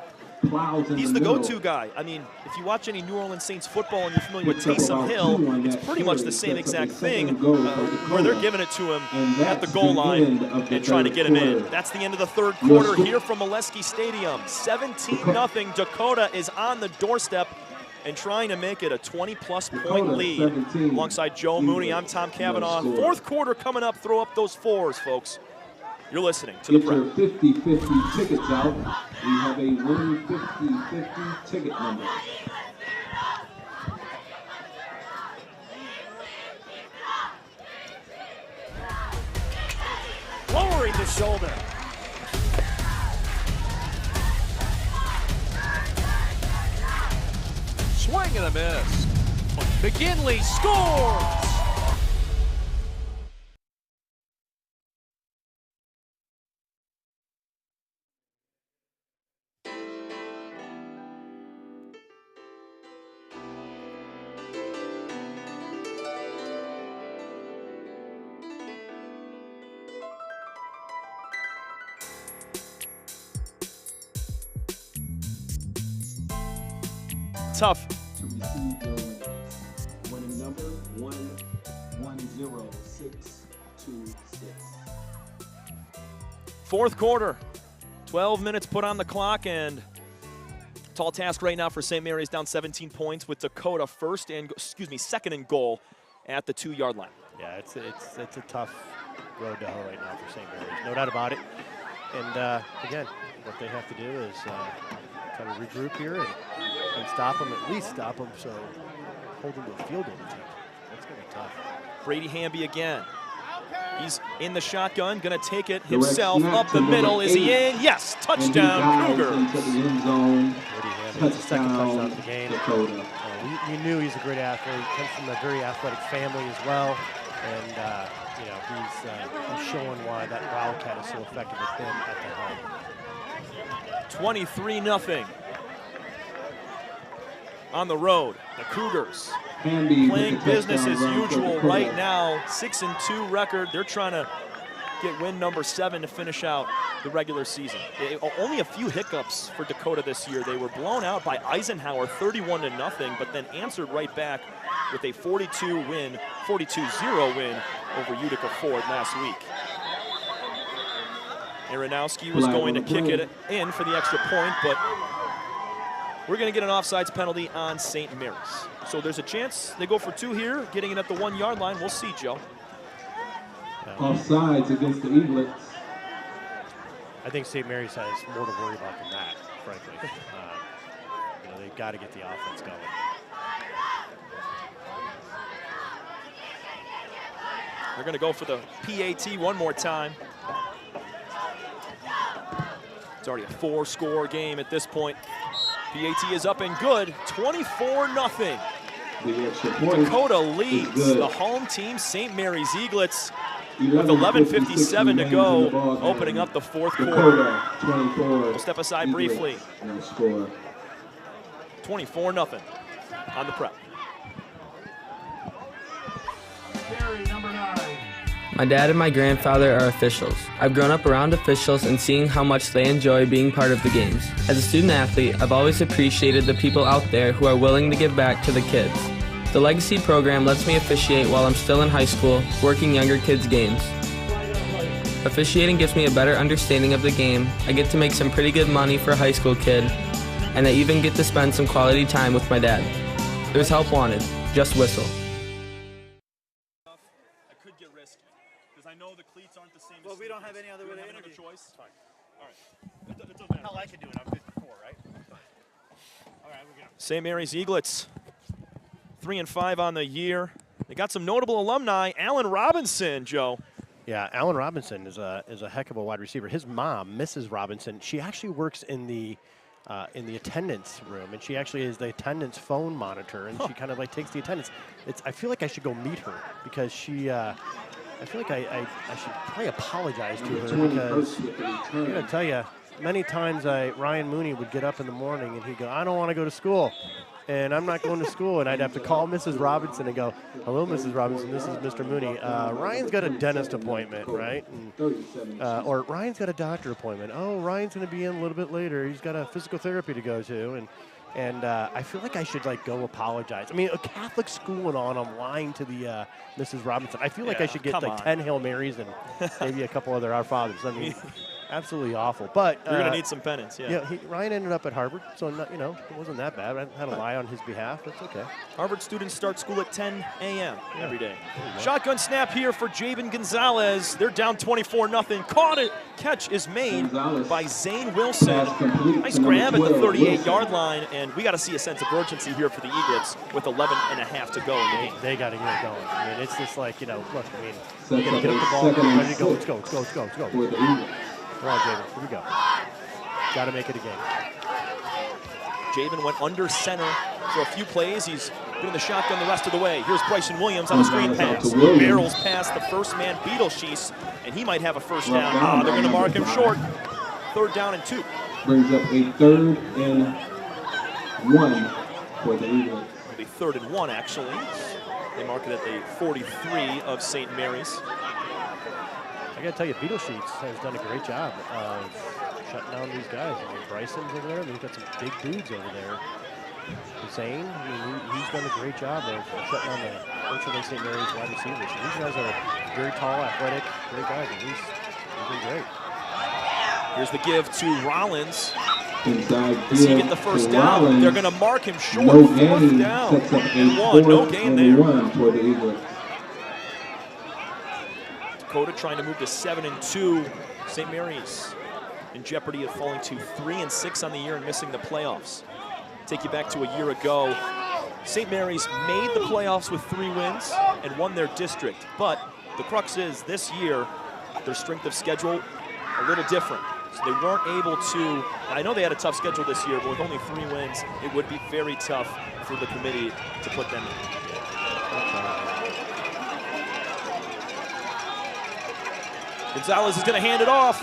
He's the go-to guy. I mean, if you watch any New Orleans Saints football and you're familiar with Taysom Hill, it's pretty much the same exact thing where they're giving it to him at the goal line and trying to get him in. That's the end of the 3rd quarter here from Molesky Stadium. 17-0. Dakota is on the doorstep. and trying to make it a 20-plus point lead. Alongside Joe Mooney, I'm Tom Cavanaugh. Fourth quarter coming up. Throw up those fours, folks. You're listening to the Prep. Get your 50-50 tickets out. We have a 150-50 ticket number. Lowering the shoulder. Swing and a miss. McKinley scores! Tough. To receive your winning number 110626. Fourth quarter, 12 minutes put on the clock, and tall task right now for St. Mary's, down 17 points with Dakota second and goal at the 2-yard line. Yeah, it's a tough road to hoe right now for St. Mary's, no doubt about it. And again, what they have to do is kind of regroup here and stop them, at least stop them, so hold them to a field goal attempt. That's going to be tough. Brady Hamby again. He's in the shotgun, going to take it himself up the middle. Is he in? Yes, touchdown, Cougars. Into the end zone. Brady Hamby, it's the second touchdown of the game. We knew he's a great athlete. He comes from a very athletic family as well, and you know, he's showing why that Wildcat is so effective with him at the helm. 23-0 on the road. The Cougars playing business as usual right now. 6-2 record. They're trying to get win number 7 to finish out the regular season. Only a few hiccups for Dakota this year. They were blown out by Eisenhower 31-0, but then answered right back with a 42-0 win over Utica Ford last week. Aronowski was going to kick it in for the extra point, but we're going to get an offsides penalty on St. Mary's. So there's a chance they go for 2 here, getting it at the 1-yard line. We'll see, Joe. Offsides against the Eaglets. I think St. Mary's has more to worry about than that, frankly. You know, they've got to get the offense going. They're going to go for the PAT one more time. It's already a 4-score game at this point. PAT is up and good, 24-0. Dakota leads the home team, St. Mary's Eaglets, with 11:57 to go, opening up the fourth quarter. We'll step aside briefly. 24-0 on the Prep. My dad and my grandfather are officials. I've grown up around officials and seeing how much they enjoy being part of the games. As a student athlete, I've always appreciated the people out there who are willing to give back to the kids. The Legacy program lets me officiate while I'm still in high school, working younger kids' games. Officiating gives me a better understanding of the game. I get to make some pretty good money for a high school kid, and I even get to spend some quality time with my dad. There's help wanted. Just whistle. I could get risky, because I know the cleats aren't the same. Well, we don't have any other way to interview. Choice. Fine. All right. It doesn't matter. Hell, I can do it. I'm 54, right? All right, we're going. St. Mary's Eaglets, 3-5 on the year. They got some notable alumni. Allen Robinson, Joe. Yeah, Allen Robinson is a heck of a wide receiver. His mom, Mrs. Robinson, she actually works in the attendance room, and she actually is the attendance phone monitor, and she kind of like takes the attendance. I feel like I should go meet her, because she. I feel like I should probably apologize to her, because I'm gonna tell you, many times Ryan Mooney would get up in the morning and he'd go, I don't want to go to school, and I'm not going to school, and I'd have to call Mrs. Robinson and go, hello, Mrs. Robinson, this is Mr. Mooney. Ryan's got a dentist appointment, right? And, or Ryan's got a doctor appointment. Oh, Ryan's going to be in a little bit later. He's got a physical therapy to go to, and I feel like I should like go apologize. I mean, a Catholic school and all, and I'm lying to the Mrs. Robinson. I feel like I should get like 10 Hail Marys and maybe a couple other Our Fathers. I mean, Absolutely awful. But you're going to need some penance. Yeah. Ryan ended up at Harvard, so not, it wasn't that bad. I had to lie on his behalf. That's okay. Harvard students start school at 10 a.m. every day. Shotgun snap here for Javen Gonzalez. They're down 24-0. Caught it. Catch is made by Zane Wilson. Nice grab at the 38-yard line, and we got to see a sense of urgency here for the Eaglets with 11.5 to go in the game. They got to get it going. I mean, it's just like, look, I mean, you got to get up the ball, ready to go. Let's go, let's go, let's go, let's go. Come on, Javen, here we go. Got to make it a game. Javen went under center for a few plays. He's doing the shotgun the rest of the way. Here's Bryson Williams on the screen pass. Barrels past the first man, Beetleshees, and he might have a first down. They're going to mark him short. 3rd down and 2. Brings up a 3rd and 1 for the Eagles. It'll be 3rd and 1, actually. They mark it at the 43 of St. Mary's. I got to tell you, Beetlesheets has done a great job of shutting down these guys. I mean, Bryson's over there. They've got some big dudes over there. Hussein, I mean, he's done a great job of shutting down the virtually St. Mary's wide receivers. These guys are very tall, athletic, great guys, and he's been great. Here's the give to Rollins. Does he get the first down? Rollins. They're going to mark him short. No 4th gain. down Sets up and a 1. No 4th gain and there. 1 for the Eagles. Dakota trying to move to 7-2. St. Mary's in jeopardy of falling to 3-6 on the year and missing the playoffs. Take you back to a year ago. St. Mary's made the playoffs with 3 wins and won their district. But the crux is this year, their strength of schedule a little different. So they weren't able to, I know they had a tough schedule this year, but with only 3 wins, it would be very tough for the committee to put them in. Gonzalez is going to hand it off.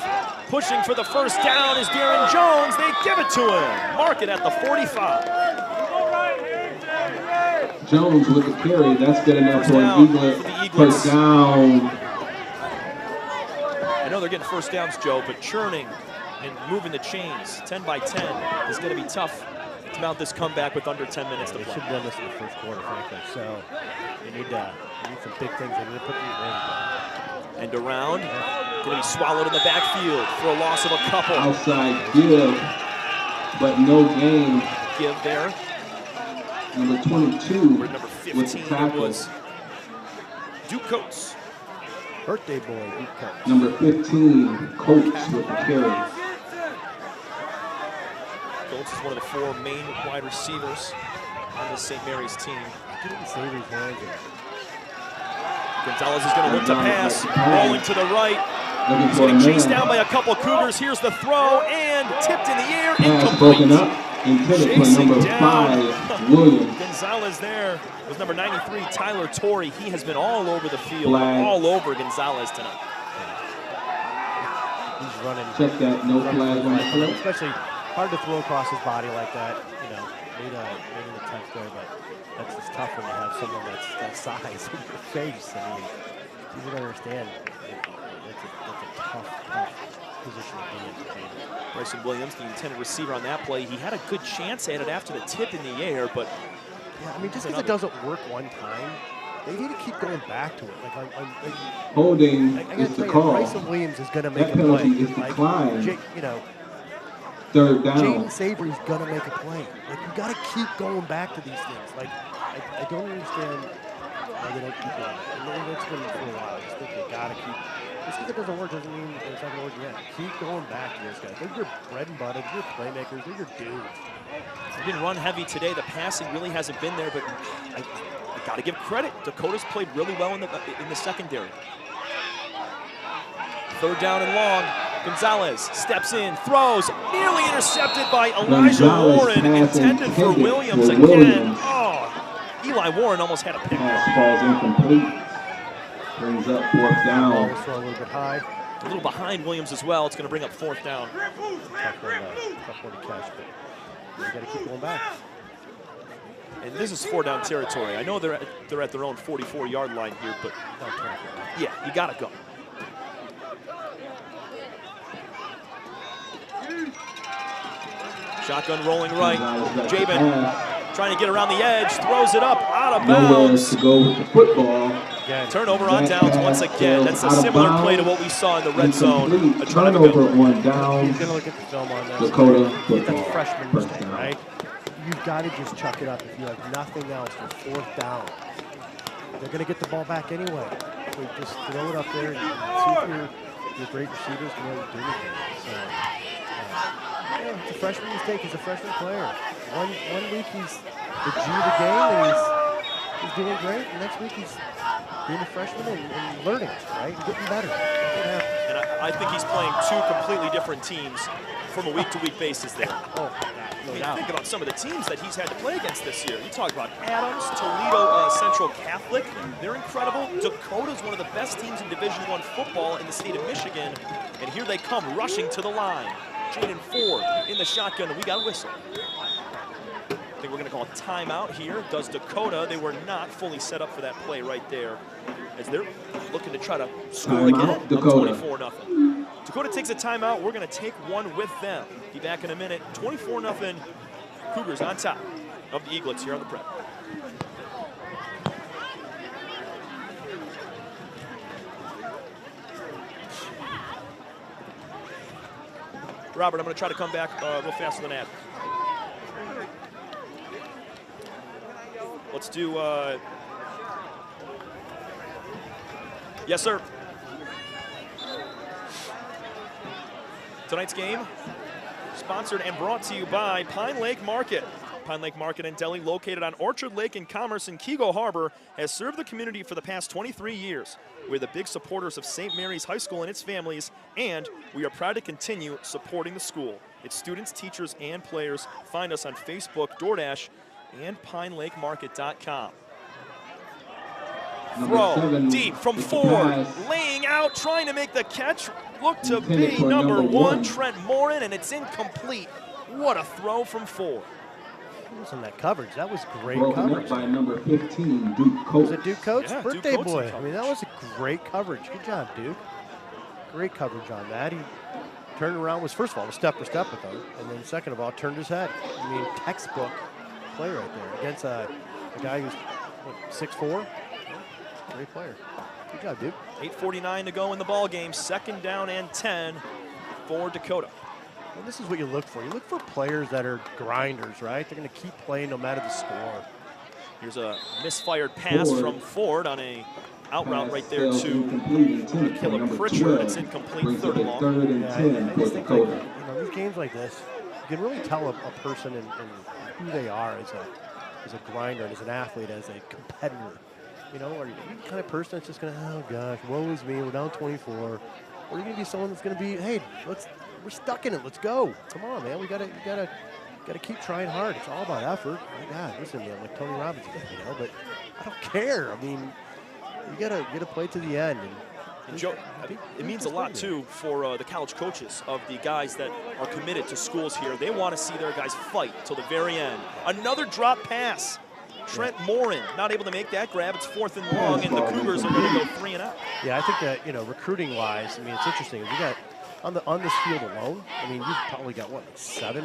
Pushing for the first down is Darren Jones. They give it to him. Mark it at the 45. Jones with the carry. That's good enough for an Eaglet. First down. I know they're getting first downs, Joe, but churning and moving the chains 10 by 10 is going to be tough to mount this comeback with under 10 minutes to play. They should have done this in the first quarter, frankly. So you need some big things. They need to put these in. And around, going to be swallowed in the backfield for a loss of a couple. Outside give, but no gain. Give there. Number 22 number 15 was Duke Coates. Birthday boy, Duke Coates. Number 15, Coates with the carry. Coates is one of the 4 main wide receivers on the St. Mary's team. Get in Savory's hands. Gonzalez is going to look to pass, rolling to the right. He's getting chased down by a couple Cougars. Here's the throw, and tipped in the air, incomplete. Chasing down. 5, Williams. Gonzalez there was number 93, Tyler Torrey. He has been all over the field, all over Gonzalez tonight. He's running. Check that, no flag on the play. Especially hard to throw across his body like that. Made an attempt there, but that's just tough when you have someone that's that size in your face. I mean, people don't understand. That's a tough position to be in. Bryson Williams, the intended receiver on that play, he had a good chance at it after the tip in the air, but yeah, I mean, just because it doesn't work one time, they need to keep going back to it. Holding is the call. Bryson Williams is going to make that a play. Penalty is declined. 3rd down. Jaden Savory's going to make a play. You got to keep going back to these things. I don't understand why they don't keep doing it. And it's been for a while. I just think they got to keep. Just because it doesn't work doesn't mean it's not going to work yet. Keep going back to those guys. They're your bread and butter. They're your playmakers. They're your dudes. They've been run heavy today. The passing really hasn't been there, but I got to give credit. Dakota's played really well in the secondary. 3rd down and long. Gonzalez steps in, throws, nearly intercepted by Elijah Warren, intended for Williams again. Oh, Eli Warren almost had a pick. Pass falls incomplete. Brings up 4th down. A little bit high. A little behind Williams as well. It's going to bring up 4th down. Tough one to catch, but you got to keep going back. And this is 4-down territory. I know they're at their own 44-yard line here, but yeah, you got to go. Shotgun rolling right. Javen trying to get around the edge, throws it up out of bounds. Nowhere to go with the football. again. Turnover on downs once again. That's a similar play to what we saw in the red zone. A drive turnover ago. on downs. He's going to look at the film on that. Dakota That's football. a freshman First mistake, down. right? You've got to just chuck it up if you have nothing else for fourth down. They're going to get the ball back anyway. So just throw it up there and see if your great receivers can really do anything. So, yeah, it's a freshman mistake. He's a freshman player. One week he's the G of the game and he's doing great. And next week he's being a freshman and learning, right? And getting better. That's what happens. And I think he's playing two completely different teams from a week-to-week basis there. Oh, no doubt. Think about some of the teams that he's had to play against this year. You talk about Adams, Toledo Central Catholic. They're incredible. Dakota's one of the best teams in Division I football in the state of Michigan. And here they come rushing to the line. Jaden Ford in the shotgun, and we got a whistle. I think we're going to call a timeout here. Does Dakota? They were not fully set up for that play right there, as they're looking to try to score again on 24-0. Dakota takes a timeout. We're going to take one with them. Be back in a minute. 24-0. Cougars on top of the Eaglets here on the prep. Robert, I'm going to try to come back real faster than that. Let's do, yes, sir. Tonight's game, sponsored and brought to you by Pine Lake Market. Pine Lake Market and Deli, located on Orchard Lake in Commerce in Kego Harbor, has served the community for the past 23 years. We're the big supporters of St. Mary's High School and its families, and we are proud to continue supporting the school, its students, teachers, and players. Find us on Facebook, DoorDash, and PineLakeMarket.com. Throw deep from Ford, laying out, trying to make the catch. Look to be number one, Trent Morin, and it's incomplete. What a throw from Ford. Listen, that coverage, that was great Broken coverage. up by number 15, Duke Coates. Was it Duke Coates? Yeah, Birthday Duke Coates boy. in I mean, that was a great coverage. Good job, Duke. Great coverage on that. He turned around, was first of all, was step for step with him, and then second of all, turned his head. I mean, textbook play right there against a guy who's, what, 6'4"? Great player. Good job, Duke. 8:49 to go in the ball game. Second down and 10 for Dakota. Well, this is what you look for. You look for players that are grinders, right? They're going to keep playing no matter the score. Here's a misfired pass from Ford on a out route right there to Caleb Pritchard. It's incomplete, third and long. I just think, like, these games like this, you can really tell a person and who they are as a grinder, and as an athlete, as a competitor. You know, are you the kind of person that's just going to, oh gosh, woe is me, we're down 24. Or are you going to be someone that's going to be, hey, we're stuck in it, let's go. Come on, man, you gotta keep trying hard. It's all about effort. My God, listen, man, like Tony Robbins, but I don't care. I mean, you gotta play to the end. And Joe, it means a lot too for the college coaches of the guys that are committed to schools here. They want to see their guys fight till the very end. Another drop pass. Trent Morin not able to make that grab. It's 4th and long, and the Cougars are going to go 3 and out. Yeah, I think that, recruiting-wise, I mean, it's interesting. We got on this field alone. I mean, you've probably got what, like 7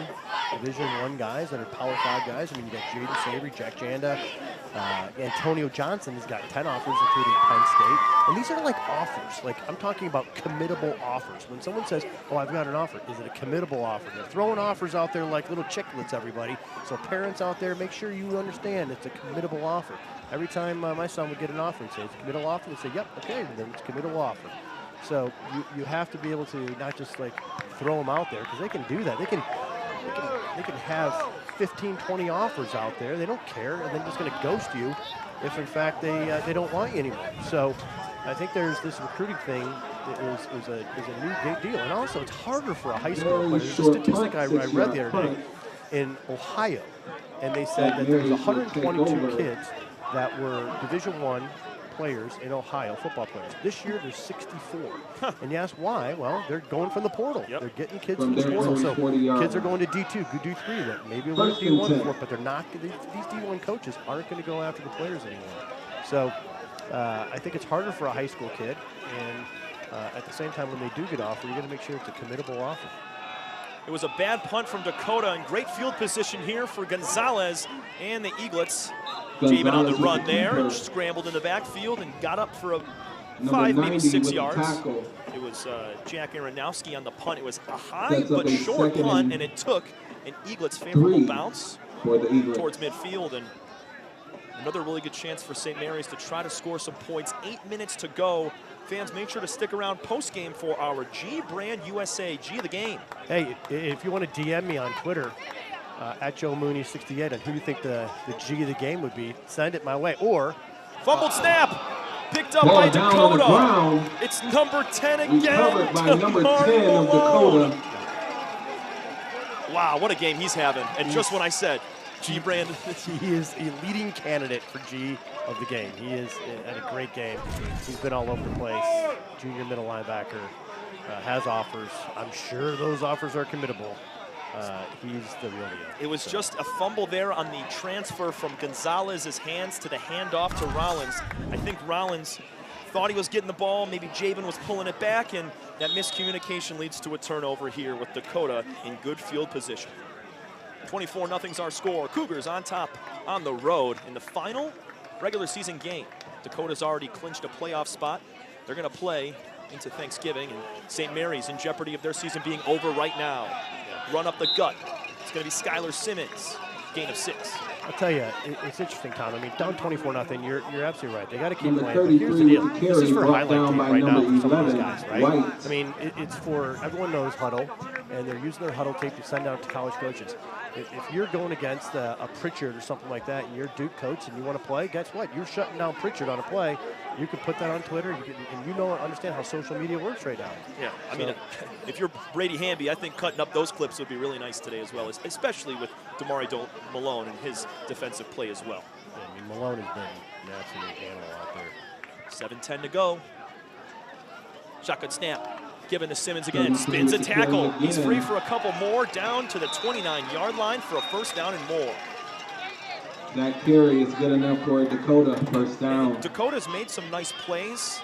Division I guys that are Power 5 guys. I mean, you got Jaden Savory, Jack Janda, Antonio Johnson has got 10 offers, including Penn State. And these are like offers. Like, I'm talking about committable offers. When someone says, oh, I've got an offer, is it a committable offer? They're throwing offers out there like little chicklets, everybody. So parents out there, make sure you understand it's a committable offer. Every time my son would get an offer and say, it's a committable offer, they'd say, yep, okay, then it's a committable offer. So you have to be able to not just like throw them out there, because they can do that. They can have 15, 20 offers out there. They don't care, and they're just going to ghost you if in fact they don't want you anymore. So I think there's this recruiting thing is a new big deal, and also it's harder for a high school player. There's a statistic I read the other day in Ohio, and they said that there's 122 kids that were Division I players in Ohio, football players. This year there's 64. And you ask why? Well, they're going from the portal. Yep. They're getting kids from the portal. So kids are going to D2, D3, that maybe a little D1 for, but they're not. These D1 coaches aren't going to go after the players anymore. So I think it's harder for a high school kid, and at the same time, when they do get offered, you got to make sure it's a committable offer. It was a bad punt from Dakota, and great field position here for Gonzalez and the Eaglets. Javen on the run there, and scrambled in the backfield and got up for a 5, maybe 6 yards. It was Jack Aronofsky on the punt. It was a high but short punt, and it took an Eaglets favorable bounce towards midfield. And another really good chance for St. Mary's to try to score some points. 8 minutes to go. Fans, make sure to stick around post-game for our G Brand USA G of the game. Hey, if you want to DM me on Twitter, at Joe Mooney 68, on who you think the G of the game would be, send it my way. Or fumbled snap, picked up by Dakota. It's number 10 again. Recovered by number 10 of Dakota. Wow, what a game he's having. And just when I said G Brand. He is a leading candidate for G of the game. He is at a great game. He's been all over the place. Junior middle linebacker, has offers. I'm sure those offers are committable. He's the real deal. It was just a fumble there on the transfer from Gonzalez's hands to the handoff to Rollins. I think Rollins thought he was getting the ball. Maybe Javen was pulling it back, and that miscommunication leads to a turnover here with Dakota in good field position. 24-0's our score. Cougars on top on the road in the final regular season game. Dakota's already clinched a playoff spot. They're going to play into Thanksgiving, and St. Mary's in jeopardy of their season being over right now. Run up the gut. It's going to be Skylar Simmons. Gain of 6. I'll tell you, it's interesting, Tom. I mean, down 24-0, you're absolutely right. They got to keep playing. But here's the deal. This is for highlight tape right now for some of those guys, right? I mean, it's for everyone knows huddle, and they're using their huddle tape to send out to college coaches. If you're going against a Pritchard or something like that, and you're Duke coach and you want to play, guess what? You're shutting down Pritchard on a play. You can put that on Twitter, and you know and understand how social media works right now. Yeah, I mean, if you're Brady Hamby, I think cutting up those clips would be really nice today as well, especially with Damari Malone and his defensive play as well. Yeah, I mean, Malone has been an absolute animal out there. 7:10 to go. Shotgun snap. Given to Simmons again, spins a tackle. He's free for a couple more, down to the 29-yard line for a first down and more. That carry is good enough for Dakota, first down. Dakota's made some nice plays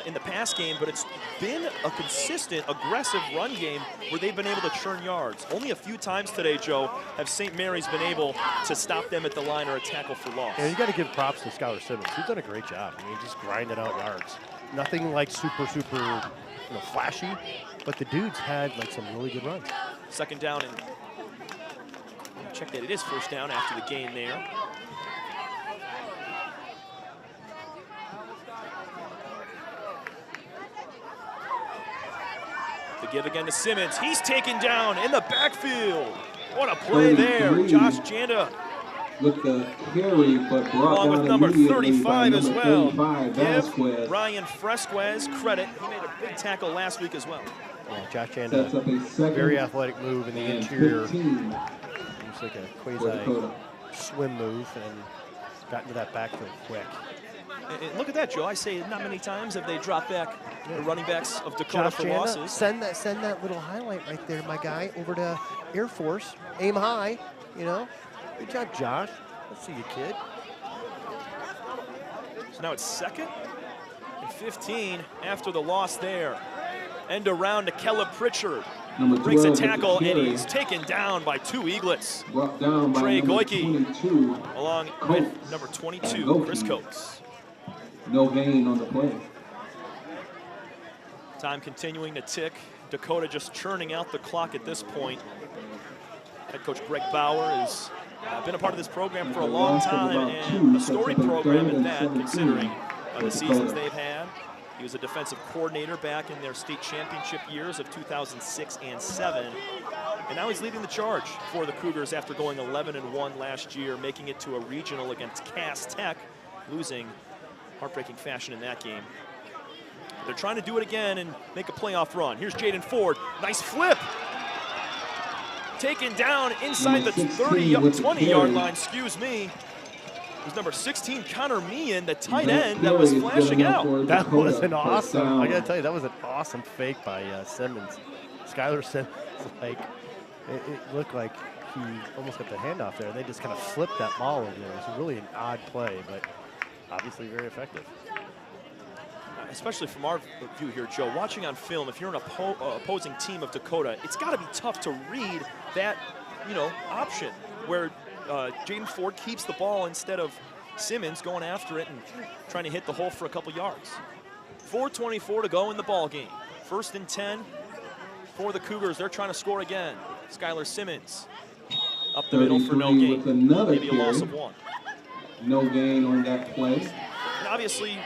in the pass game, but it's been a consistent, aggressive run game where they've been able to churn yards. Only a few times today, Joe, have St. Mary's been able to stop them at the line or a tackle for loss. Yeah, you got to give props to Skylar Simmons. He's done a great job. I mean, just grinding out yards. Nothing like super, flashy, but the dude's had like some really good runs. Second down, and check that it is first down after the gain there. The give again to Simmons. He's taken down in the backfield. What a play there. Josh Janda. With the carry, but brought along down with number 35 as well. 35, Give Ryan Fresquez credit. He made a big tackle last week as well. Yeah, Josh Janda, very athletic move in the interior. Looks like a quasi swim move and got into that backfield quick. And look at that, Joe. I say not many times have they dropped back the running backs of Dakota Josh for Janda, losses. Send that little highlight right there, my guy, over to Air Force. Aim high, you know. Good job, Josh. Let's see you, kid. So now it's 2nd and 15 after the loss there. End around to Caleb Pritchard. Breaks a tackle, and he's taken down by 2 Eaglets. Brought down by Trey number Goike 22, along with number 22, Chris Coates. No gain on the play. Time continuing to tick. Dakota just churning out the clock at this point. Head coach Greg Bauer has been a part of this program for a long time, and a storied program at that, considering the seasons they've had. He was a defensive coordinator back in their state championship years of 2006 and 7. And now he's leading the charge for the Cougars after going 11-1 last year, making it to a regional against Cass Tech, losing heartbreaking fashion in that game. They're trying to do it again and make a playoff run. Here's Jaden Ford. Nice flip. Taken down inside the 20-yard line, excuse me. It was number 16, Connor Meehan, the tight end that was flashing out. That was an awesome, I gotta tell you, that was an awesome fake by Simmons. Skylar Simmons, like, it looked like he almost got the handoff there. They just kind of flipped that ball over there. It was really an odd play, but obviously very effective. Especially from our view here, Joe, watching on film, if you're an opposing team of Dakota, it's got to be tough to read that, option where Jaden Ford keeps the ball instead of Simmons going after it and trying to hit the hole for a couple yards. 4:24 to go in the ball game. 1st and 10 for the Cougars. They're trying to score again. Skylar Simmons up the middle for no gain. Maybe a loss of 1. No gain on that play. And obviously,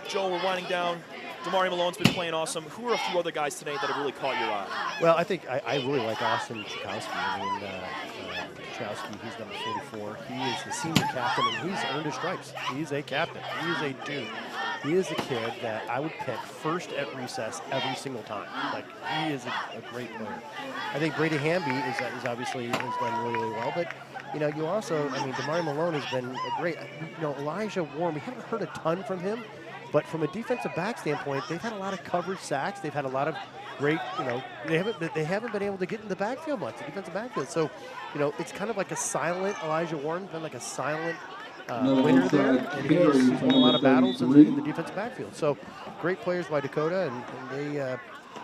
Joe, we're winding down. Damari Malone's been playing awesome. Who are a few other guys tonight that have really caught your eye? Well, I think I really like Austin Chakowski. I mean, Chakowski, he's number 44. He is the senior captain, and he's earned his stripes. He's a captain. He is a dude. He is a kid that I would pick first at recess every single time. Like, he is a great player. I think Brady Hamby is obviously has done really, really well, but you know, you also, I mean, Damari Malone has been a great, you know, Elijah Warren, we haven't heard a ton from him, but from a defensive back standpoint, they've had a lot of coverage sacks. They've had a lot of great, you know, they haven't been able to get in the backfield much, the defensive backfield. So, you know, it's kind of like a silent Elijah Warren, been like a silent winner there, and he's won a lot of battles in the defensive backfield. So, great players by Dakota, and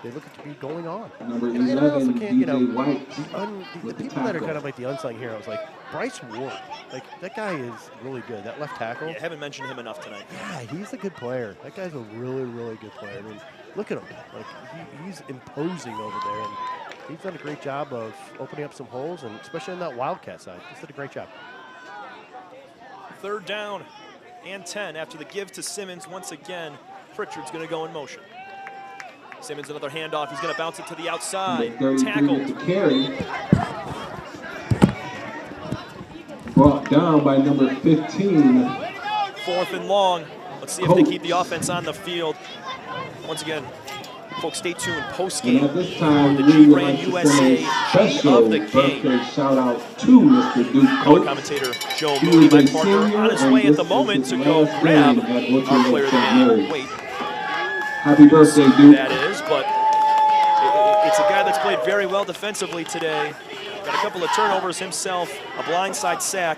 they look to be going on. And I also can't, you know, the people that are kind of like the unsung heroes, like Bryce Ward, like that guy is really good. That left tackle. Yeah, haven't mentioned him enough tonight. Yeah, he's a good player. That guy's a really, really good player. I mean, look at him. Like he's imposing over there, and he's done a great job of opening up some holes, and especially on that Wildcat side, he's did a great job. 3rd down and 10 after the give to Simmons. Once again, Pritchard's going to go in motion. Simmons another handoff. He's going to bounce it to the outside. Tackled. Brought down by number 15. 4th and long. Let's see if they keep the offense on the field. Once again, folks, stay tuned. Post game for the G-Brand USA of the game. Shout out to Mr. Duke. Color commentator Joe Mooney, my partner, on his way at the moment to go grab our player of the game. Wait. Happy birthday, Duke. That is, but it's a guy that's played very well defensively today. Got a couple of turnovers himself, a blindside sack,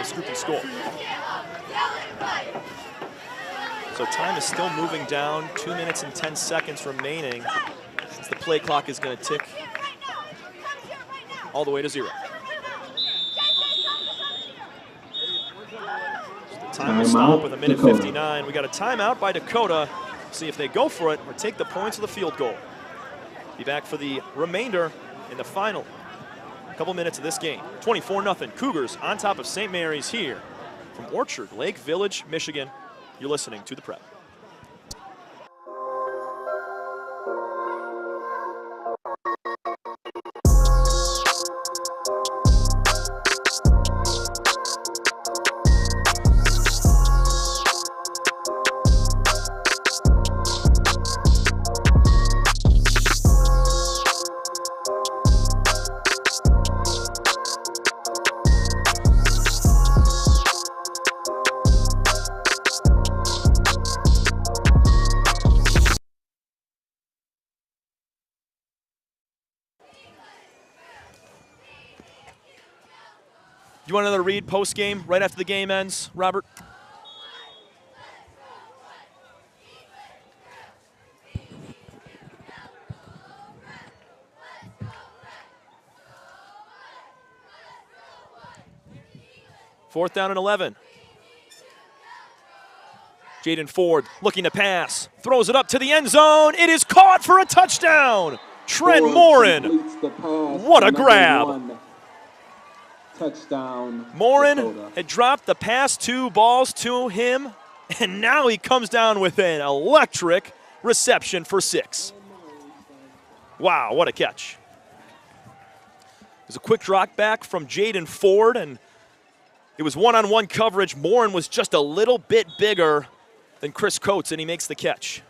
a scoop and score. So time is still moving down, 2 minutes and 10 seconds remaining, since the play clock is going to tick all the way to 0. So the time will stop with 1:59. We got a timeout by Dakota. See if they go for it or take the points of the field goal. Be back for the remainder in the final couple minutes of this game. 24-0 Cougars on top of St. Mary's here from Orchard Lake Village, Michigan. You're listening to The Prep. You want another read post-game right after the game ends, Robert? Fourth down and 11. Jaden Ford looking to pass, throws it up to the end zone. It is caught for a touchdown. Trent Morin. What a grab. Touchdown. Morin Dakota had dropped the past 2 balls to him, and now he comes down with an electric reception for 6. Wow, what a catch. It was a quick drop back from Jaden Ford, and it was one-on-one coverage. Morin was just a little bit bigger than Chris Coates, and he makes the catch.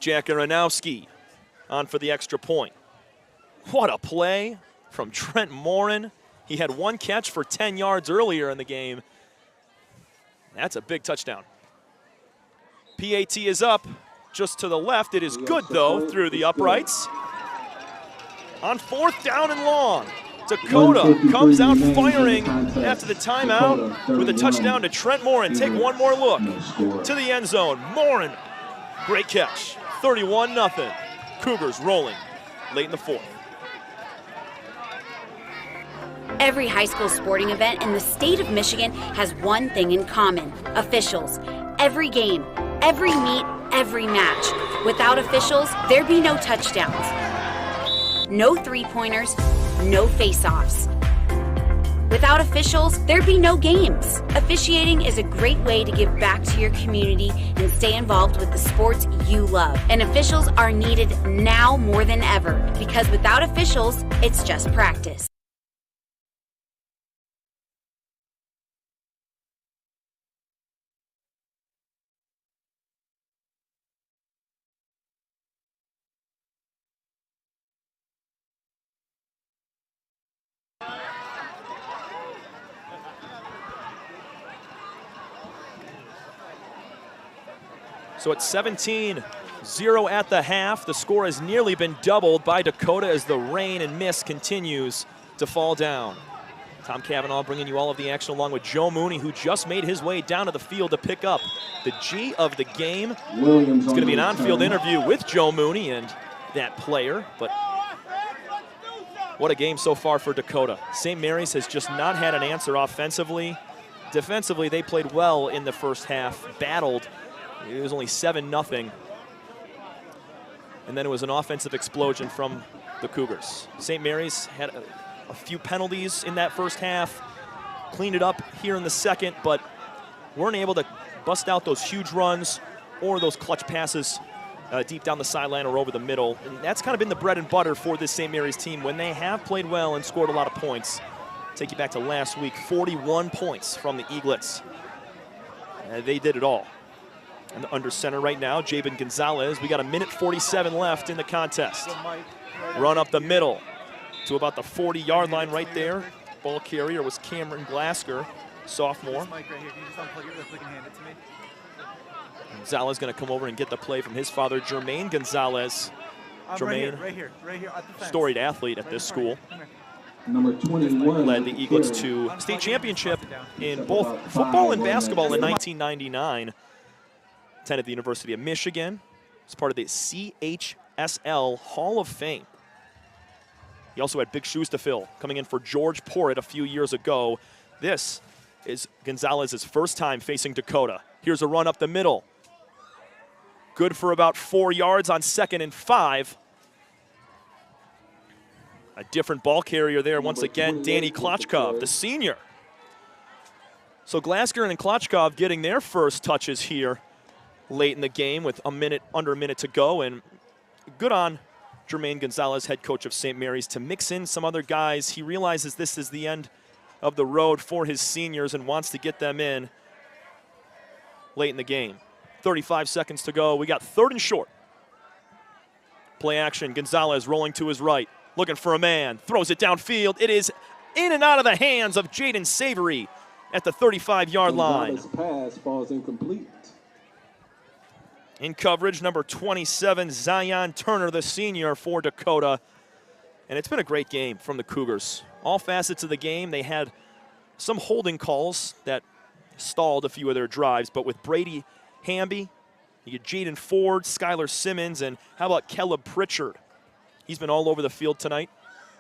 Jack Aronowski on for the extra point. What a play from Trent Morin. He had 1 catch for 10 yards earlier in the game. That's a big touchdown. PAT is up just to the left. It is good, though, through the uprights. On 4th down and long, Dakota comes out firing after the timeout with a touchdown to Trent Morin. Take one more look to the end zone. Morin, great catch. 31-0. Cougars rolling late in the 4th. Every high school sporting event in the state of Michigan has one thing in common: officials. Every game, every meet, every match. Without officials, there'd be no touchdowns, no three-pointers, no face-offs. Without officials, there'd be no games. Officiating is a great way to give back to your community and stay involved with the sports you love. And officials are needed now more than ever, because without officials, it's just practice. So it's 17-0 at the half. The score has nearly been doubled by Dakota as the rain and mist continues to fall down. Tom Cavanaugh bringing you all of the action along with Joe Mooney, who just made his way down to the field to pick up the G of the game. It's going to be an on-field interview with Joe Mooney and that player, but what a game so far for Dakota. St. Mary's has just not had an answer offensively. Defensively, they played well in the first half, battled. It was only 7-0. And then it was an offensive explosion from the Cougars. St. Mary's had a few penalties in that first half, cleaned it up here in the second, but weren't able to bust out those huge runs or those clutch passes deep down the sideline or over the middle. And that's kind of been the bread and butter for this St. Mary's team when they have played well and scored a lot of points. Take you back to last week, 41 points from the Eaglets. They did it all. And under center right now, Jabin Gonzalez. We got 1:47 left in the contest. Run up the middle to about the 40-yard line right there. Ball carrier was Cameron Glasker, sophomore. Gonzalez going to come over and get the play from his father, Jermaine Gonzalez. Jermaine, right here, at the fence. Storied athlete at this school. Number 21 led the Eaglets to state championship in both football and basketball in 1999. Attended the University of Michigan. As part of the CHSL Hall of Fame. He also had big shoes to fill, coming in for George Porritt a few years ago. This is Gonzalez's first time facing Dakota. Here's a run up the middle. Good for about 4 yards on 2nd and 5. A different ball carrier there once again, Danny Klochkov, the senior. So Glasker and Klochkov getting their first touches here late in the game with under a minute to go, and good on Jermaine Gonzalez, head coach of St. Mary's, to mix in some other guys. He realizes this is the end of the road for his seniors and wants to get them in late in the game. 35 seconds to go. We got 3rd and short. Play action. Gonzalez rolling to his right, looking for a man, throws it downfield. It is in and out of the hands of Jaden Savory at the 35-yard line. Pass falls incomplete. In coverage, number 27, Zion Turner, the senior for Dakota. And it's been a great game from the Cougars. All facets of the game. They had some holding calls that stalled a few of their drives, but with Brady Hamby, you get Jaden Ford, Skylar Simmons, and how about Caleb Pritchard? He's been all over the field tonight,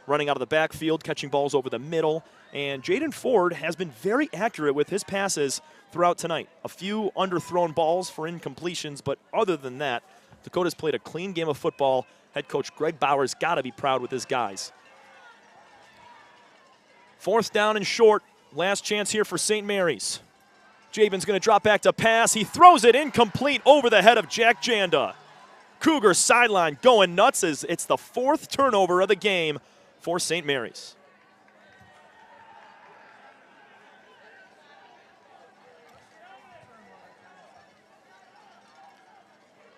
running out of the backfield, catching balls over the middle. And Jaden Ford has been very accurate with his passes throughout tonight. A few underthrown balls for incompletions, but other than that, Dakota's played a clean game of football. Head coach Greg Bauer's got to be proud with his guys. 4th down and short. Last chance here for St. Mary's. Jabin's going to drop back to pass. He throws it incomplete over the head of Jack Janda. Cougars sideline going nuts as it's the 4th turnover of the game for St. Mary's.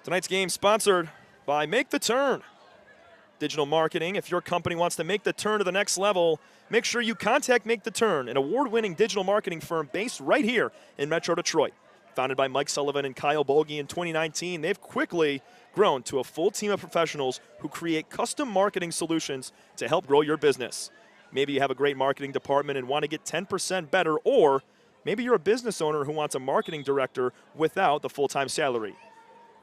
Tonight's game sponsored by Make the Turn. Digital marketing. If your company wants to make the turn to the next level, make sure you contact Make the Turn, an award-winning digital marketing firm based right here in Metro Detroit. Founded by Mike Sullivan and Kyle Bogie in 2019, they've quickly grown to a full team of professionals who create custom marketing solutions to help grow your business. Maybe you have a great marketing department and want to get 10% better, or maybe you're a business owner who wants a marketing director without the full-time salary.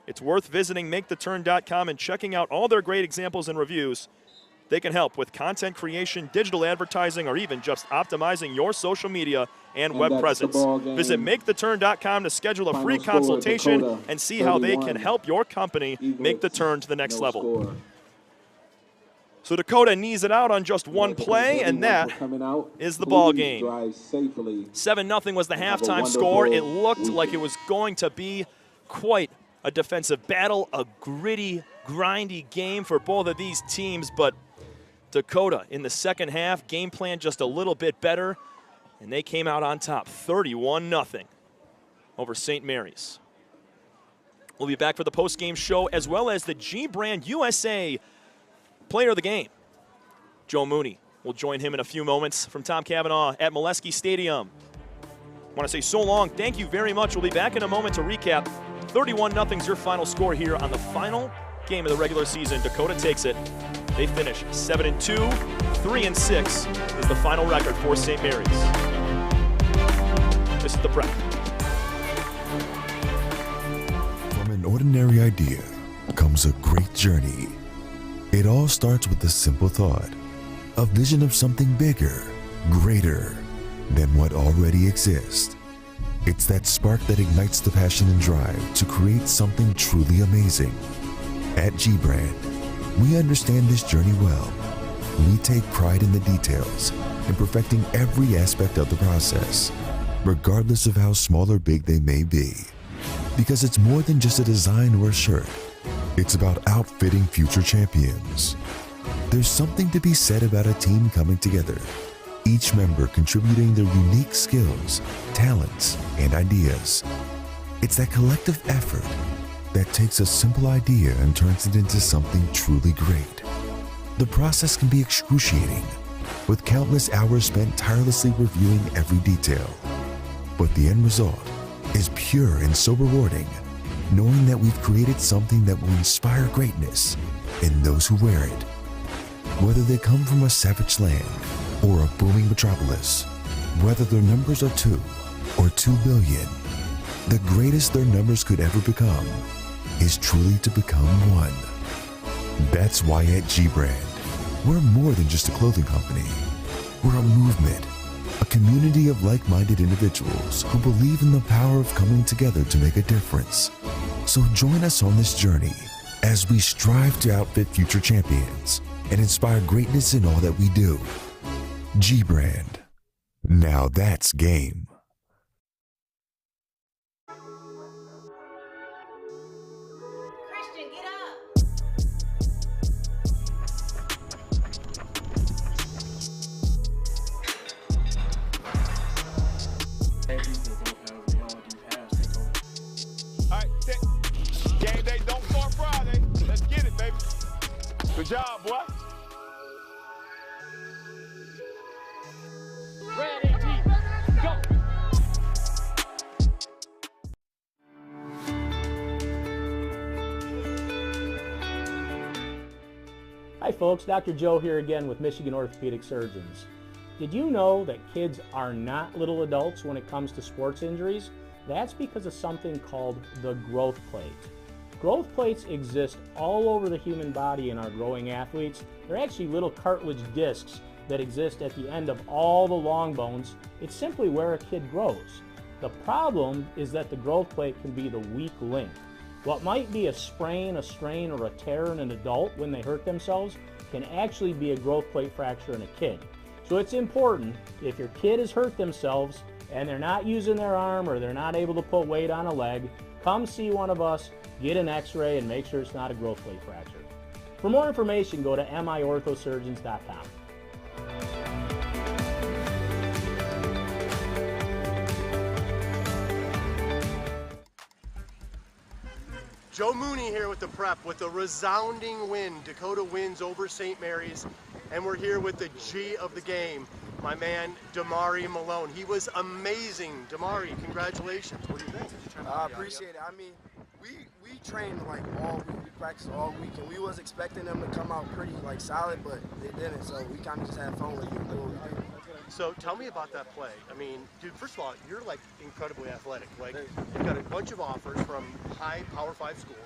It's worth visiting MakeTheTurn.com and checking out all their great examples and reviews. They can help with content creation, digital advertising, or even just optimizing your social media and web presence. Visit MakeTheTurn.com to schedule a free consultation and see how they can help your company make the turn to the next level. So Dakota knees it out on just one play, and that is the ball game. 7-0 was the halftime score. It looked like it was going to be quite a defensive battle, a gritty, grindy game for both of these teams, but Dakota in the second half, game plan just a little bit better, and they came out on top, 31-0 over St. Mary's. We'll be back for the post-game show as well as the G-Brand USA Player of the Game. Joe Mooney will join him in a few moments from Tom Cavanaugh at Molesky Stadium. I want to say so long. Thank you very much. We'll be back in a moment to recap. 31-0 is your final score here on the final game of the regular season. Dakota takes it. They finish 7-2, 3-6 is the final record for St. Mary's. This is the prep. From an ordinary idea comes a great journey. It all starts with the simple thought, a vision of something bigger, greater than what already exists. It's that spark that ignites the passion and drive to create something truly amazing. At G-Brand, we understand this journey well. We take pride in the details and perfecting every aspect of the process, regardless of how small or big they may be. Because it's more than just a design or a shirt. It's about outfitting future champions. There's something to be said about a team coming together, each member contributing their unique skills, talents, and ideas. It's that collective effort that takes a simple idea and turns it into something truly great. The process can be excruciating, with countless hours spent tirelessly reviewing every detail. But the end result is pure and so rewarding, knowing that we've created something that will inspire greatness in those who wear it. Whether they come from a savage land or a booming metropolis, whether their numbers are 2 or 2 billion, the greatest their numbers could ever become is truly to become one. That's why at G-Brand, we're more than just a clothing company. We're a movement, a community of like-minded individuals who believe in the power of coming together to make a difference. So join us on this journey as we strive to outfit future champions and inspire greatness in all that we do. G-Brand. Now that's game. Game day don't start Friday. Let's get it, baby. Good job, boy. Ready, go. Hi folks, Dr. Joe here again with Michigan Orthopedic Surgeons. Did you know that kids are not little adults when it comes to sports injuries? That's because of something called the growth plate. Growth plates exist all over the human body in our growing athletes. They're actually little cartilage discs that exist at the end of all the long bones. It's simply where a kid grows. The problem is that the growth plate can be the weak link. What might be a sprain, a strain, or a tear in an adult when they hurt themselves can actually be a growth plate fracture in a kid. So it's important, if your kid has hurt themselves and they're not using their arm or they're not able to put weight on a leg, come see one of us, get an x-ray, and make sure it's not a growth plate fracture. For more information, go to miorthosurgeons.com. Joe Mooney here with the prep with a resounding win. Dakota wins over St. Mary's, and we're here with the G of the game, my man Damari Malone. He was amazing. Damari, congratulations. What do you think? I appreciate it. I mean, we trained like all week, we practiced all week, and we was expecting them to come out pretty like solid, but they didn't. So we kind of just had fun with it and do what we did. So tell me about that play. I mean, dude, first of all, you're like incredibly athletic. Like, you've got a bunch of offers from high Power 5 schools.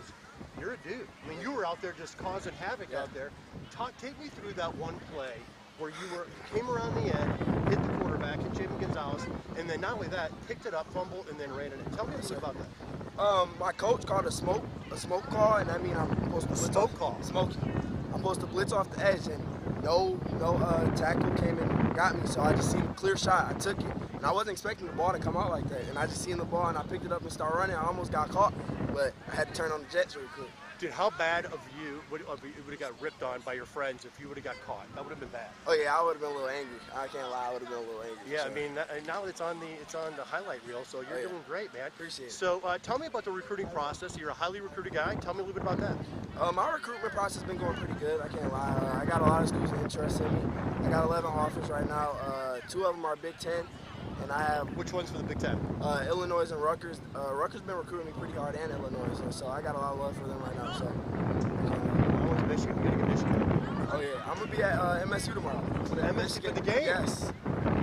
you're a dude. I mean, you were out there just causing havoc out there. Take me through that one play where you came around the end, hit the quarterback, hit Jaden Gonzalez, and then not only that, picked it up, fumbled, and then ran it in. Tell me a little bit about that. My coach called a smoke call, and I mean I'm supposed to blitz I'm supposed to blitz off the edge, and no tackle came and got me, so I just seen a clear shot. I took it, and I wasn't expecting the ball to come out like that, and I just seen the ball, and I picked it up and started running. I almost got caught, but I had to turn on the jets really quick. Dude, how bad of you would have got ripped on by your friends if you would have got caught? That would have been bad. Oh yeah, I would have been a little angry. I can't lie, I would have been a little angry. Yeah, I mean, now it's on the highlight reel, so you're doing great, man. Appreciate it. So tell me about the recruiting process. You're a highly recruited guy. Tell me a little bit about that. My recruitment process has been going pretty good. I can't lie. I got a lot of schools interested in me. I got 11 offers right now. 2 of them are Big Ten. And I have. Which one's for the Big Ten? Illinois and Rutgers. Rutgers been recruiting me pretty hard, and Illinois, so I got a lot of love for them right now. So. I went to Michigan. You gotta get Michigan. Oh yeah, I'm gonna be at MSU tomorrow. MSU for the game? Yes.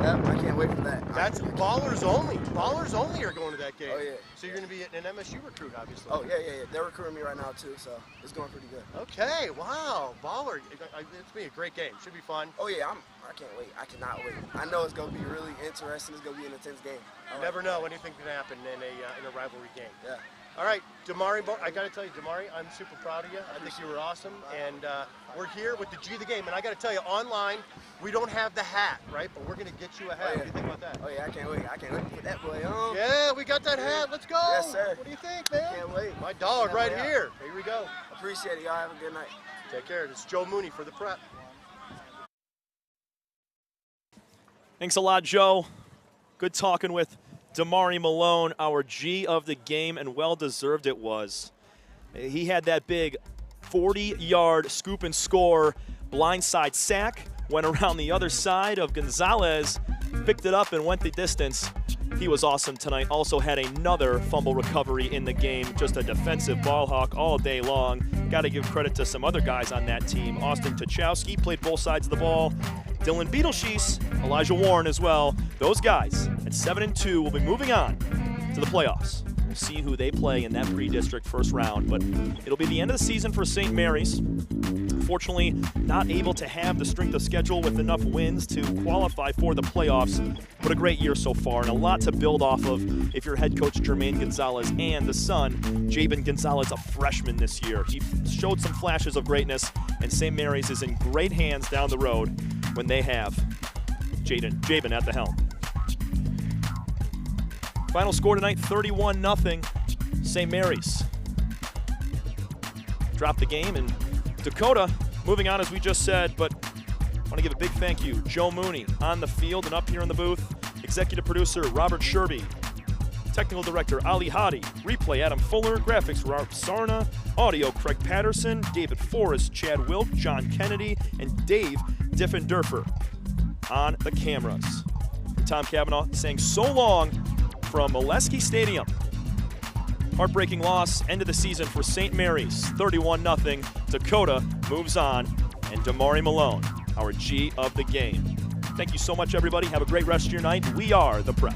Yep, I can't wait for that. That's ballers only. Ballers only are going to that game. Oh yeah. So you're gonna be an MSU recruit, obviously. Oh yeah. They're recruiting me right now too, so it's going pretty good. Okay. Wow. Baller. It's gonna be a great game. Should be fun. Oh yeah. I can't wait. I cannot wait. I know it's gonna be really interesting. It's gonna be an intense game. You never know. Anything can happen in a rivalry game. Yeah. All right, Damari, I got to tell you, Damari, I'm super proud of you. I think you were awesome. And we're here with the G of the game. And I got to tell you, online, we don't have the hat, right? But we're going to get you a hat. What do you think about that? Oh, yeah, I can't wait. I can't wait to put that boy on. Yeah, we got that hat. Let's go. Yes, sir. What do you think, man? Can't wait. My dog right here. Here we go. Appreciate it. Y'all have a good night. Take care. It's Joe Mooney for the Prep. Thanks a lot, Joe. Good talking with Damari Malone, our G of the game, and well-deserved it was. He had that big 40-yard scoop and score blindside sack, went around the other side of Gonzalez, picked it up and went the distance. He was awesome tonight. Also had another fumble recovery in the game, just a defensive ball hawk all day long. Got to give credit to some other guys on that team. Austin Tchaikovsky played both sides of the ball. Dylan Beetleshees, Elijah Warren as well. Those guys at 7-2 will be moving on to the playoffs. We'll see who they play in that pre-district first round, but it'll be the end of the season for St. Mary's. Unfortunately, not able to have the strength of schedule with enough wins to qualify for the playoffs, but a great year so far and a lot to build off of if you're head coach Jermaine Gonzalez and the son, Jabin Gonzalez, a freshman this year. He showed some flashes of greatness, and St. Mary's is in great hands down the road when they have Jabin at the helm. Final score tonight, 31-0, St. Mary's. Dropped the game, and Dakota moving on as we just said, but I want to give a big thank you. Joe Mooney on the field and up here in the booth. Executive producer Robert Sherby. Technical director Ali Hadi. Replay Adam Fuller. Graphics Rob Sarna. Audio Craig Patterson. David Forrest, Chad Wilk, John Kennedy, and Dave Diffenderfer on the cameras. Tom Cavanaugh saying so long from Molesky Stadium. Heartbreaking loss, end of the season for St. Mary's, 31-0. Dakota moves on, and Damari Malone, our G of the game. Thank you so much, everybody. Have a great rest of your night. We are the Prep.